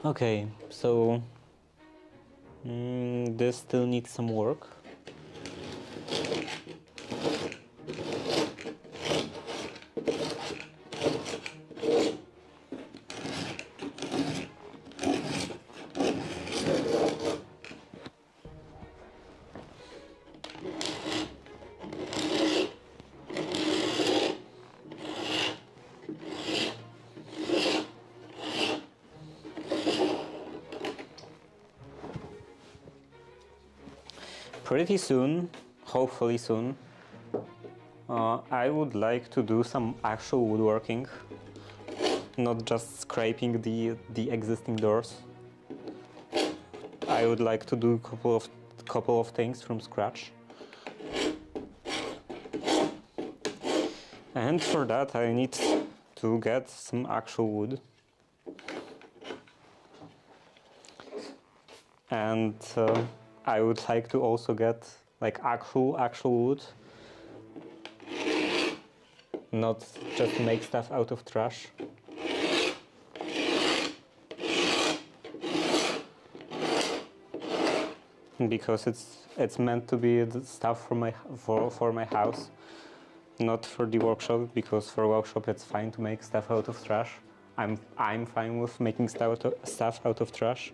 Okay, so this still needs some work. pretty soon, hopefully soon, I would like to do some actual woodworking, not just scraping the existing doors. I would like to do a couple of things from scratch. And for that I need to get some actual wood. And I would like to also get like actual wood, not just make stuff out of trash. Because it's meant to be the stuff for my house, not for the workshop. Because for workshop it's fine to make stuff out of trash. I'm fine with making stuff out of trash.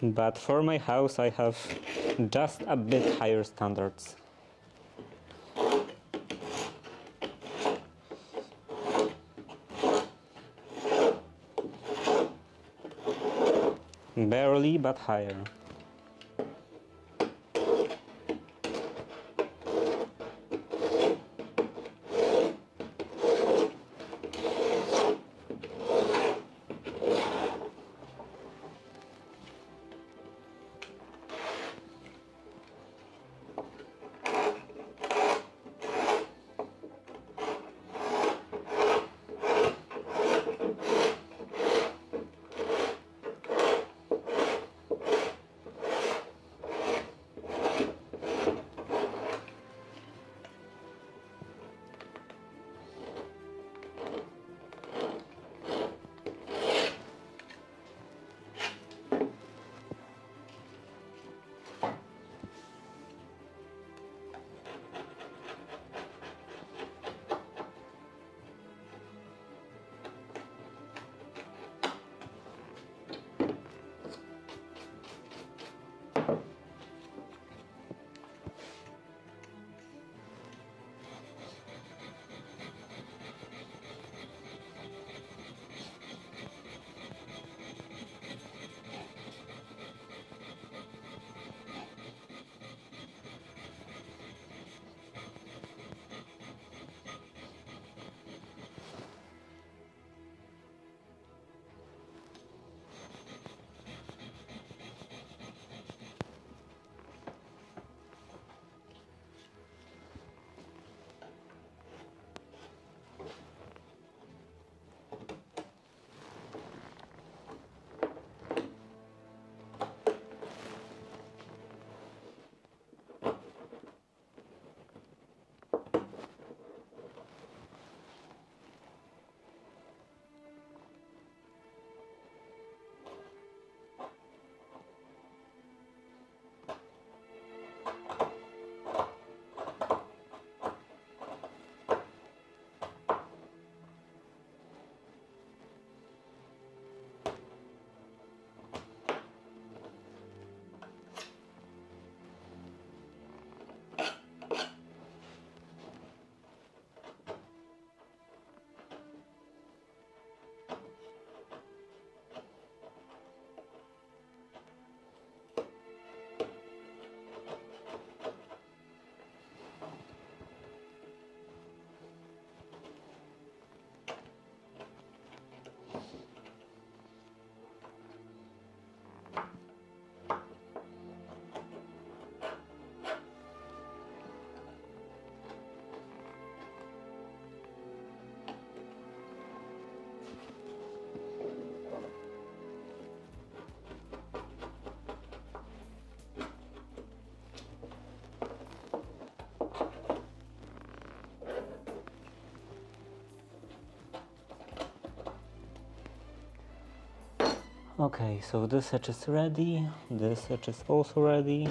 But for my house I have just a bit higher standards. Barely, but higher. Okay, so this edge is ready, this edge is also ready.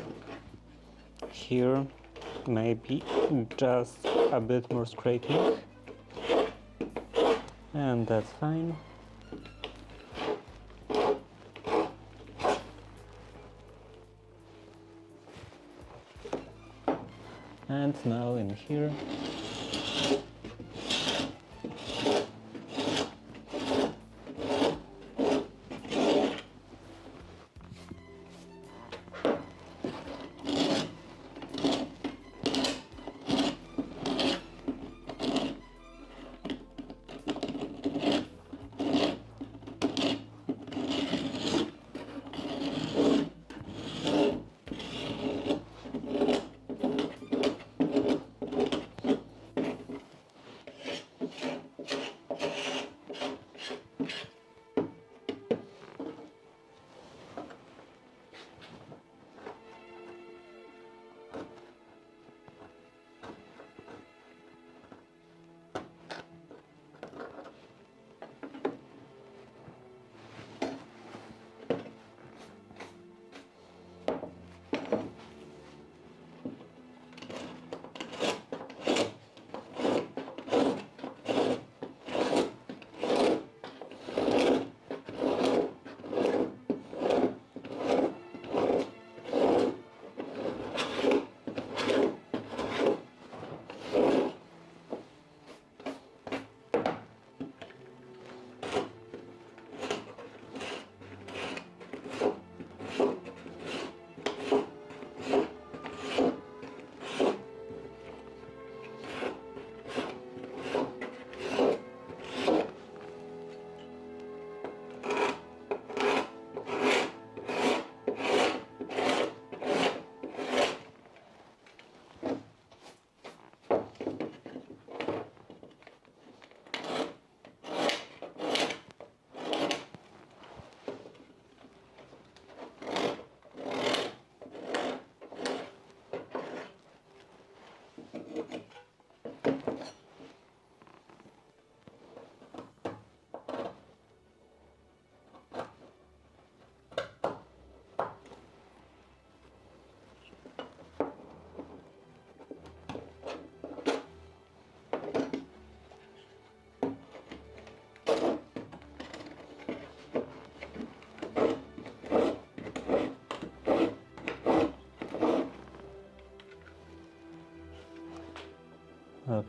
Here, maybe just a bit more scraping, and that's fine. And now in here.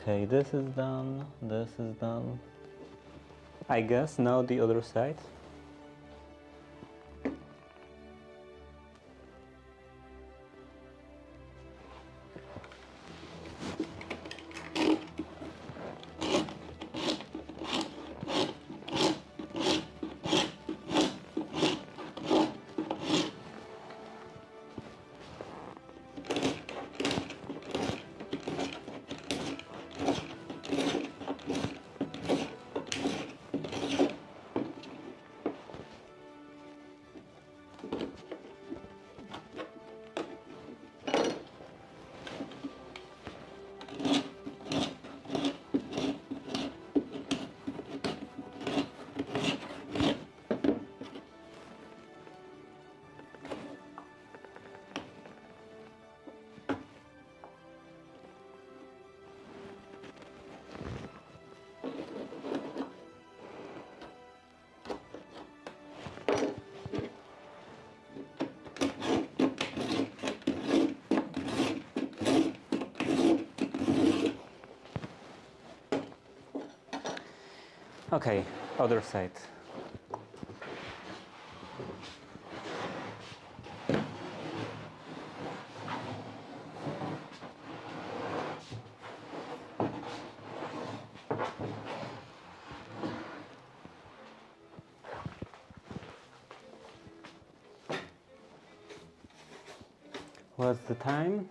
Okay, this is done, this is done. I guess now the other side. Okay, other side. What's the time?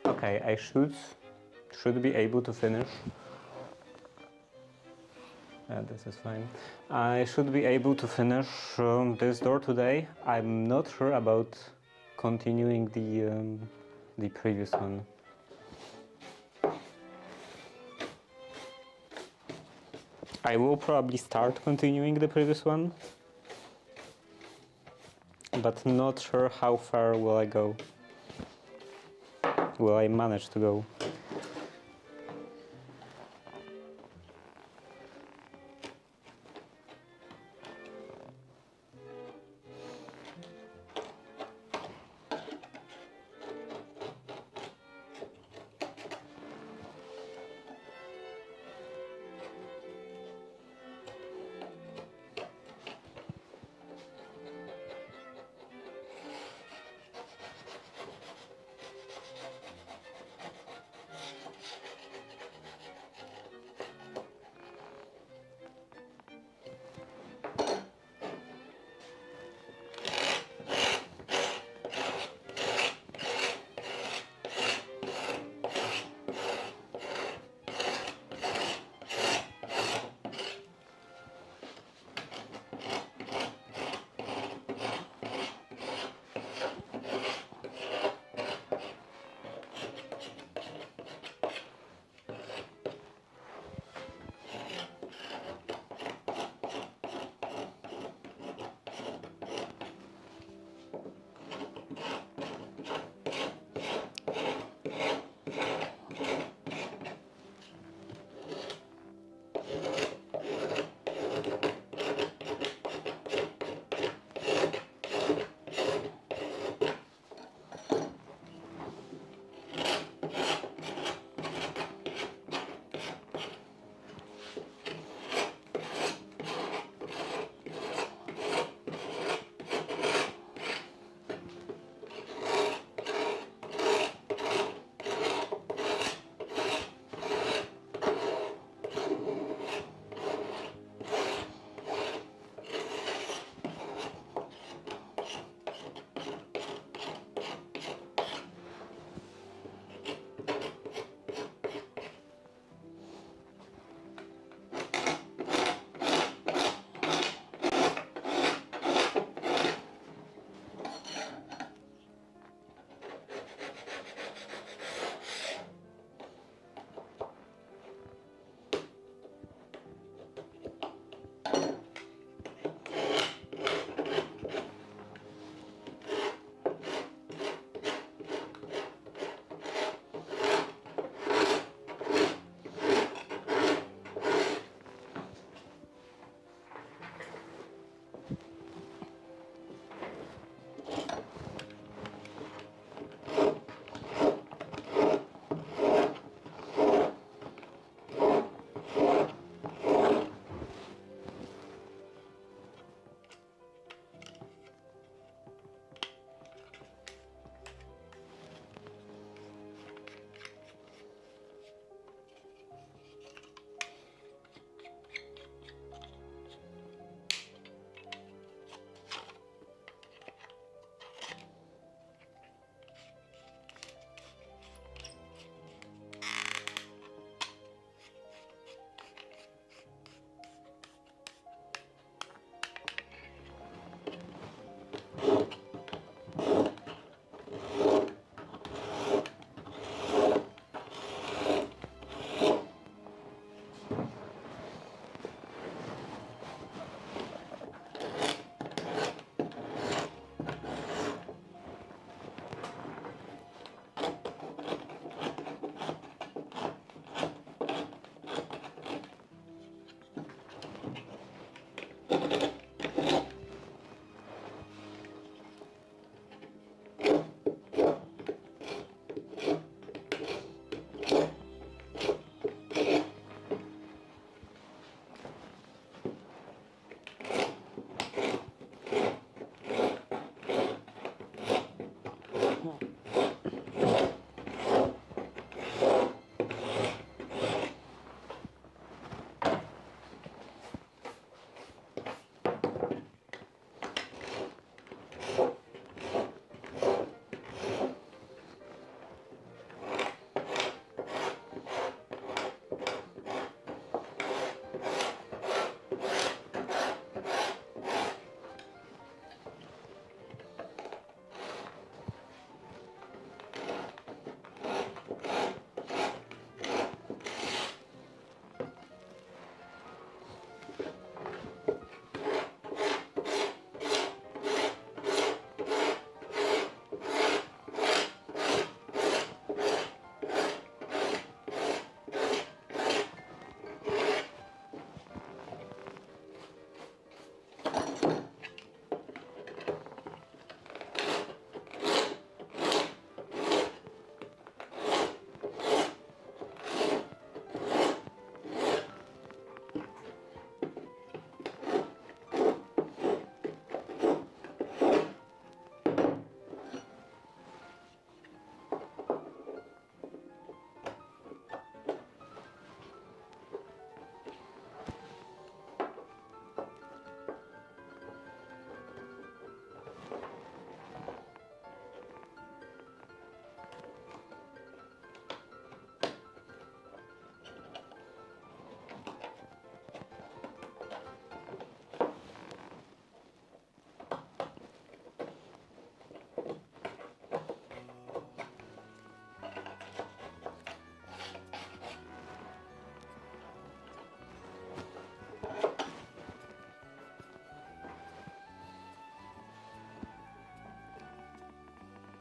Okay, I should be able to finish. This is fine. I should be able to finish this door today. I'm not sure about continuing the previous one. I will probably start continuing the previous one, but not sure how far will I go. Will I manage to go?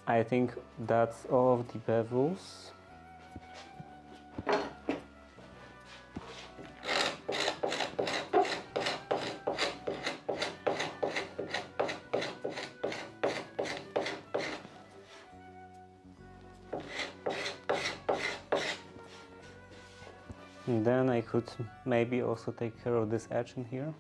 I think that's all of the bevels. And then I could maybe also take care of this edge in here.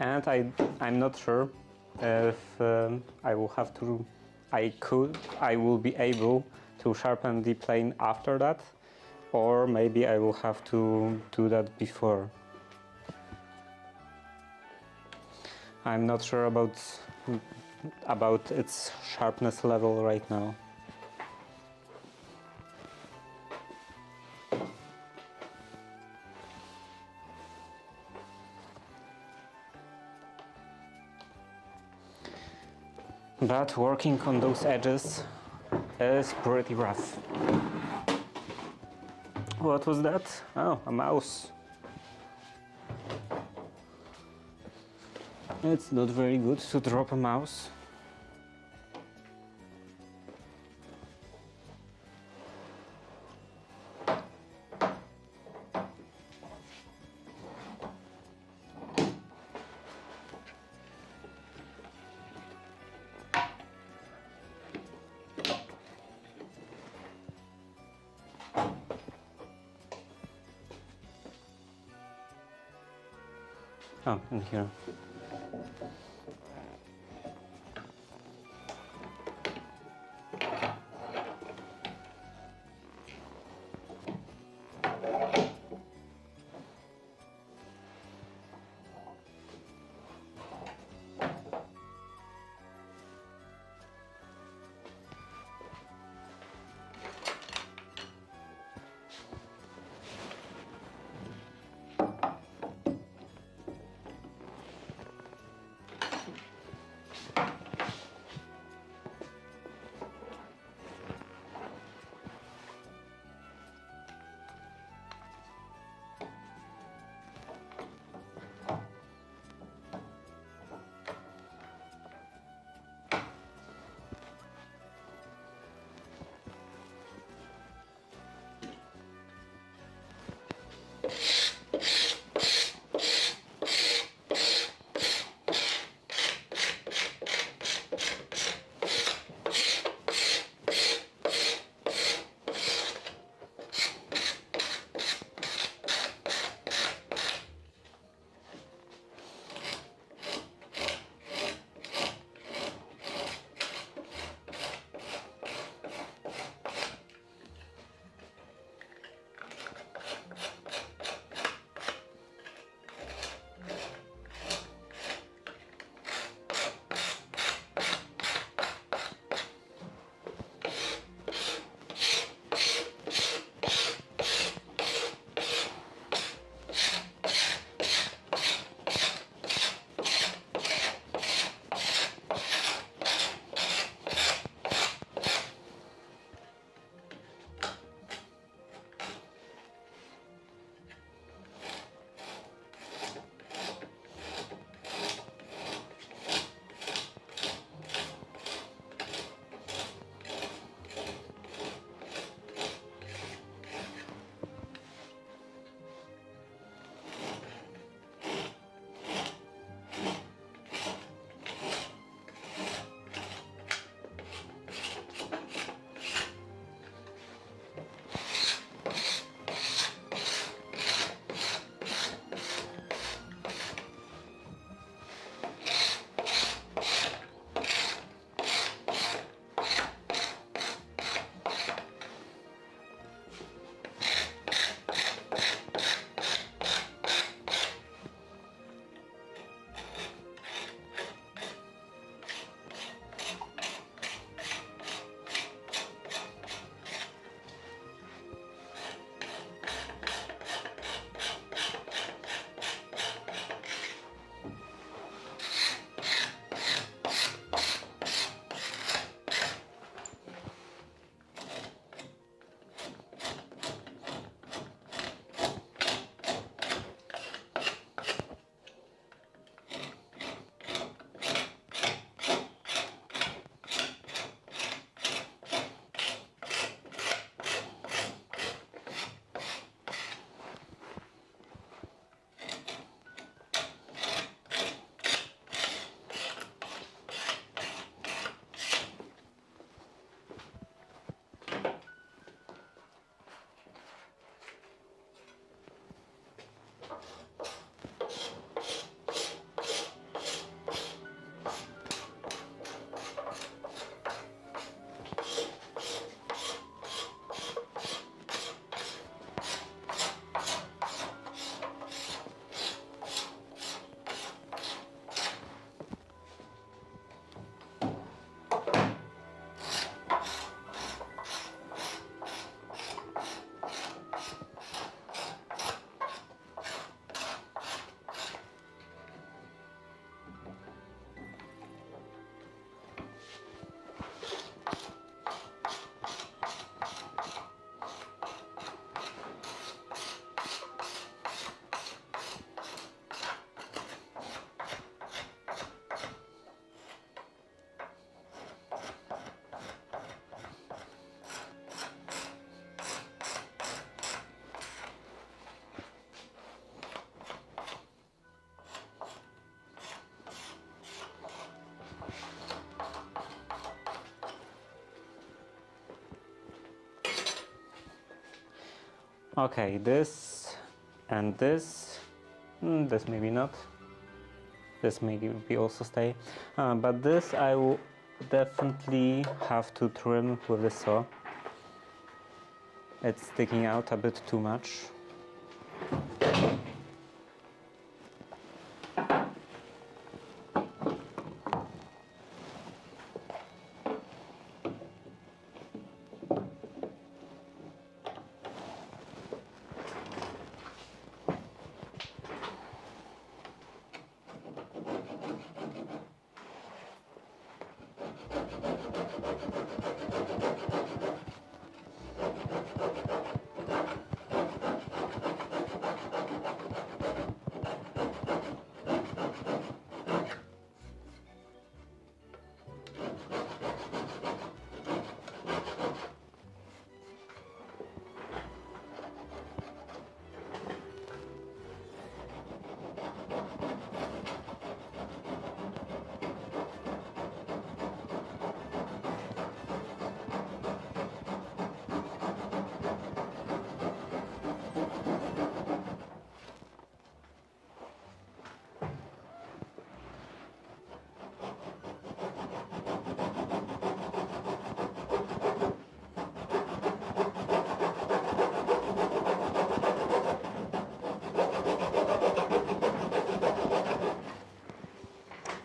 And I'm not sure if I will have to, I will be able to sharpen the plane after that, or maybe I will have to do that before. I'm not sure about its sharpness level right now. But working on those edges is pretty rough. What was that? Oh, a mouse. It's not very good to drop a mouse. Oh, in here. Okay, this and this. This maybe not. This maybe also stay. But this I will definitely have to trim with the saw. It's sticking out a bit too much.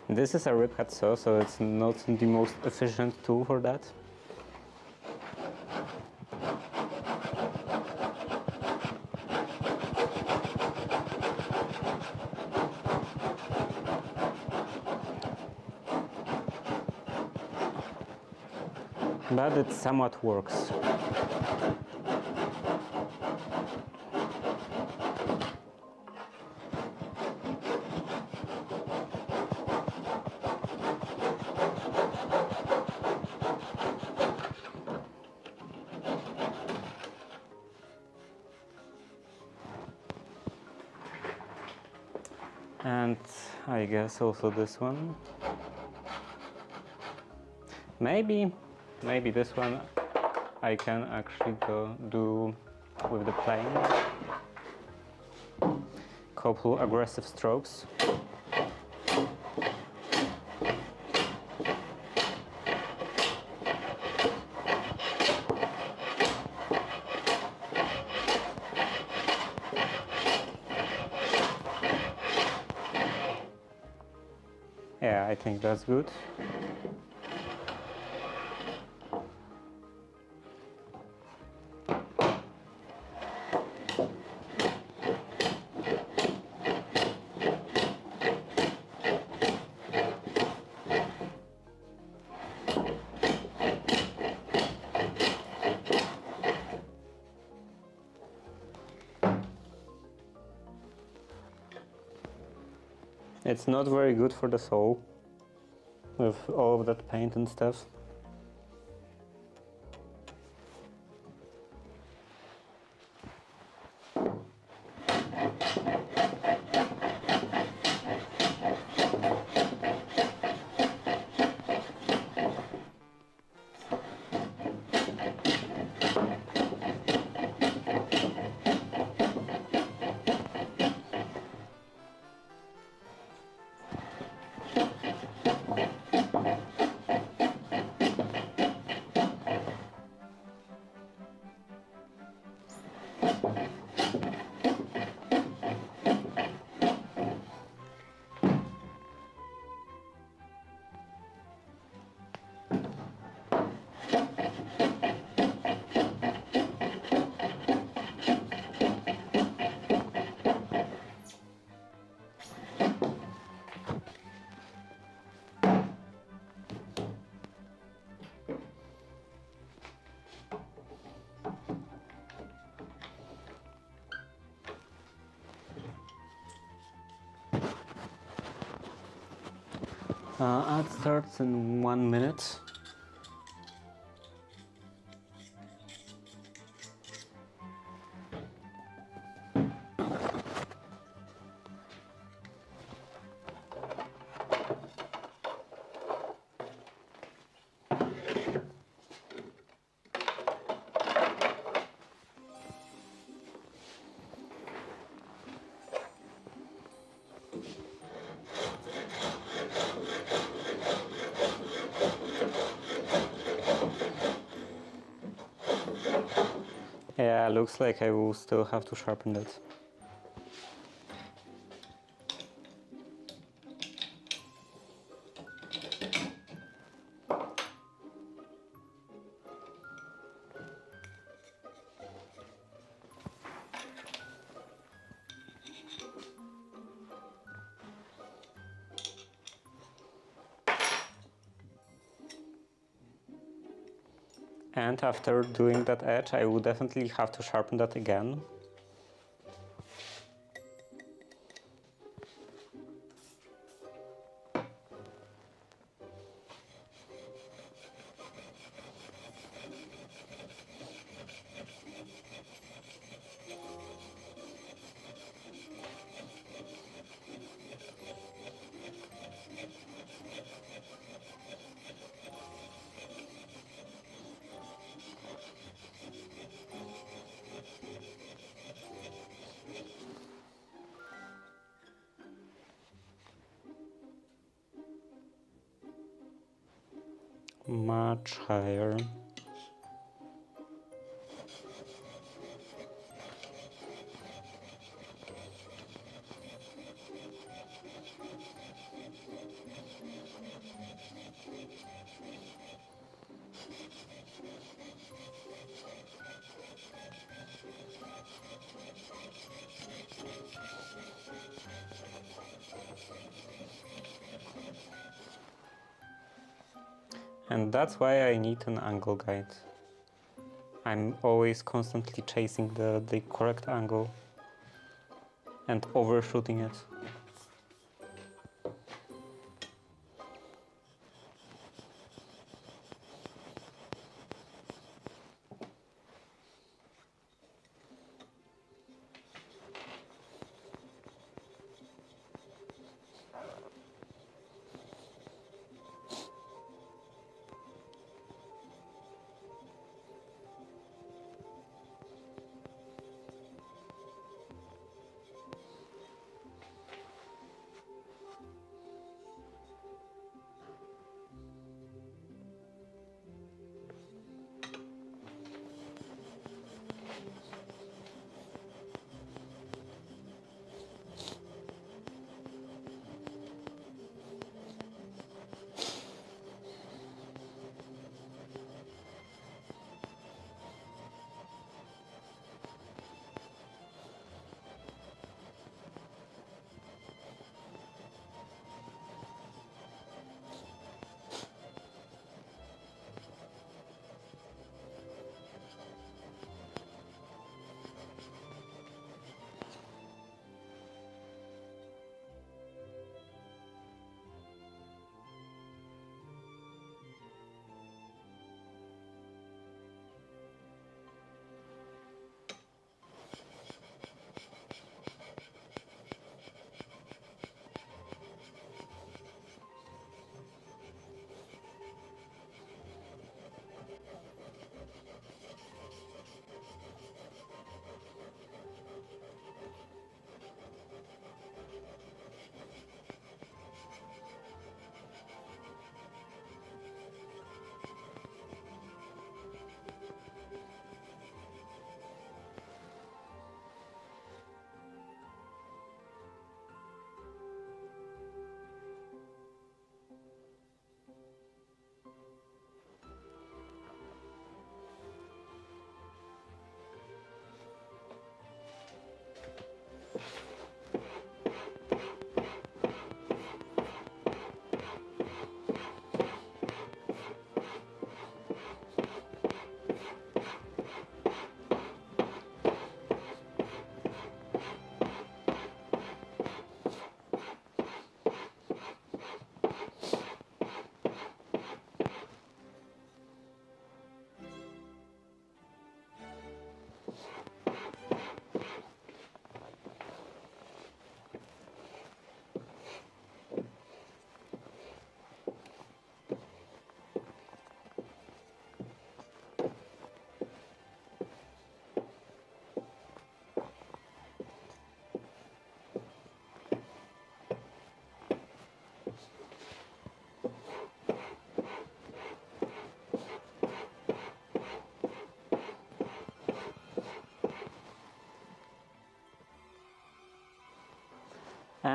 This is a rip cut saw, so it's not the most efficient tool for that. But it somewhat works. And I guess also this one. Maybe this one I can actually do with the plane. Couple aggressive strokes. Yeah, I think that's good. It's not very good for the sole with all of that paint and stuff. Ad starts in 1 minute. Yeah, looks like I will still have to sharpen it. And after doing that edge, I will definitely have to sharpen that again. Much higher. And that's why I need an angle guide. I'm always constantly chasing the correct angle and overshooting it.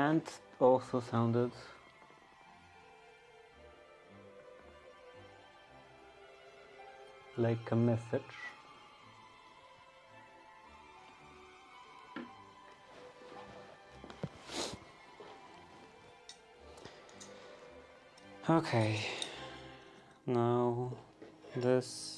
and also sounded like a message. Okay, now this.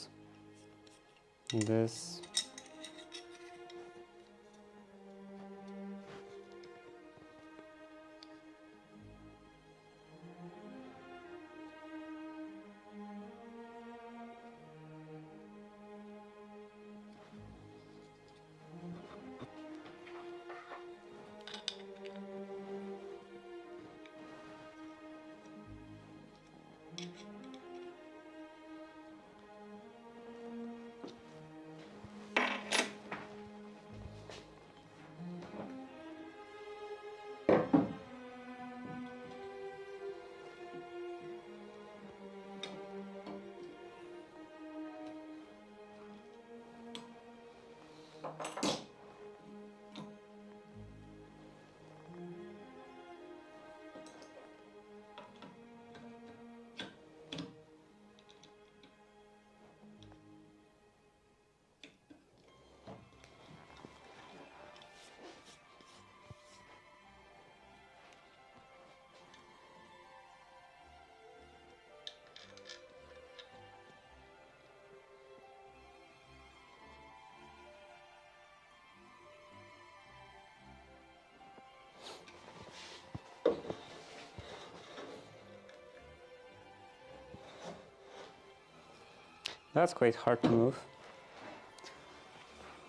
That's quite hard to move.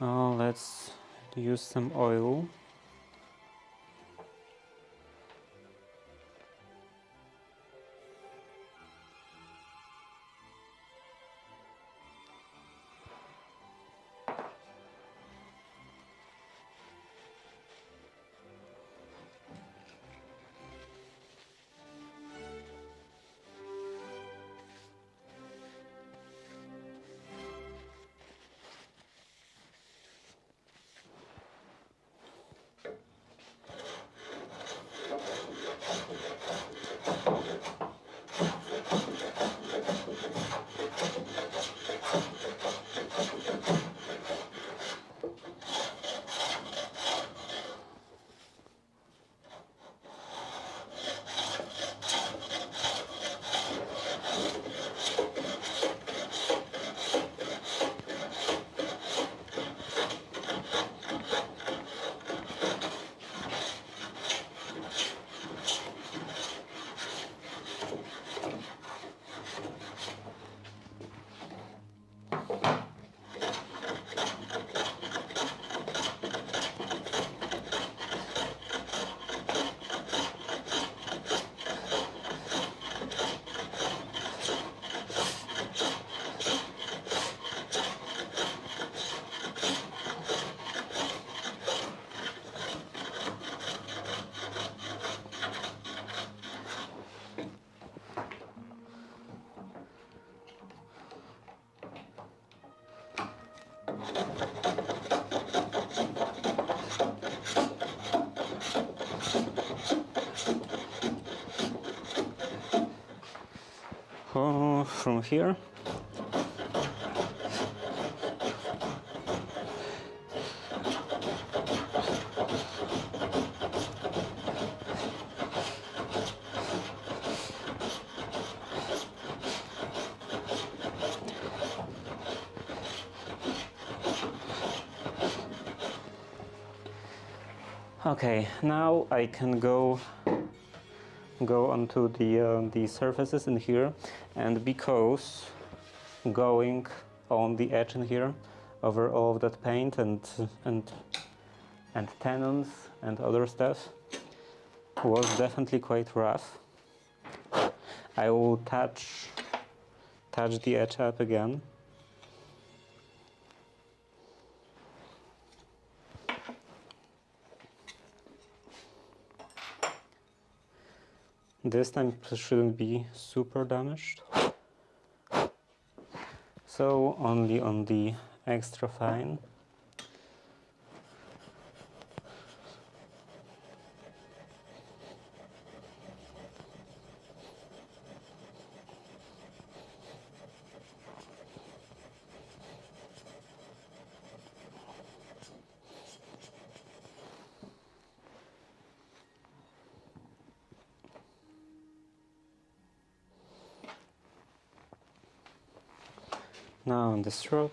Let's use some oil. From here. Okay, now I can go onto the surfaces in here, and because going on the edge in here over all of that paint and tenons and other stuff was definitely quite rough. I will touch the edge up again. This time it shouldn't be super damaged. So only on the extra fine. Now on the strop.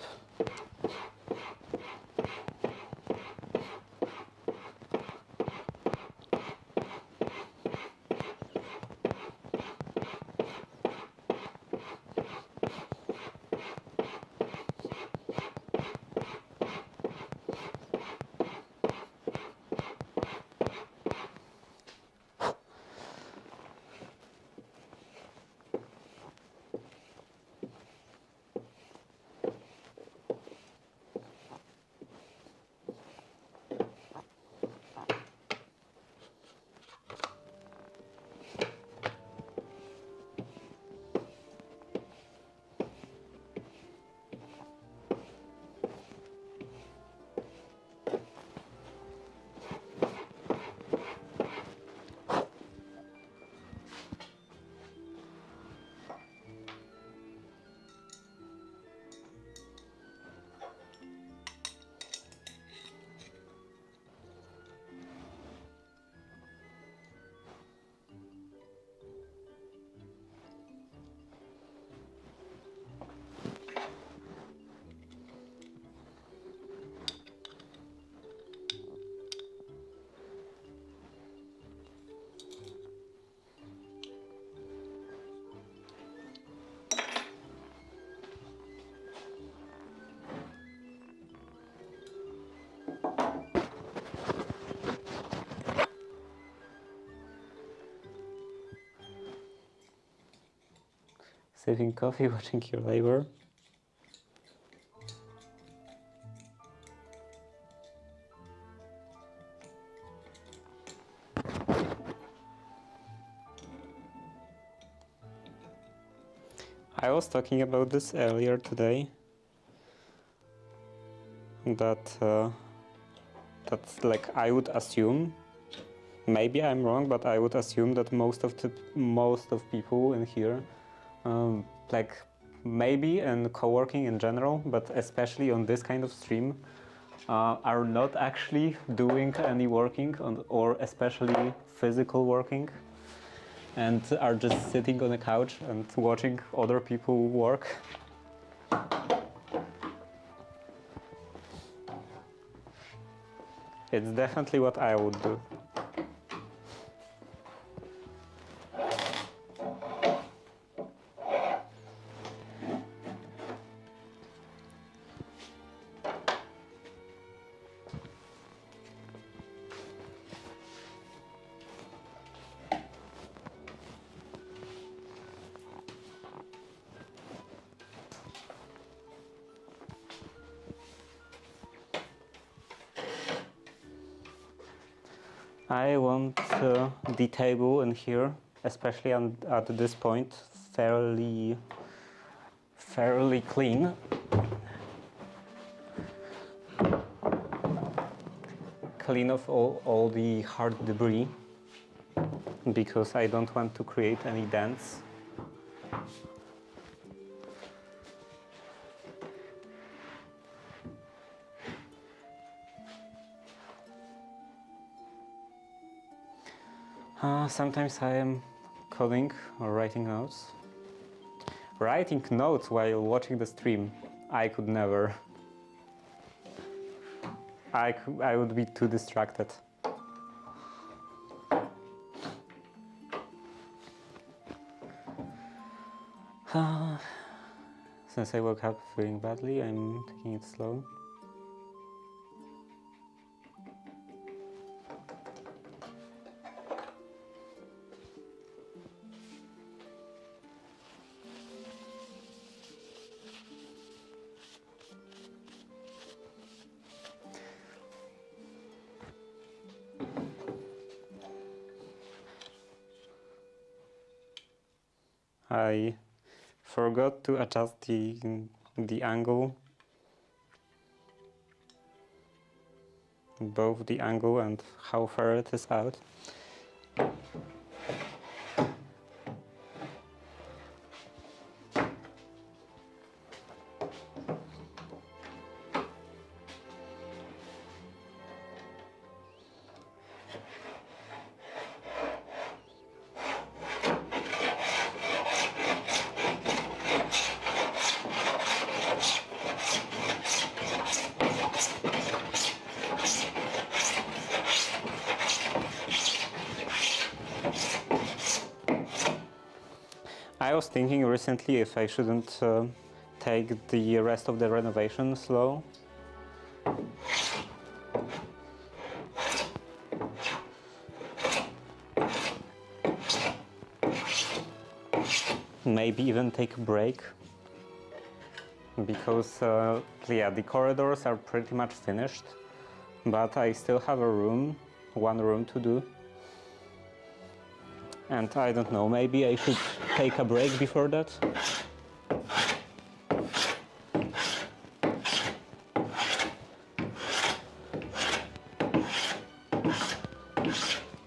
Sipping coffee, watching your labor. I was talking about this earlier today, that that's like I would assume, maybe I'm wrong, but I would assume that most of people in here, like maybe in co-working in general, but especially on this kind of stream, are not actually doing any working or especially physical working, and are just sitting on a couch and watching other people work. It's definitely what I would do. I want the table in here, especially at this point, fairly clean. Clean of all the hard debris, because I don't want to create any dents. Sometimes I am coding or writing notes. Writing notes while watching the stream, I could never. I would be too distracted. Since I woke up feeling badly, I'm taking it slow. I forgot to adjust the angle, both the angle and how far it is out. was thinking recently if I shouldn't take the rest of the renovation slow. Maybe even take a break, because yeah, the corridors are pretty much finished, but I still have one room to do. And I don't know, maybe I should take a break before that.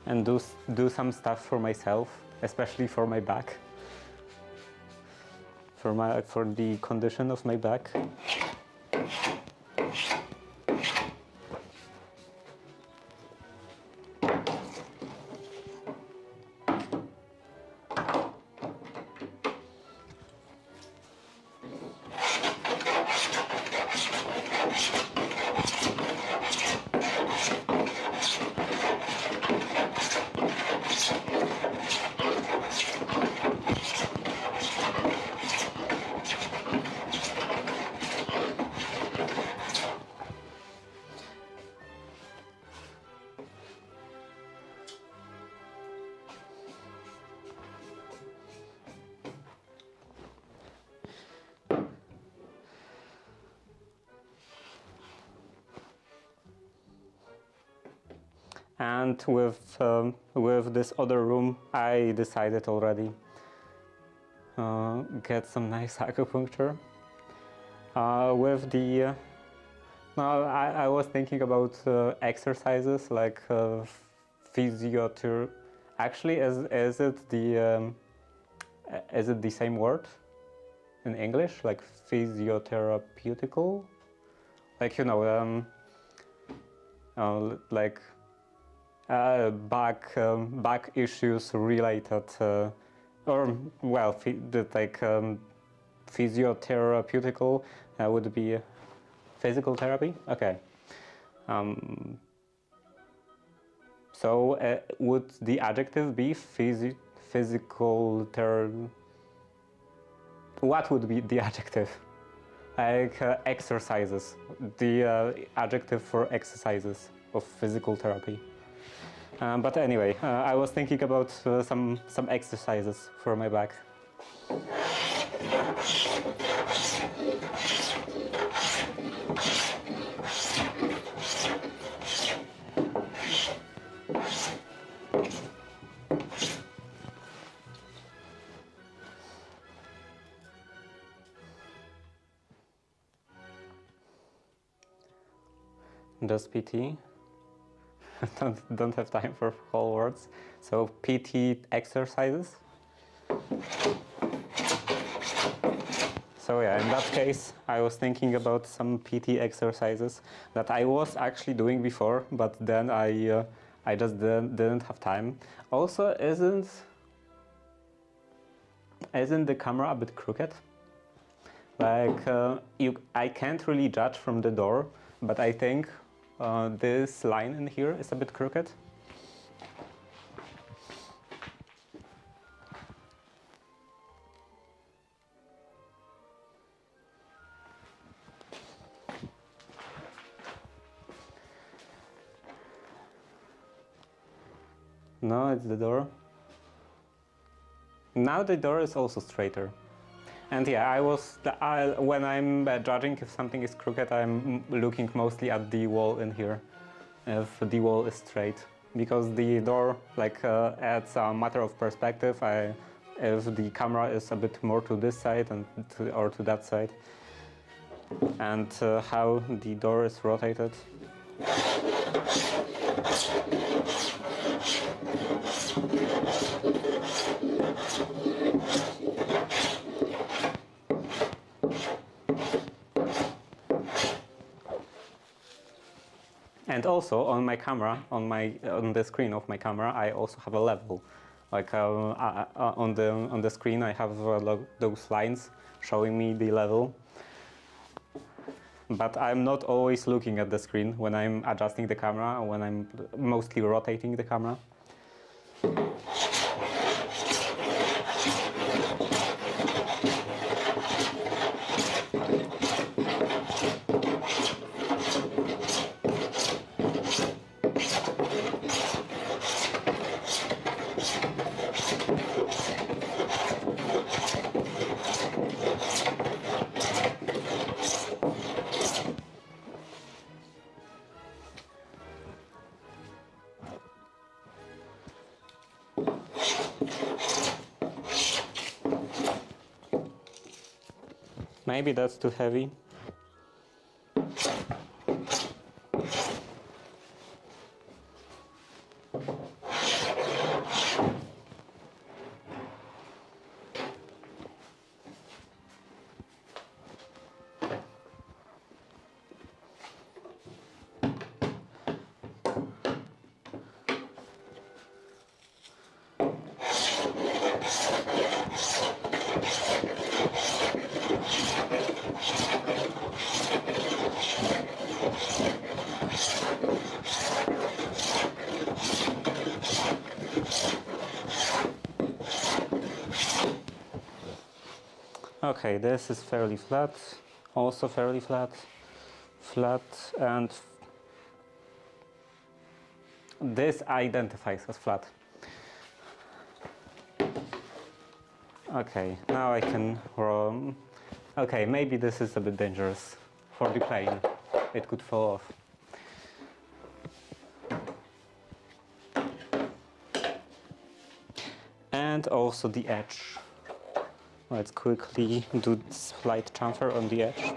And do some stuff for myself, especially for my back. For the condition of my back. And with this other room, I decided already get some nice acupuncture. With the no, I was thinking about exercises like physiotherapy. Actually, is it the same word in English, like physiotherapeutical? Like, you know, like back issues related, or well, physiotherapeutical would be physical therapy. Okay. So would the adjective be physical therapy? What would be the adjective? Like exercises, the adjective for exercises of physical therapy. But anyway, I was thinking about some exercises for my back. Does PT? don't have time for whole words. So PT exercises. So yeah, in that case, I was thinking about some PT exercises that I was actually doing before, but then I just didn't have time. Also, isn't the camera a bit crooked? Like I can't really judge from the door, but I think this line in here is a bit crooked. No, it's the door. Now the door is also straighter. And yeah, when I'm judging if something is crooked, I'm looking mostly at the wall in here, if the wall is straight. Because the door adds a matter of perspective. If the camera is a bit more to this side or to that side, and how the door is rotated. And also on my camera, on the screen of my camera, I also have a level. Like on the screen, I have those lines showing me the level. But I'm not always looking at the screen when I'm adjusting the camera, or when I'm mostly rotating the camera. Maybe that's too heavy. Okay, this is fairly flat, also fairly flat, flat, and this identifies as flat. Okay, now I can roam. Okay, maybe this is a bit dangerous for the plane. It could fall off. And also the edge. Let's quickly do slight chamfer on the edge.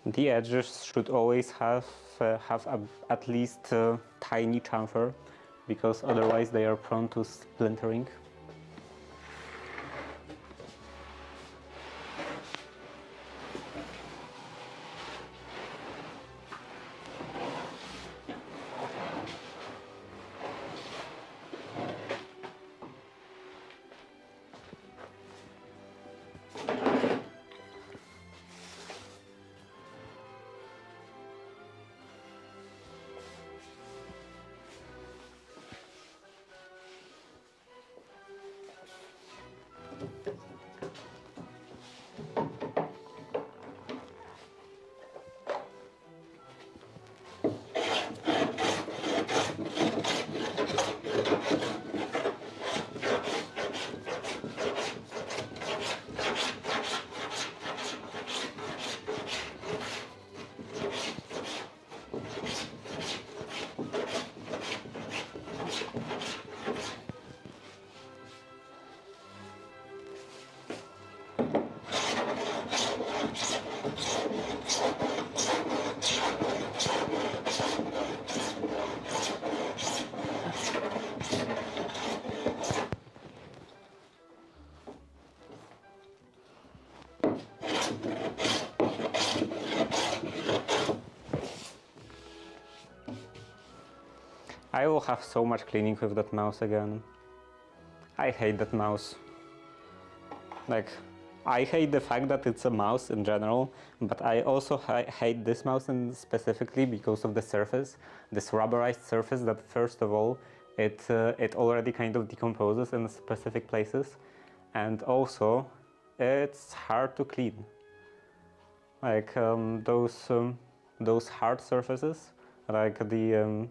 The edges should always have at least a tiny chamfer, because otherwise they are prone to splintering. I will have so much cleaning with that mouse again. I hate that mouse. Like, I hate the fact that it's a mouse in general, but I also hate this mouse specifically because of the surface, this rubberized surface that first of all, it already kind of decomposes in specific places, and also it's hard to clean. Like those hard surfaces, like the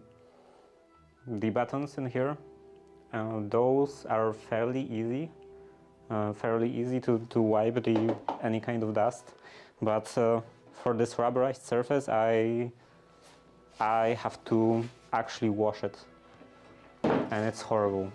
buttons in here, those are fairly easy to wipe any kind of dust, but for this rubberized surface I have to actually wash it, and it's horrible.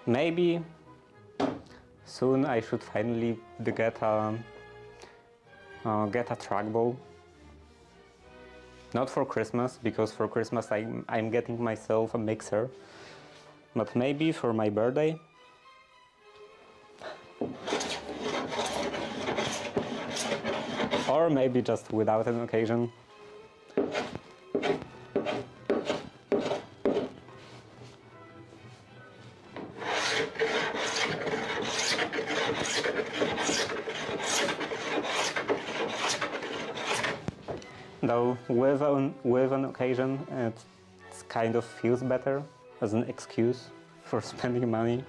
Maybe soon I should finally get a trackball. Not for Christmas, because for Christmas I'm getting myself a mixer, but maybe for my birthday. Or maybe just without an occasion. Though with an occasion it kind of feels better as an excuse for spending money.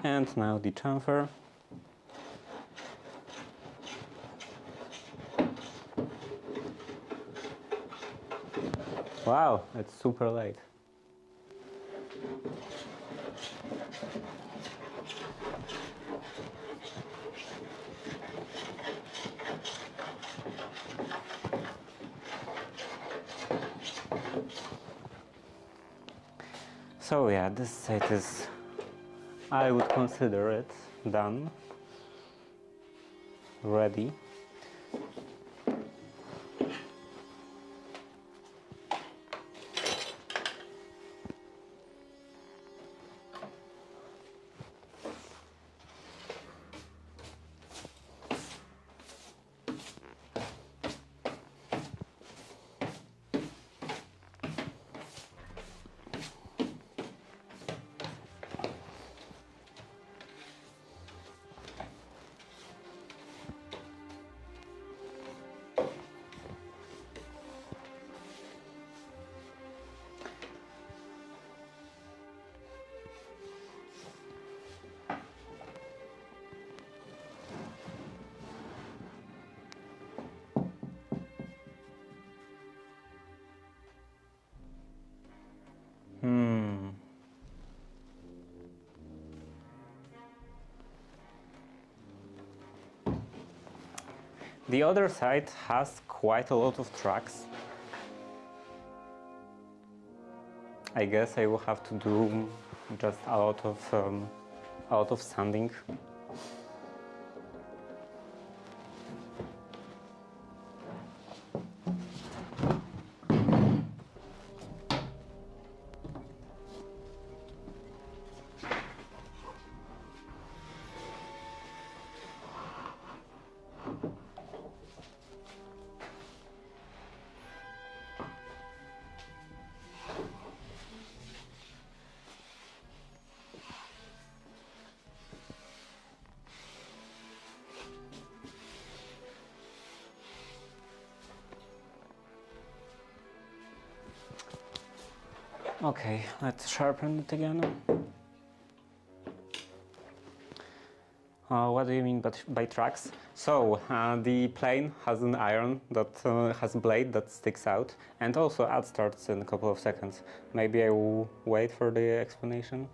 And now the chamfer. Wow, it's super late. So yeah, this set is, I would consider it done, ready. The other side has quite a lot of tracks. I guess I will have to do just a lot of sanding. Okay, let's sharpen it again. What do you mean by tracks? So, the plane has an iron that has a blade that sticks out, and also ad starts in a couple of seconds. Maybe I will wait for the explanation.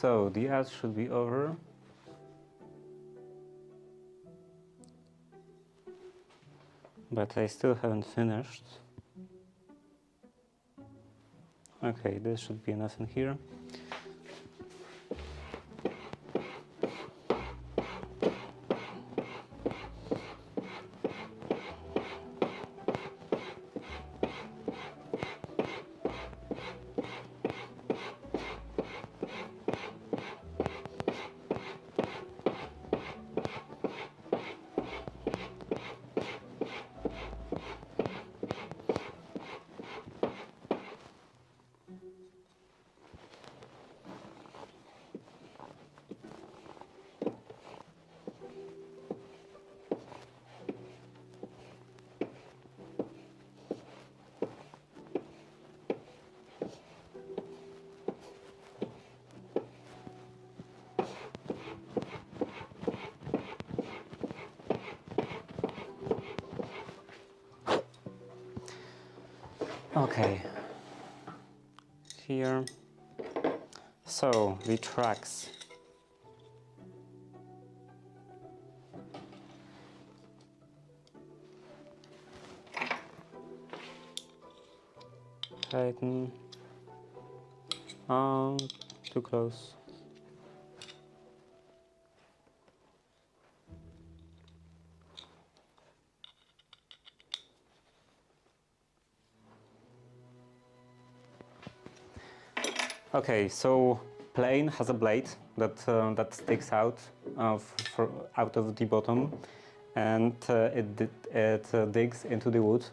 So the edge should be over. But I still haven't finished. Okay, this should be enough in here. Okay, here, so the tracks. Tighten, too close. Okay, so plane has a blade that sticks out out of the bottom, and it digs into the wood,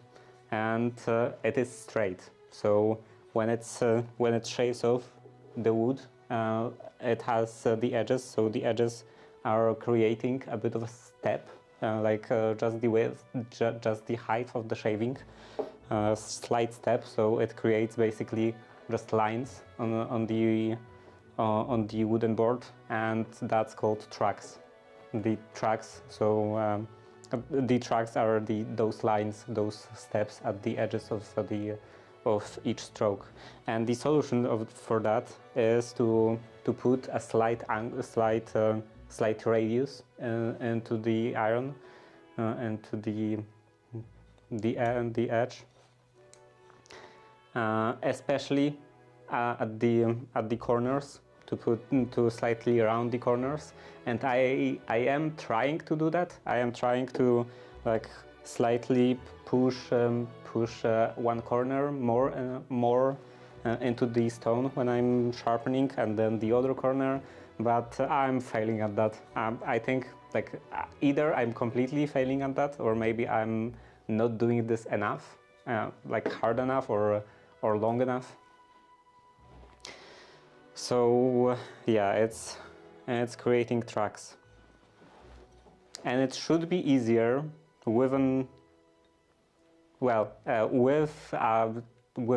and it is straight. So when it shaves off the wood, it has the edges. So the edges are creating a bit of a step, just the width, just the height of the shaving, slight step. So it creates basically just lines on the wooden board, and that's called tracks. The tracks. So the tracks are those lines, those steps at the edges of each stroke. And the solution for that is to put a slight radius into the iron, into the edge. Especially at the corners, to slightly round the corners, and I am trying to do that. I am trying to slightly push one corner more into the stone when I'm sharpening, and then the other corner, but I'm failing at that. I think either I'm completely failing at that, or maybe I'm not doing this enough, hard enough or long enough. So yeah, it's creating tracks, and it should be easier with with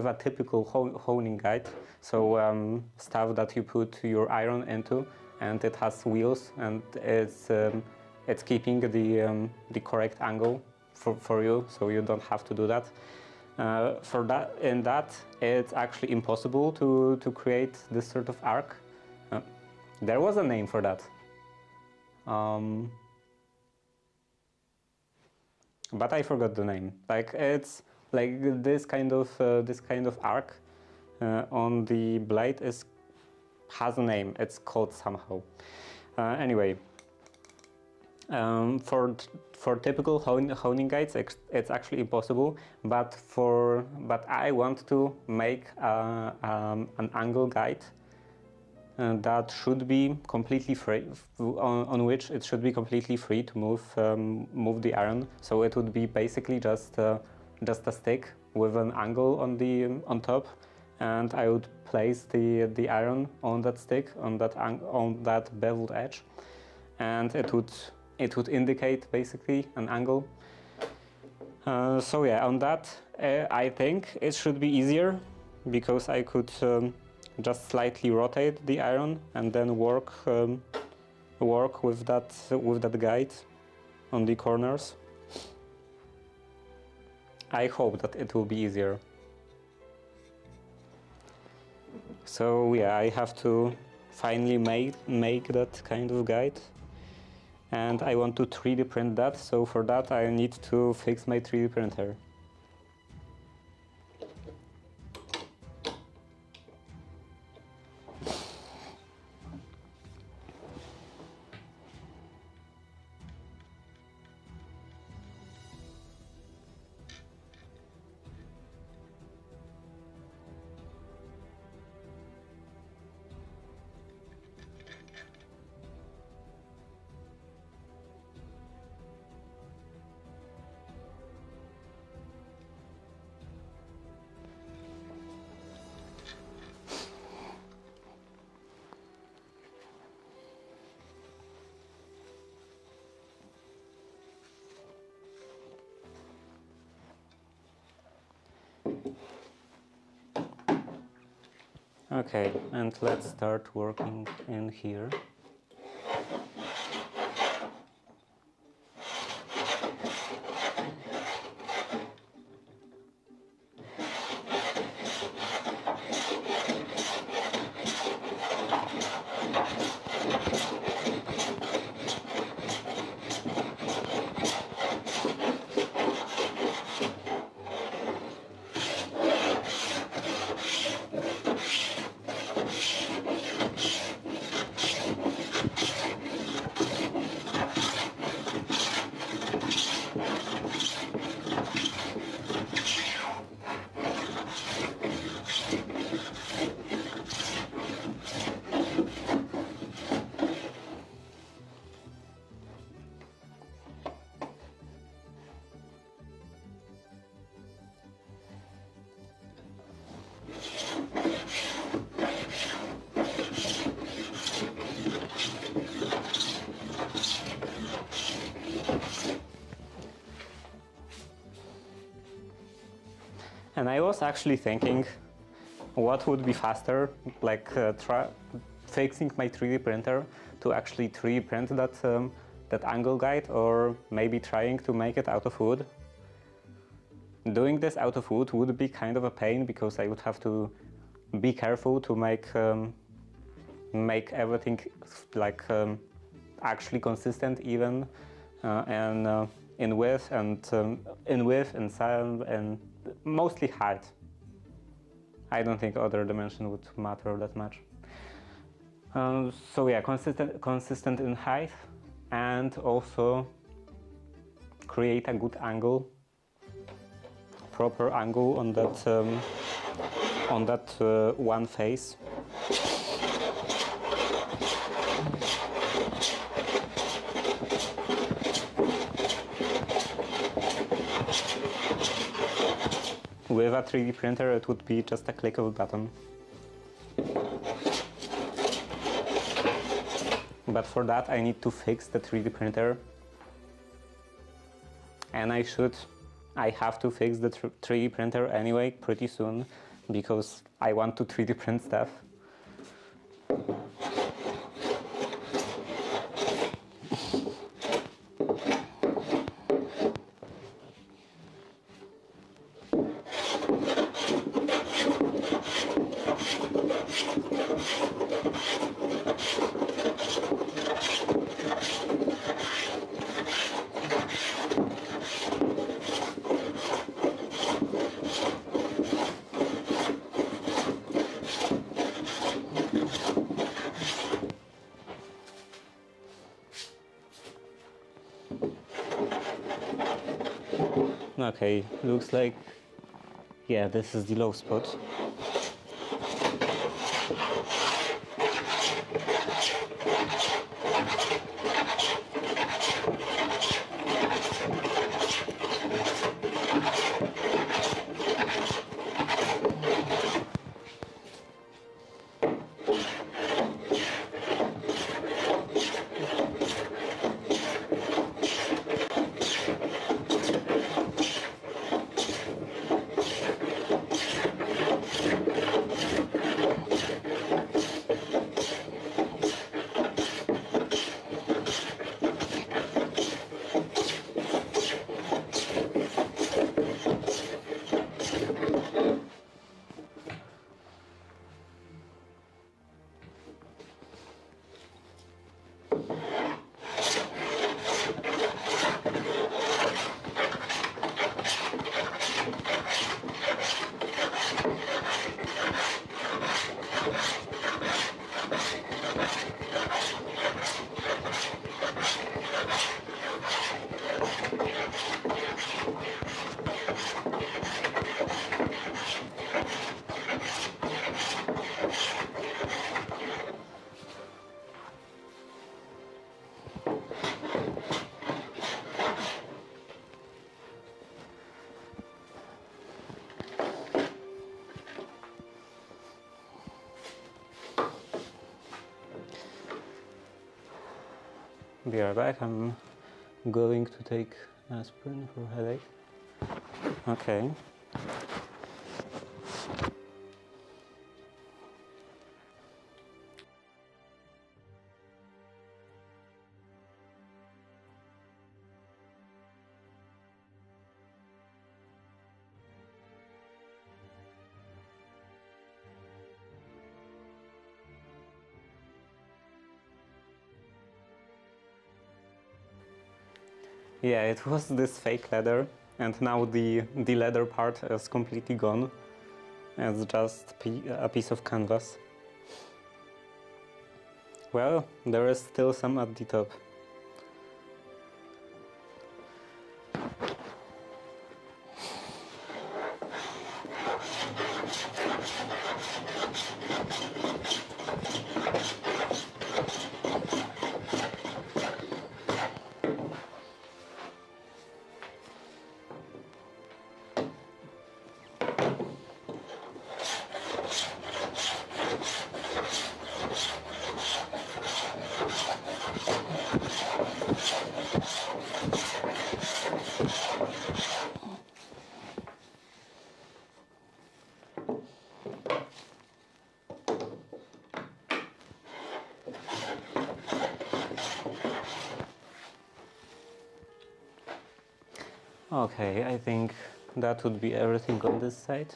a typical honing guide. So stuff that you put your iron into, and it has wheels, and it's keeping the correct angle for you, so you don't have to do that. It's actually impossible to create this sort of arc. There was a name for that, but I forgot the name. It's this kind of arc on the blade has a name. It's called somehow. Anyway. For typical honing guides, it's actually impossible. But I want to make an angle guide that should be completely free, on which it should be completely free to move the iron. So it would be basically just a stick with an angle on top, and I would place the iron on that stick, on that beveled edge, and it would indicate basically an angle. So yeah, on that I think it should be easier, because I could just slightly rotate the iron and then work with that guide on the corners. I hope that it will be easier. So yeah, I have to finally make that kind of guide. And I want to 3D print that, so for that I need to fix my 3D printer. Okay, and let's start working in here. And I was actually thinking what would be faster, like fixing my 3D printer to actually 3D print that angle guide, or maybe trying to make it out of wood. Doing this out of wood would be kind of a pain because I would have to be careful to make everything like actually consistent, even, and in width and sound and mostly height. I don't think other dimension would matter that much. So yeah, consistent in height, and also create a good angle, proper angle on that one face. With a 3D printer, it would be just a click of a button. But for that, I need to fix the 3D printer. And I have to fix the 3D printer anyway pretty soon, because I want to 3D print stuff. Okay, looks like, yeah, this is the low spot. be right back. I'm going to take aspirin for headache. Okay. Yeah, it was this fake leather, and now the leather part is completely gone. It's just a piece of canvas. Well, there is still some at the top. Okay, I think that would be everything on this side.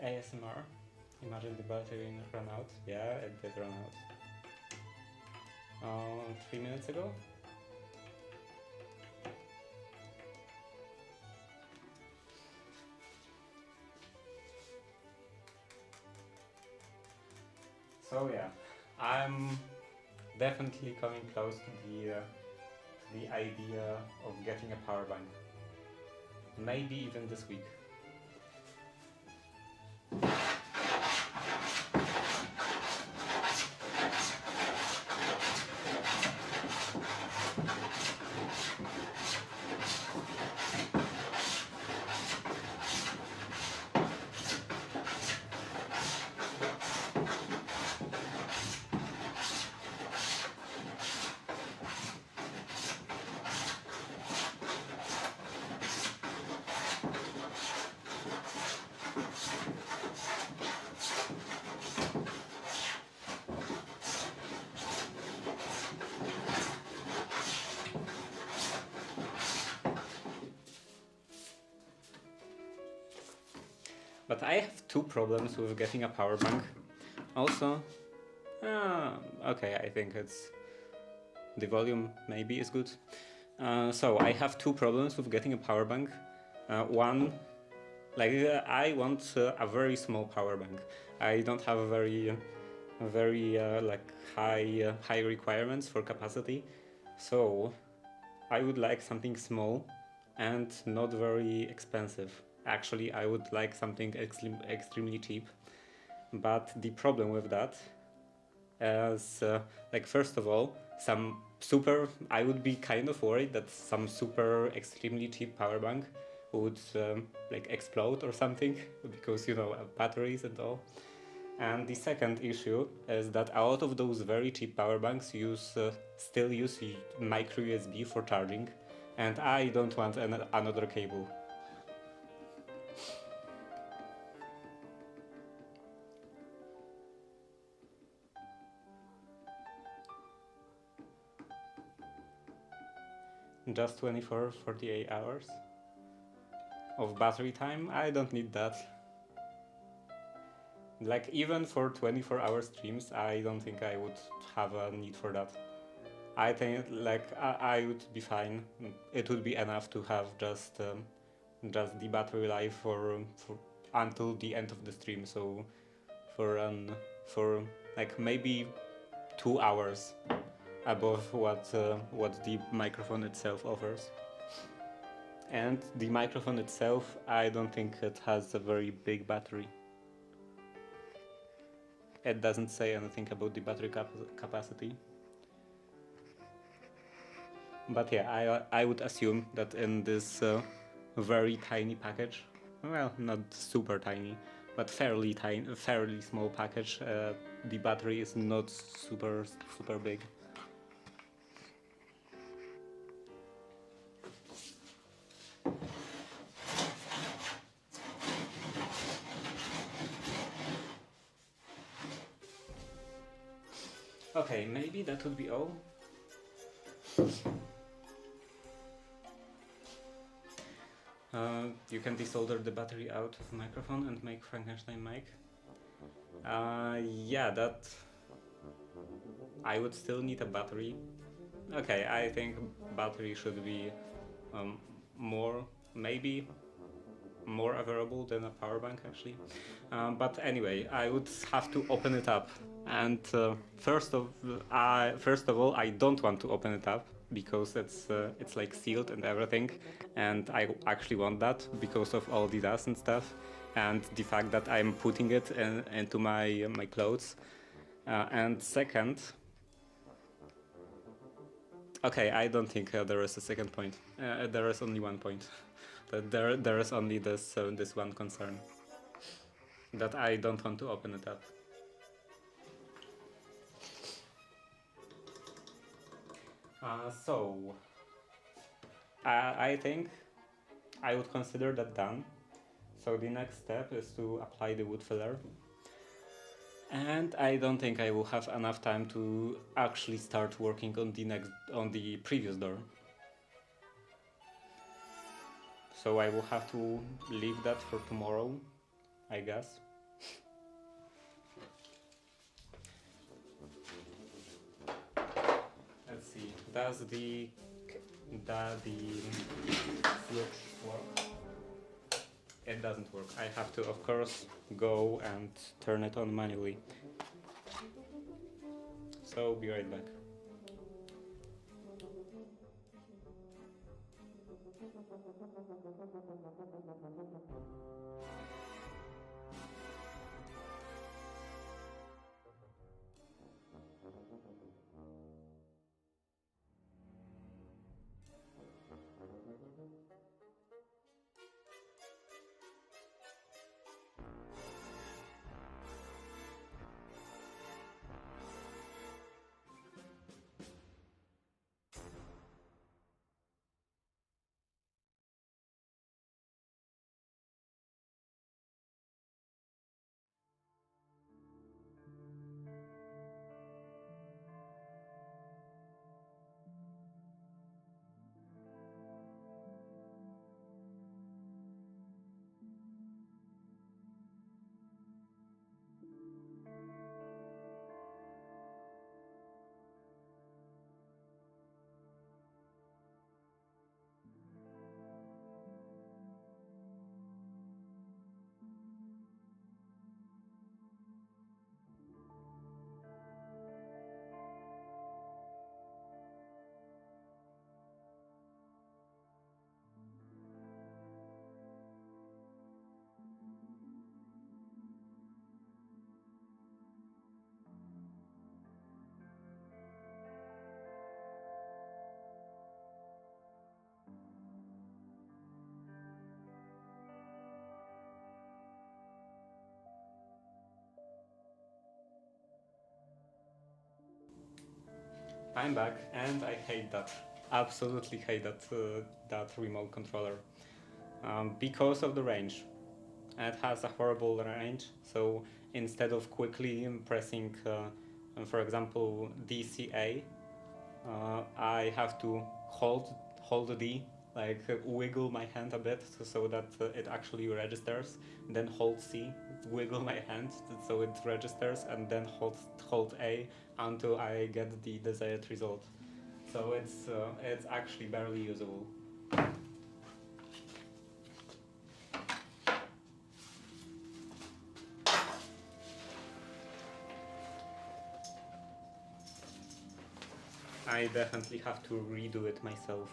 ASMR. Imagine the battery ran out. Yeah, it did run out. 3 minutes ago. So yeah, I'm definitely coming close to the idea of getting a power bank. Maybe even this week. But I have two problems with getting a power bank. Also, okay, I think it's the volume maybe is good. So I have two problems with getting a power bank. One, like I want a very small power bank. I don't have a very like high requirements for capacity. So I would like something small and not very expensive. Actually, I would like something extremely cheap. But the problem with that is, like, first of all, I would be kind of worried that some super extremely cheap power bank would like explode or something because, you know, batteries and all. And the second issue is that a lot of those very cheap power banks still use micro USB for charging, and I don't want another cable. Just 48 hours of battery time? I don't need that. Like, even for 24-hour streams, I don't think I would have a need for that. I think, like, I would be fine. It would be enough to have just the battery life for until the end of the stream. So for like maybe 2 hours above what the microphone itself offers. And the microphone itself, I don't think it has a very big battery. It doesn't say anything about the battery capacity. But yeah, I would assume that in this very tiny package, well, not super tiny, but fairly small package, the battery is not super big. Okay, maybe that would be all. You can desolder the battery out of the microphone and make Frankenstein mic. Yeah, that... I would still need a battery. Okay, I think battery should be maybe more available than a power bank actually. But anyway, I would have to open it up. And first of all, I don't want to open it up because it's like sealed and everything, and I actually want that because of all the dust and stuff, and the fact that I'm putting it into my clothes. And second, okay, I don't think there is a second point. There is only one point. But there is only this one concern, that I don't want to open it up. So I think I would consider that done. So the next step is to apply the wood filler. And I don't think I will have enough time to actually start working on the previous door. So I will have to leave that for tomorrow, I guess. Let's see, does the switch work? It doesn't work. I have to, of course, go and turn it on manually. So, be right back. I'm back, and I hate that. Absolutely hate that remote controller. Because of the range. It has a horrible range, so instead of quickly pressing, for example, DCA, I have to hold D, like wiggle my hand a bit so that it actually registers, then hold C, wiggle my hand so it registers, and then hold A until I get the desired result. So it's actually barely usable. I definitely have to redo it myself.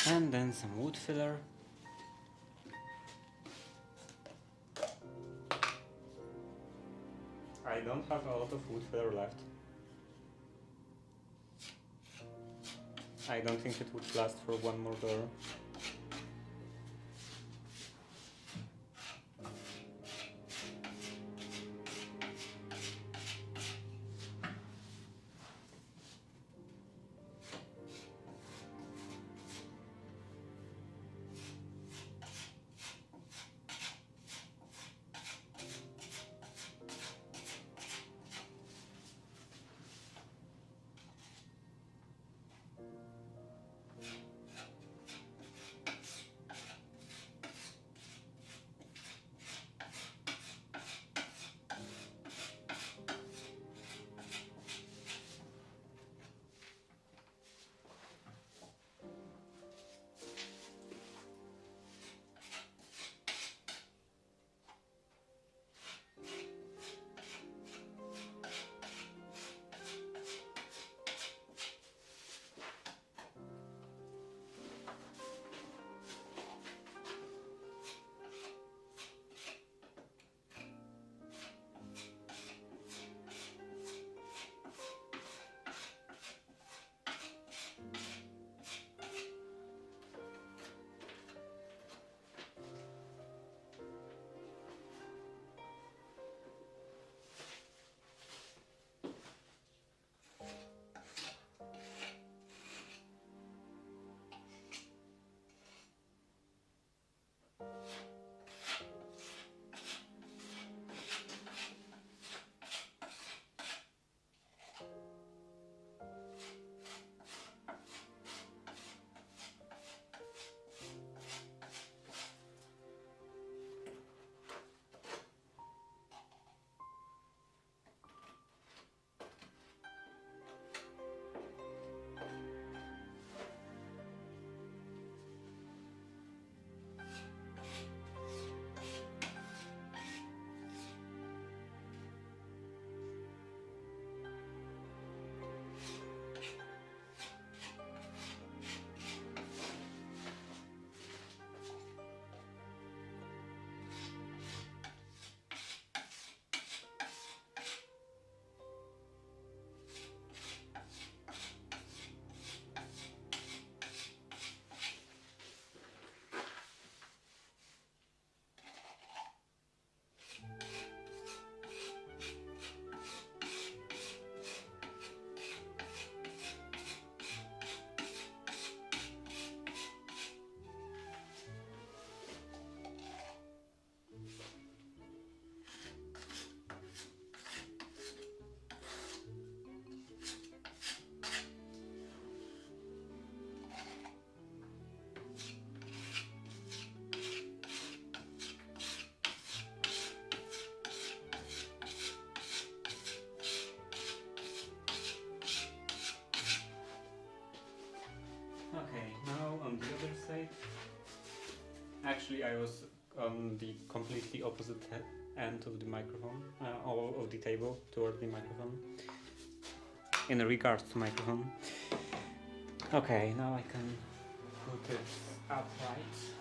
And then some wood filler. I don't have a lot of wood filler left. I don't think it would last for one more door. Actually, I was on the completely opposite end of the microphone, or of the table toward the microphone. In regards to microphone. Okay, now I can put it upright.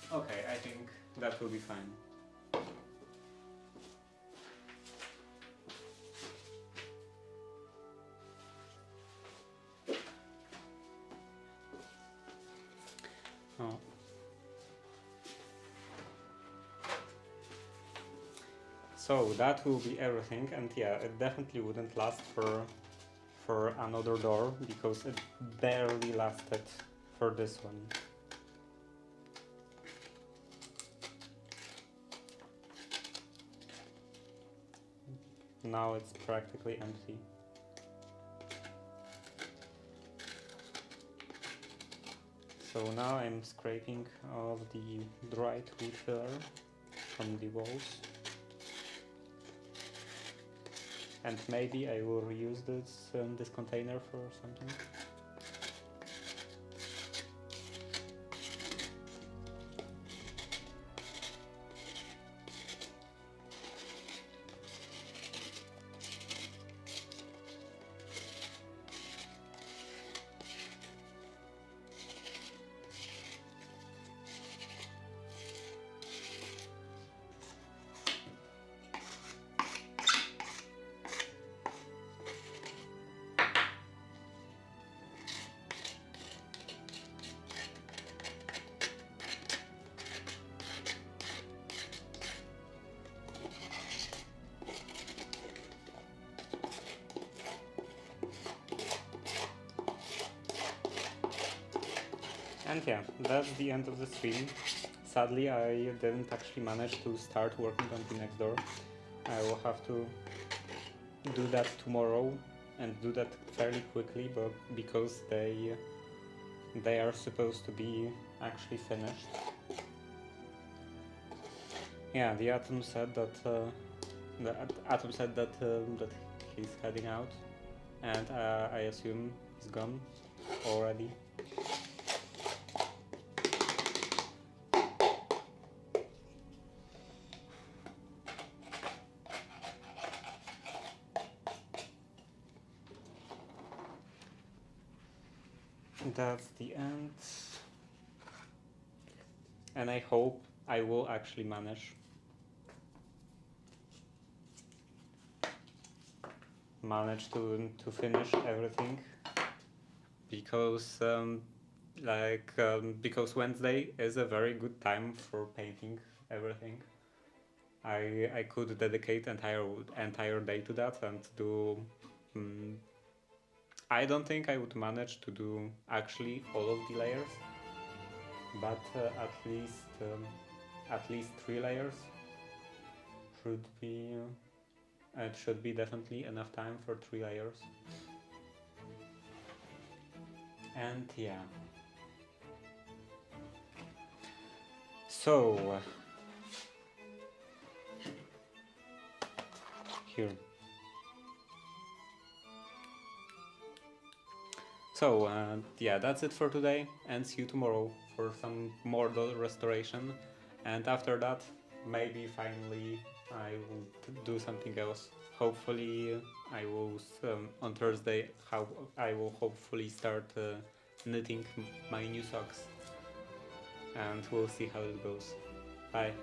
Okay, I think that will be fine. Oh. So that will be everything, and yeah, it definitely wouldn't last for another door because it barely lasted for this one. Now it's practically empty. So now I'm scraping off the dried wood filler from the walls. And maybe I will reuse this container for something. And yeah, that's the end of the stream. Sadly, I didn't actually manage to start working on the next door. I will have to do that tomorrow and do that fairly quickly, but because they are supposed to be actually finished. Yeah, the Atom said that that he's heading out, and I assume he's gone already. That's the end, and I hope I will actually manage to finish everything, because because Wednesday is a very good time for painting everything. I could dedicate entire day to that and do. I don't think I would manage to do actually all of the layers, but at least 3 layers should be. It should be definitely enough time for 3 layers. And yeah. So here. So yeah, that's it for today, and see you tomorrow for some more doll restoration. And after that, maybe finally I will do something else. Hopefully, I will on Thursday. How I will hopefully start knitting my new socks, and we'll see how it goes. Bye.